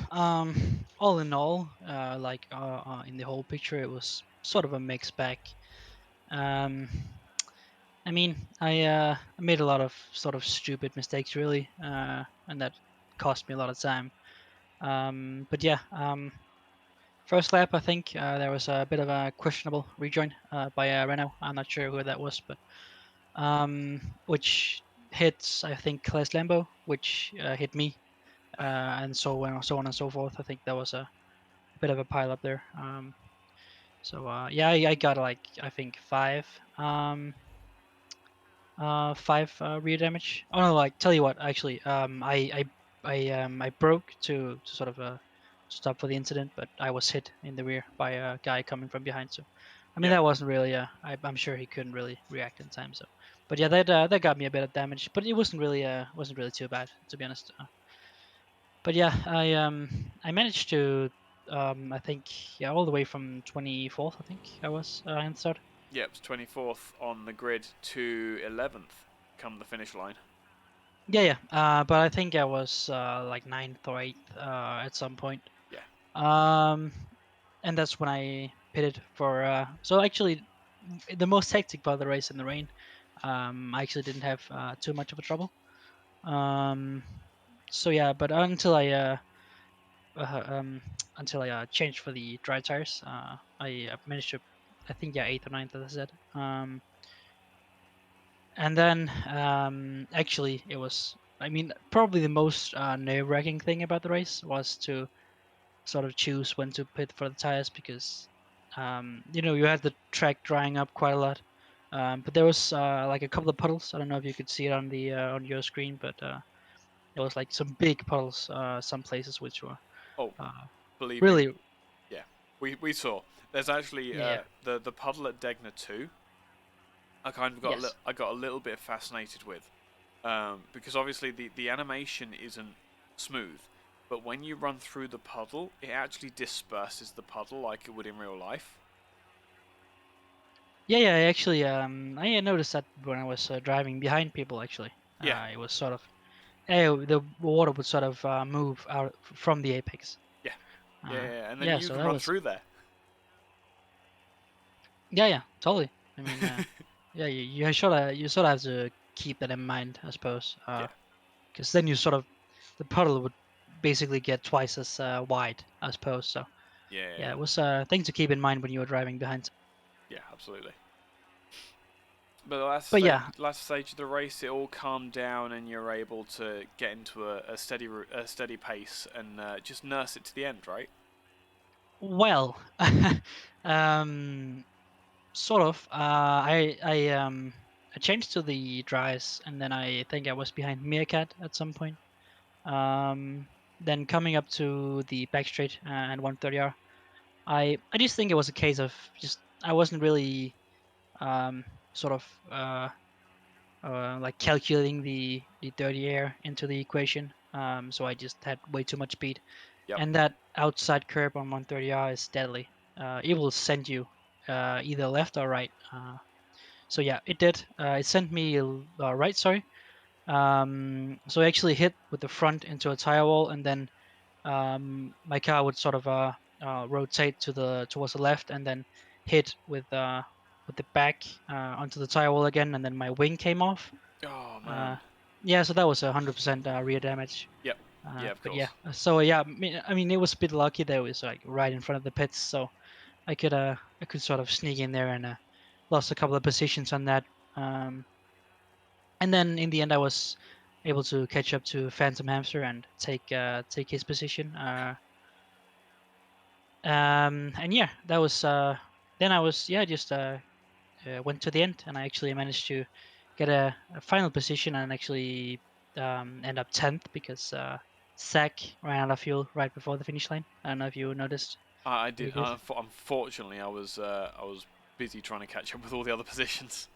Speaker 7: all in all, in the whole picture, it was sort of a mixed bag. I mean, I made a lot of sort of stupid mistakes, really, and that cost me a lot of time. But yeah, first lap, I think there was a bit of a questionable rejoin by Renault. I'm not sure who that was, but which hits, I think, Claes Lambo, which hit me. And so on and so forth. I think that was a bit of a pile up there. Yeah, I got like I think five rear damage. Oh no, like tell you what, actually, I broke to sort of stop for the incident, but I was hit in the rear by a guy coming from behind. So, I mean,
Speaker 1: Yeah.
Speaker 7: that wasn't really. I'm sure he couldn't really react in time. So, but yeah, that got me a bit of damage, but it wasn't really too bad, to be honest. But yeah, I managed to I think all the way from 24th I think I was in the start.
Speaker 1: Yeah, it was 24th on the grid to 11th come the finish line.
Speaker 7: Yeah, but I think I was like 9th or 8th at some point.
Speaker 1: Yeah.
Speaker 7: And that's when I pitted for. So actually, the most hectic part of the race in the rain, I actually didn't have too much of a trouble. So yeah, but until I changed for the dry tires. I managed to, I think, yeah, 8th or 9th, as I said. And then actually, it was, I mean, probably the most nerve-wracking thing about the race was to sort of choose when to pit for the tires because, you had the track drying up quite a lot. But there was like a couple of puddles. I don't know if you could see it on the on your screen, but there was like some big puddles, some places which were
Speaker 1: Believe me,
Speaker 7: really.
Speaker 1: yeah, we saw. There's actually
Speaker 7: Yeah.
Speaker 1: the puddle at Degner 2. I kind of got
Speaker 7: Yes.
Speaker 1: I got a little bit fascinated with, because obviously the animation isn't smooth, but when you run through the puddle, it actually disperses the puddle like it would in real life.
Speaker 7: Yeah, I actually, I noticed that when I was driving behind people. Actually,
Speaker 1: Yeah.
Speaker 7: it was sort of, the water would sort of move out from the apex.
Speaker 1: Yeah.
Speaker 7: Uh,
Speaker 1: Yeah, and then
Speaker 7: yeah,
Speaker 1: you
Speaker 7: so
Speaker 1: can
Speaker 7: that
Speaker 1: run
Speaker 7: was
Speaker 1: through there.
Speaker 7: yeah, totally. I mean, yeah, you sort of have to keep that in mind, I suppose.
Speaker 1: Yeah.
Speaker 7: Because then the puddle would basically get twice as wide, I suppose. So yeah,
Speaker 1: Yeah.
Speaker 7: it was a thing to keep in mind when you were driving behind.
Speaker 1: Yeah, absolutely. But the last
Speaker 7: But
Speaker 1: stage,
Speaker 7: yeah,
Speaker 1: last stage of the race, it all calmed down, and you're able to get into a steady pace and just nurse it to the end, right?
Speaker 7: well, um, sort of. I changed to the dries, and then I think I was behind Meerkat at some point. Um, then coming up to the back straight and 130R, I just think it was a case of just I wasn't really um, sort of like calculating the dirty air into the equation. So I just had way too much speed,
Speaker 1: Yep.
Speaker 7: and that outside curb on 130R is deadly. It will send you either left or right. So yeah, it did. It sent me right. Sorry. So I actually hit with the front into a tire wall, and then my car would sort of rotate towards the left, and then hit with the back onto the tire wall again, and then my wing came off.
Speaker 1: Oh
Speaker 7: Uh,
Speaker 1: man.
Speaker 7: yeah, so that was 100% rear damage.
Speaker 1: Yep. Yeah, of
Speaker 7: But yeah,
Speaker 1: course.
Speaker 7: so yeah, I mean, it was a bit lucky that it was like right in front of the pits, so I could sort of sneak in there and lost a couple of positions on that. Um, and then in the end, I was able to catch up to Phantom Hamster and take his position. And yeah, that was then I was yeah just went to the end, and I actually managed to get a final position and actually end up 10th because Sack ran out of fuel right before the finish line. I don't know if you noticed
Speaker 1: I
Speaker 7: what he
Speaker 1: did.
Speaker 7: did.
Speaker 1: Unfortunately, I was busy trying to catch up with all the other positions.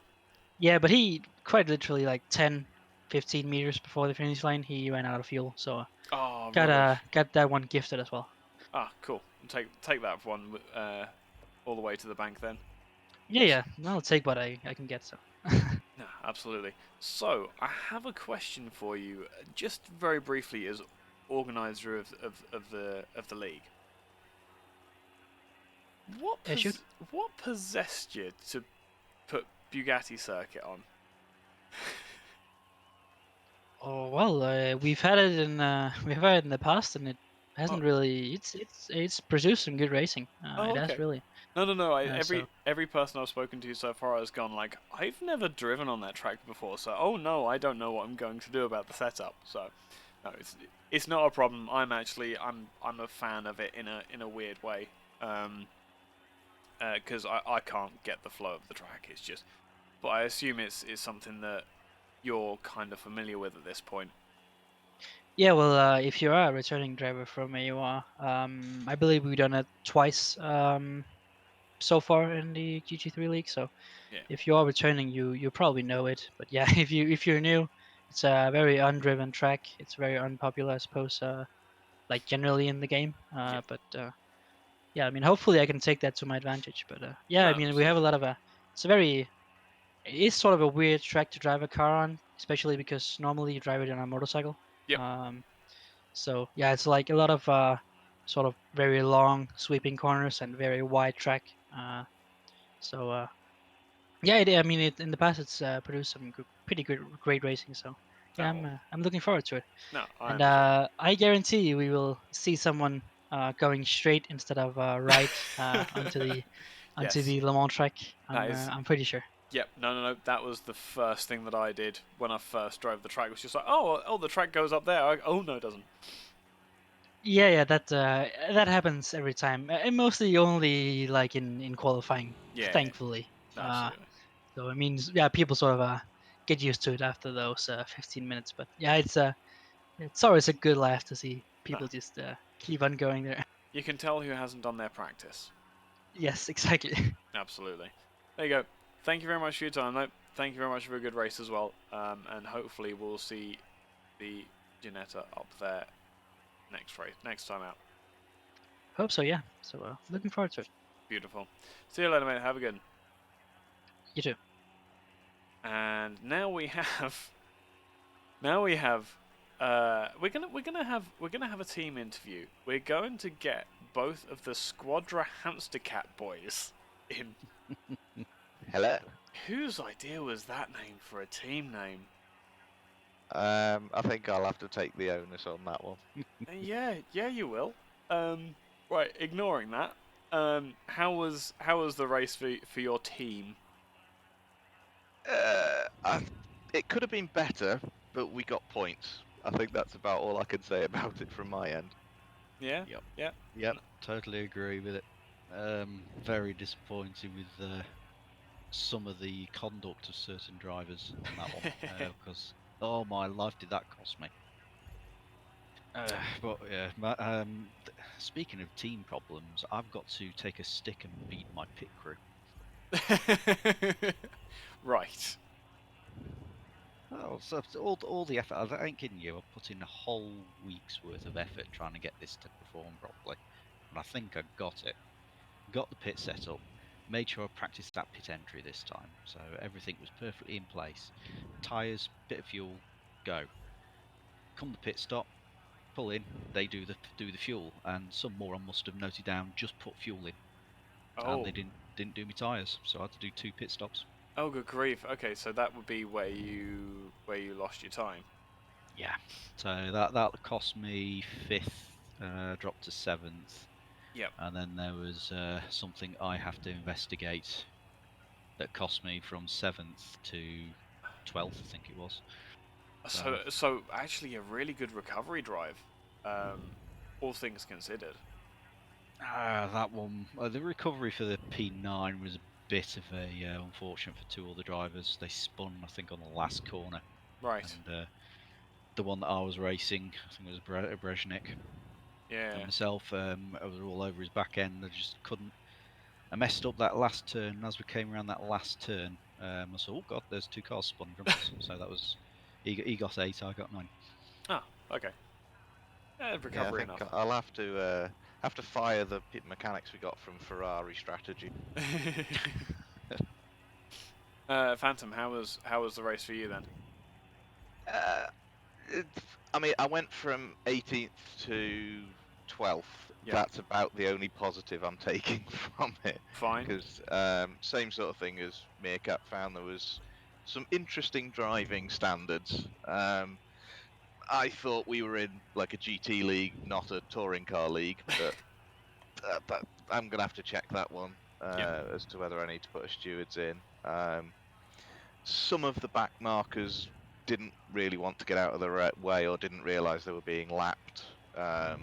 Speaker 7: Yeah, but he quite literally like 10, 15 meters before the finish line, he ran out of fuel. So
Speaker 1: Oh, rubbish.
Speaker 7: got that one gifted as well.
Speaker 1: Ah, cool. Take that one all the way to the bank then.
Speaker 7: Yeah, yeah, I'll take what I can get. So
Speaker 1: No, absolutely. So, I have a question for you, just very briefly, as organizer of the league.
Speaker 7: yeah, shoot.
Speaker 1: What possessed you to put Bugatti Circuit on?
Speaker 7: Oh well, we've had it in we've had it in the past, and it
Speaker 1: Oh,
Speaker 7: hasn't really. It's produced some good racing. It
Speaker 1: oh,
Speaker 7: has
Speaker 1: okay.
Speaker 7: really.
Speaker 1: No.
Speaker 7: So
Speaker 1: Every person I've spoken to so far has gone like, I've never driven on that track before, so oh no, I don't know what I'm going to do about the setup. So, no, it's not a problem. I'm a fan of it in a weird way. Because I can't get the flow of the track. It's just, but I assume it's something that you're kind of familiar with at this point.
Speaker 7: yeah, well, if you are a returning driver from AOR, I believe we've done it twice so far in the GT3 League. So
Speaker 1: Yeah.
Speaker 7: if you are returning, you probably know it. But yeah, if you're new, it's a very undriven track. It's very unpopular, I suppose. Like generally in the game.
Speaker 1: Yeah.
Speaker 7: Yeah, I mean, hopefully I can take that to my advantage. But yeah,
Speaker 1: No,
Speaker 7: I mean, we have a
Speaker 1: absolutely.
Speaker 7: lot of it is sort of a weird track to drive a car on, especially because normally you drive it on a motorcycle.
Speaker 1: Yep.
Speaker 7: Um, so yeah, it's like a lot of sort of very long sweeping corners and very wide track. So yeah, I mean, in the past it's produced some pretty good, great racing. So yeah,
Speaker 1: No.
Speaker 7: I'm looking forward to it.
Speaker 1: No, I
Speaker 7: And
Speaker 1: understand.
Speaker 7: I guarantee we will see someone going straight instead of right onto
Speaker 1: Yes.
Speaker 7: the Le Mans track.
Speaker 1: That is.
Speaker 7: I'm pretty sure.
Speaker 1: Yep. No. That was the first thing that I did when I first drove the track. It was just like, oh, the track goes up there. Oh no, it doesn't.
Speaker 7: Yeah, yeah, that happens every time, and mostly only like in qualifying,
Speaker 1: Yeah.
Speaker 7: thankfully.
Speaker 1: No, absolutely.
Speaker 7: So it means yeah, people sort of get used to it after those 15 minutes. But yeah, it's always a good laugh to see
Speaker 1: No.
Speaker 7: people just keep on going there.
Speaker 1: You can tell who hasn't done their practice.
Speaker 7: Yes, exactly.
Speaker 1: Absolutely. There you go. Thank you very much for your time, though. Thank you very much for a good race as well. And hopefully we'll see the Ginetta up there next time out.
Speaker 7: Hope so, yeah. So looking forward to it.
Speaker 1: Beautiful. See you later, mate. Have a good one.
Speaker 7: You too.
Speaker 1: And now we have we're gonna have a team interview. We're going to get both of the Squadra Hamster Cat boys in.
Speaker 8: Hello.
Speaker 1: Whose idea was that name for a team name?
Speaker 8: I think I'll have to take the onus on that one.
Speaker 1: Yeah, you will. Right, ignoring that. How was the race for your team?
Speaker 8: It could have been better, but we got points. I think that's about all I can say about it from my end.
Speaker 1: Yeah.
Speaker 9: Yep.
Speaker 1: Yeah.
Speaker 9: Yep, totally agree with it. Very disappointing with some of the conduct of certain drivers on that one, because oh my life, did that cost me. But yeah, speaking of team problems, I've got to take a stick and beat my pit crew.
Speaker 1: Right.
Speaker 9: Oh, so all the effort, I ain't kidding you, I've put in a whole week's worth of effort trying to get this to perform properly, and I think I got it. Got the pit set up, made sure I practiced that pit entry this time, so everything was perfectly in place. Tyres, bit of fuel, go. Come the pit stop, pull in, they do the fuel, and some moron must have noted down just put fuel in,
Speaker 1: Oh.
Speaker 9: and they didn't do my tyres, so I had to do 2 pit stops.
Speaker 1: Oh, good grief. Okay, so that would be where you lost your time.
Speaker 9: Yeah, so that cost me 5th, dropped to 7th.
Speaker 1: Yep.
Speaker 9: And then there was something I have to investigate that cost me from 7th to 12th, I think it was.
Speaker 1: So actually a really good recovery drive, all things considered.
Speaker 9: That one, the recovery for the P9 was a bit of a unfortunate for 2 other drivers. They spun, I think, on the last corner.
Speaker 1: Right.
Speaker 9: And the one that I was racing, I think it was Brezhnik.
Speaker 1: Yeah.
Speaker 9: And myself, I was all over his back end. I just couldn't. I messed up that last turn. And as we came around that last turn, I said, "Oh God, there's 2 cars spun from us." So that was he got 8, I got 9.
Speaker 1: Ah, okay. Recovery
Speaker 8: I think
Speaker 1: enough.
Speaker 8: I'll have to fire the pit mechanics we got from Ferrari strategy.
Speaker 1: Phantom, how was the race for you then?
Speaker 8: I mean, I went from 18th to 12th.
Speaker 1: Yeah.
Speaker 8: That's about the only positive I'm taking from it.
Speaker 1: Fine.
Speaker 8: Because same sort of thing as Meerkat found, there was some interesting driving standards. I thought we were in like a GT league, not a touring car league, but I'm gonna have to check that one as to whether I need to put a stewards in. Some of the back markers didn't really want to get out of the way or didn't realise they were being lapped.
Speaker 1: Oh,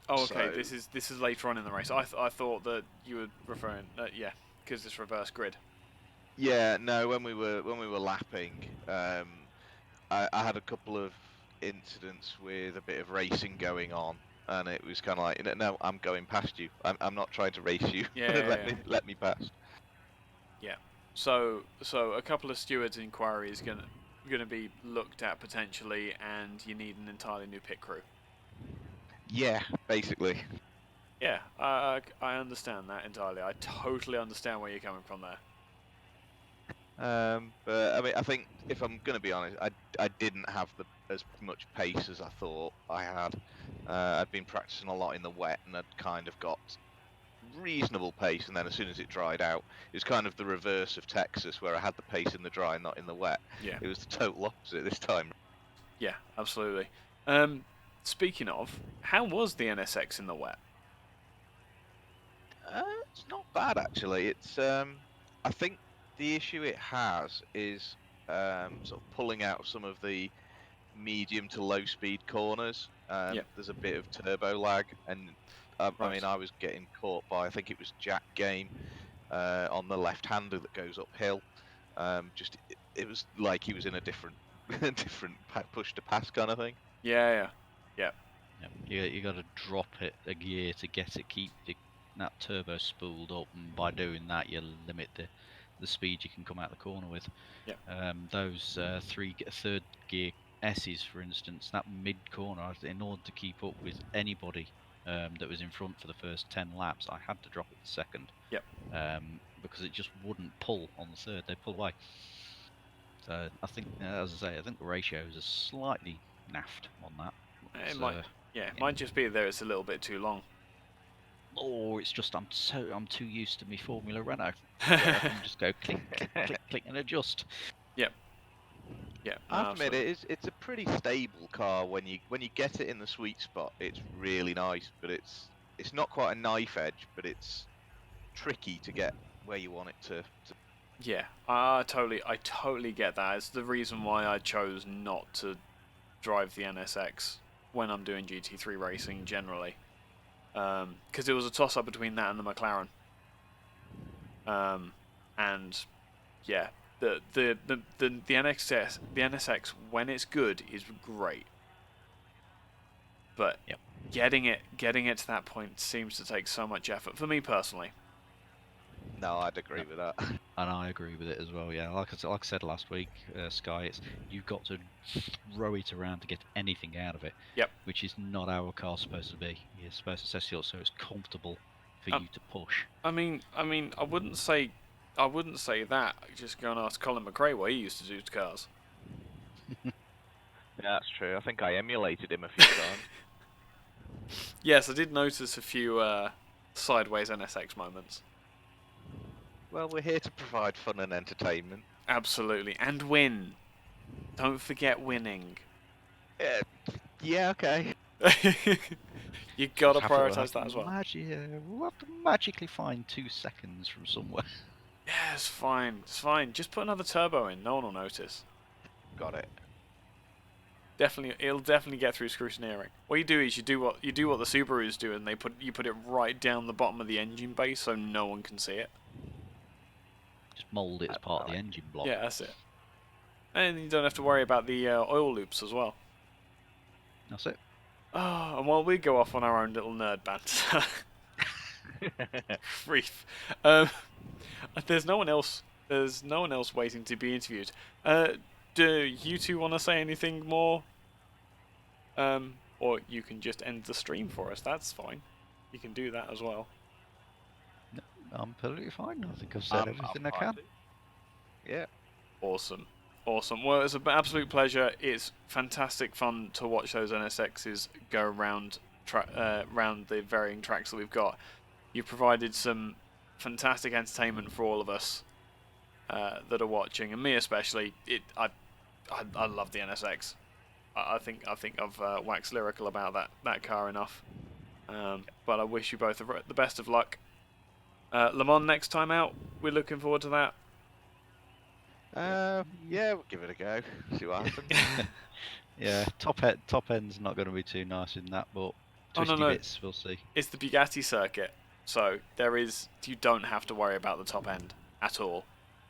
Speaker 1: okay.
Speaker 8: So-
Speaker 1: This is later on in the race. I thought that you were referring, yeah, because it's reverse grid.
Speaker 8: Yeah, no. When we were lapping, I had a couple of incidents with a bit of racing going on, and it was kind of like, no, I'm going past you. I'm not trying to race you.
Speaker 1: Yeah.
Speaker 8: let me pass.
Speaker 1: Yeah. So a couple of stewards inquiries gonna be looked at potentially, and you need an entirely new pit crew.
Speaker 8: Yeah, basically.
Speaker 1: Yeah, I understand that entirely. I totally understand where you're coming from there.
Speaker 8: But I mean, I think if I'm going to be honest, I didn't have as much pace as I thought I had. I'd been practicing a lot in the wet, and I'd kind of got reasonable pace, and then as soon as it dried out, it was kind of the reverse of Texas, where I had the pace in the dry, not in the wet.
Speaker 1: Yeah.
Speaker 8: It was the total opposite this time.
Speaker 1: Yeah, absolutely. Speaking of, how was the NSX in the wet?
Speaker 8: It's not bad actually. It's I think the issue it has is sort of pulling out some of the medium to low speed corners. There's a bit of turbo lag, and I mean, I was getting caught by, I think it was Jack Game on the left-hander that goes uphill. It was like he was in a different push to pass kind of thing.
Speaker 1: Yeah.
Speaker 9: You got to drop it a gear to get it, keep that turbo spooled up, and by doing that, you limit the speed you can come out the corner with.
Speaker 1: Yeah.
Speaker 9: Those third gear S's, for instance, that mid corner, in order to keep up with anybody that was in front for the first 10 laps, I had to drop it to second.
Speaker 1: Yep.
Speaker 9: Because it just wouldn't pull on the third; they'd pull away. So I think, as I say, I think the ratios are slightly naffed on that.
Speaker 1: It
Speaker 9: But,
Speaker 1: might, yeah, it might just be there. It's a little bit too long.
Speaker 9: or it's just I'm too used to my Formula Renault, where I can just go click, click, click, click, and adjust.
Speaker 1: Yep. Yeah.
Speaker 8: I have to admit,
Speaker 1: absolutely.
Speaker 8: it's a pretty stable car when you get it in the sweet spot. It's really nice, but it's not quite a knife edge, but it's tricky to get where you want it to.
Speaker 1: Yeah, I totally get that. It's the reason why I chose not to drive the NSX when I'm doing GT3 racing generally, because it was a toss-up between that and the McLaren. And yeah, the NSX when it's good is great, but
Speaker 9: Yep.
Speaker 1: getting it to that point seems to take so much effort for me personally.
Speaker 8: No, I'd agree with that.
Speaker 9: And I agree with it as well. Yeah, like I said last week, Sky, it's you've got to throw it around to get anything out of it.
Speaker 1: Yep.
Speaker 9: Which is not how a car's supposed to be. You're supposed to set it up so it's comfortable for you to push.
Speaker 1: I mean, I wouldn't say that. Just go and ask Colin McRae what he used to do to cars.
Speaker 8: Yeah, that's true. I think I emulated him a few times.
Speaker 1: Yes, I did notice a few sideways NSX moments.
Speaker 8: Well, we're here to provide fun and entertainment.
Speaker 1: Absolutely, and win. Don't forget winning.
Speaker 8: Yeah, okay.
Speaker 1: You gotta
Speaker 9: Have to-
Speaker 1: prioritize that as well.
Speaker 9: We'll have to magically find 2 seconds from somewhere.
Speaker 1: Yeah, it's fine. It's fine. Just put another turbo in. No one will notice.
Speaker 8: Got it.
Speaker 1: It'll definitely get through scrutineering. What you do is you do what the Subarus do, and you put it right down the bottom of the engine bay so no one can see it.
Speaker 9: Just mould it as part of the engine block.
Speaker 1: Yeah, that's it. And you don't have to worry about the oil loops as well.
Speaker 9: That's it.
Speaker 1: Oh, and while we go off on our own little nerd banter, grief. There's no one else. There's no one else waiting to be interviewed. Do you two want to say anything more? Or you can just end the stream for us. That's fine. You can do that as well.
Speaker 9: No, I'm perfectly fine. I think I've said everything I can.
Speaker 8: Yeah.
Speaker 1: Awesome. Awesome. Well, it's an absolute pleasure. It's fantastic fun to watch those NSXs go around round the varying tracks that we've got. You've provided some fantastic entertainment for all of us that are watching, and me especially. I love the NSX. I think I've waxed lyrical about that car enough. But I wish you both the best of luck. Le Mans next time out. We're looking forward to that.
Speaker 8: Yeah, we'll give it a go. See what happens.
Speaker 9: Yeah, top end's not going to be too nice in that, but twisty bits, we'll see.
Speaker 1: It's the Bugatti circuit, so you don't have to worry about the top end at all.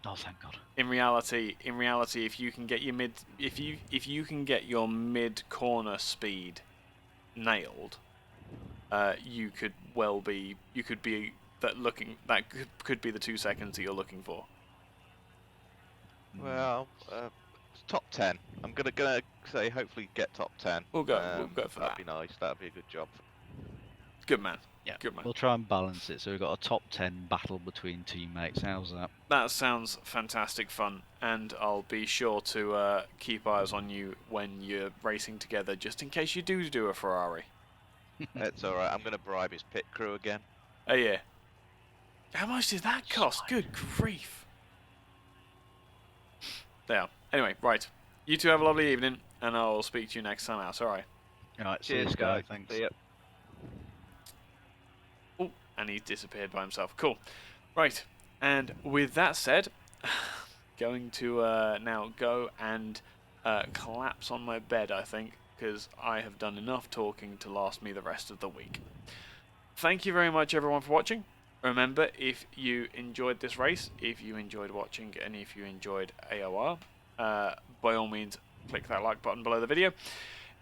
Speaker 9: Oh, thank God.
Speaker 1: In reality, if you can get your mid corner speed nailed, you could be that could be the 2 seconds that you're looking for.
Speaker 8: Well, top 10. I'm gonna say hopefully get top 10.
Speaker 1: We'll go for that.
Speaker 8: That'd be nice. That'd be a good job.
Speaker 1: Good man.
Speaker 9: Yeah,
Speaker 1: good man.
Speaker 9: We'll try and balance it so we've got a top 10 battle between teammates. How's that?
Speaker 1: That sounds fantastic fun, and I'll be sure to keep eyes on you when you're racing together, just in case you do a Ferrari.
Speaker 8: It's alright. I'm gonna bribe his pit crew again.
Speaker 1: Oh yeah. How much did that cost? Good grief. There. Anyway, right. You two have a lovely evening, and I'll speak to you next time out. Alright.
Speaker 9: Alright,
Speaker 8: Cheers, guys.
Speaker 9: Thanks.
Speaker 8: See ya.
Speaker 1: Oh, and he's disappeared by himself. Cool. Right. And with that said, going to now go and collapse on my bed, I think, because I have done enough talking to last me the rest of the week. Thank you very much, everyone, for watching. Remember, if you enjoyed this race, if you enjoyed watching, and if you enjoyed AOR, by all means, click that like button below the video.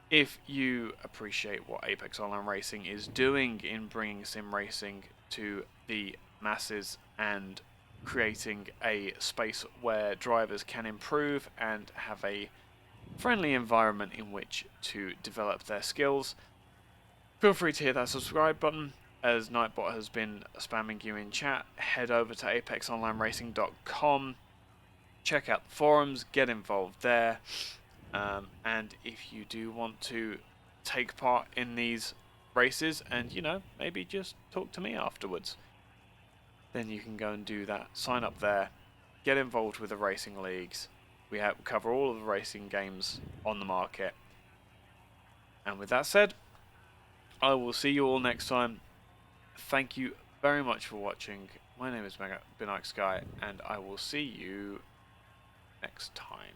Speaker 1: If you appreciate what Apex Online Racing is doing in bringing sim racing to the masses and creating a space where drivers can improve and have a friendly environment in which to develop their skills, feel free to hit that subscribe button. As Nightbot has been spamming you in chat, head over to apexonlineracing.com, check out the forums, get involved there. And if you do want to take part in these races and, you know, maybe just talk to me afterwards, then you can go and do that. Sign up there, get involved with the racing leagues. We cover all of the racing games on the market. And with that said, I will see you all next time. Thank you very much for watching. My name is Eike Sky, and I will see you next time.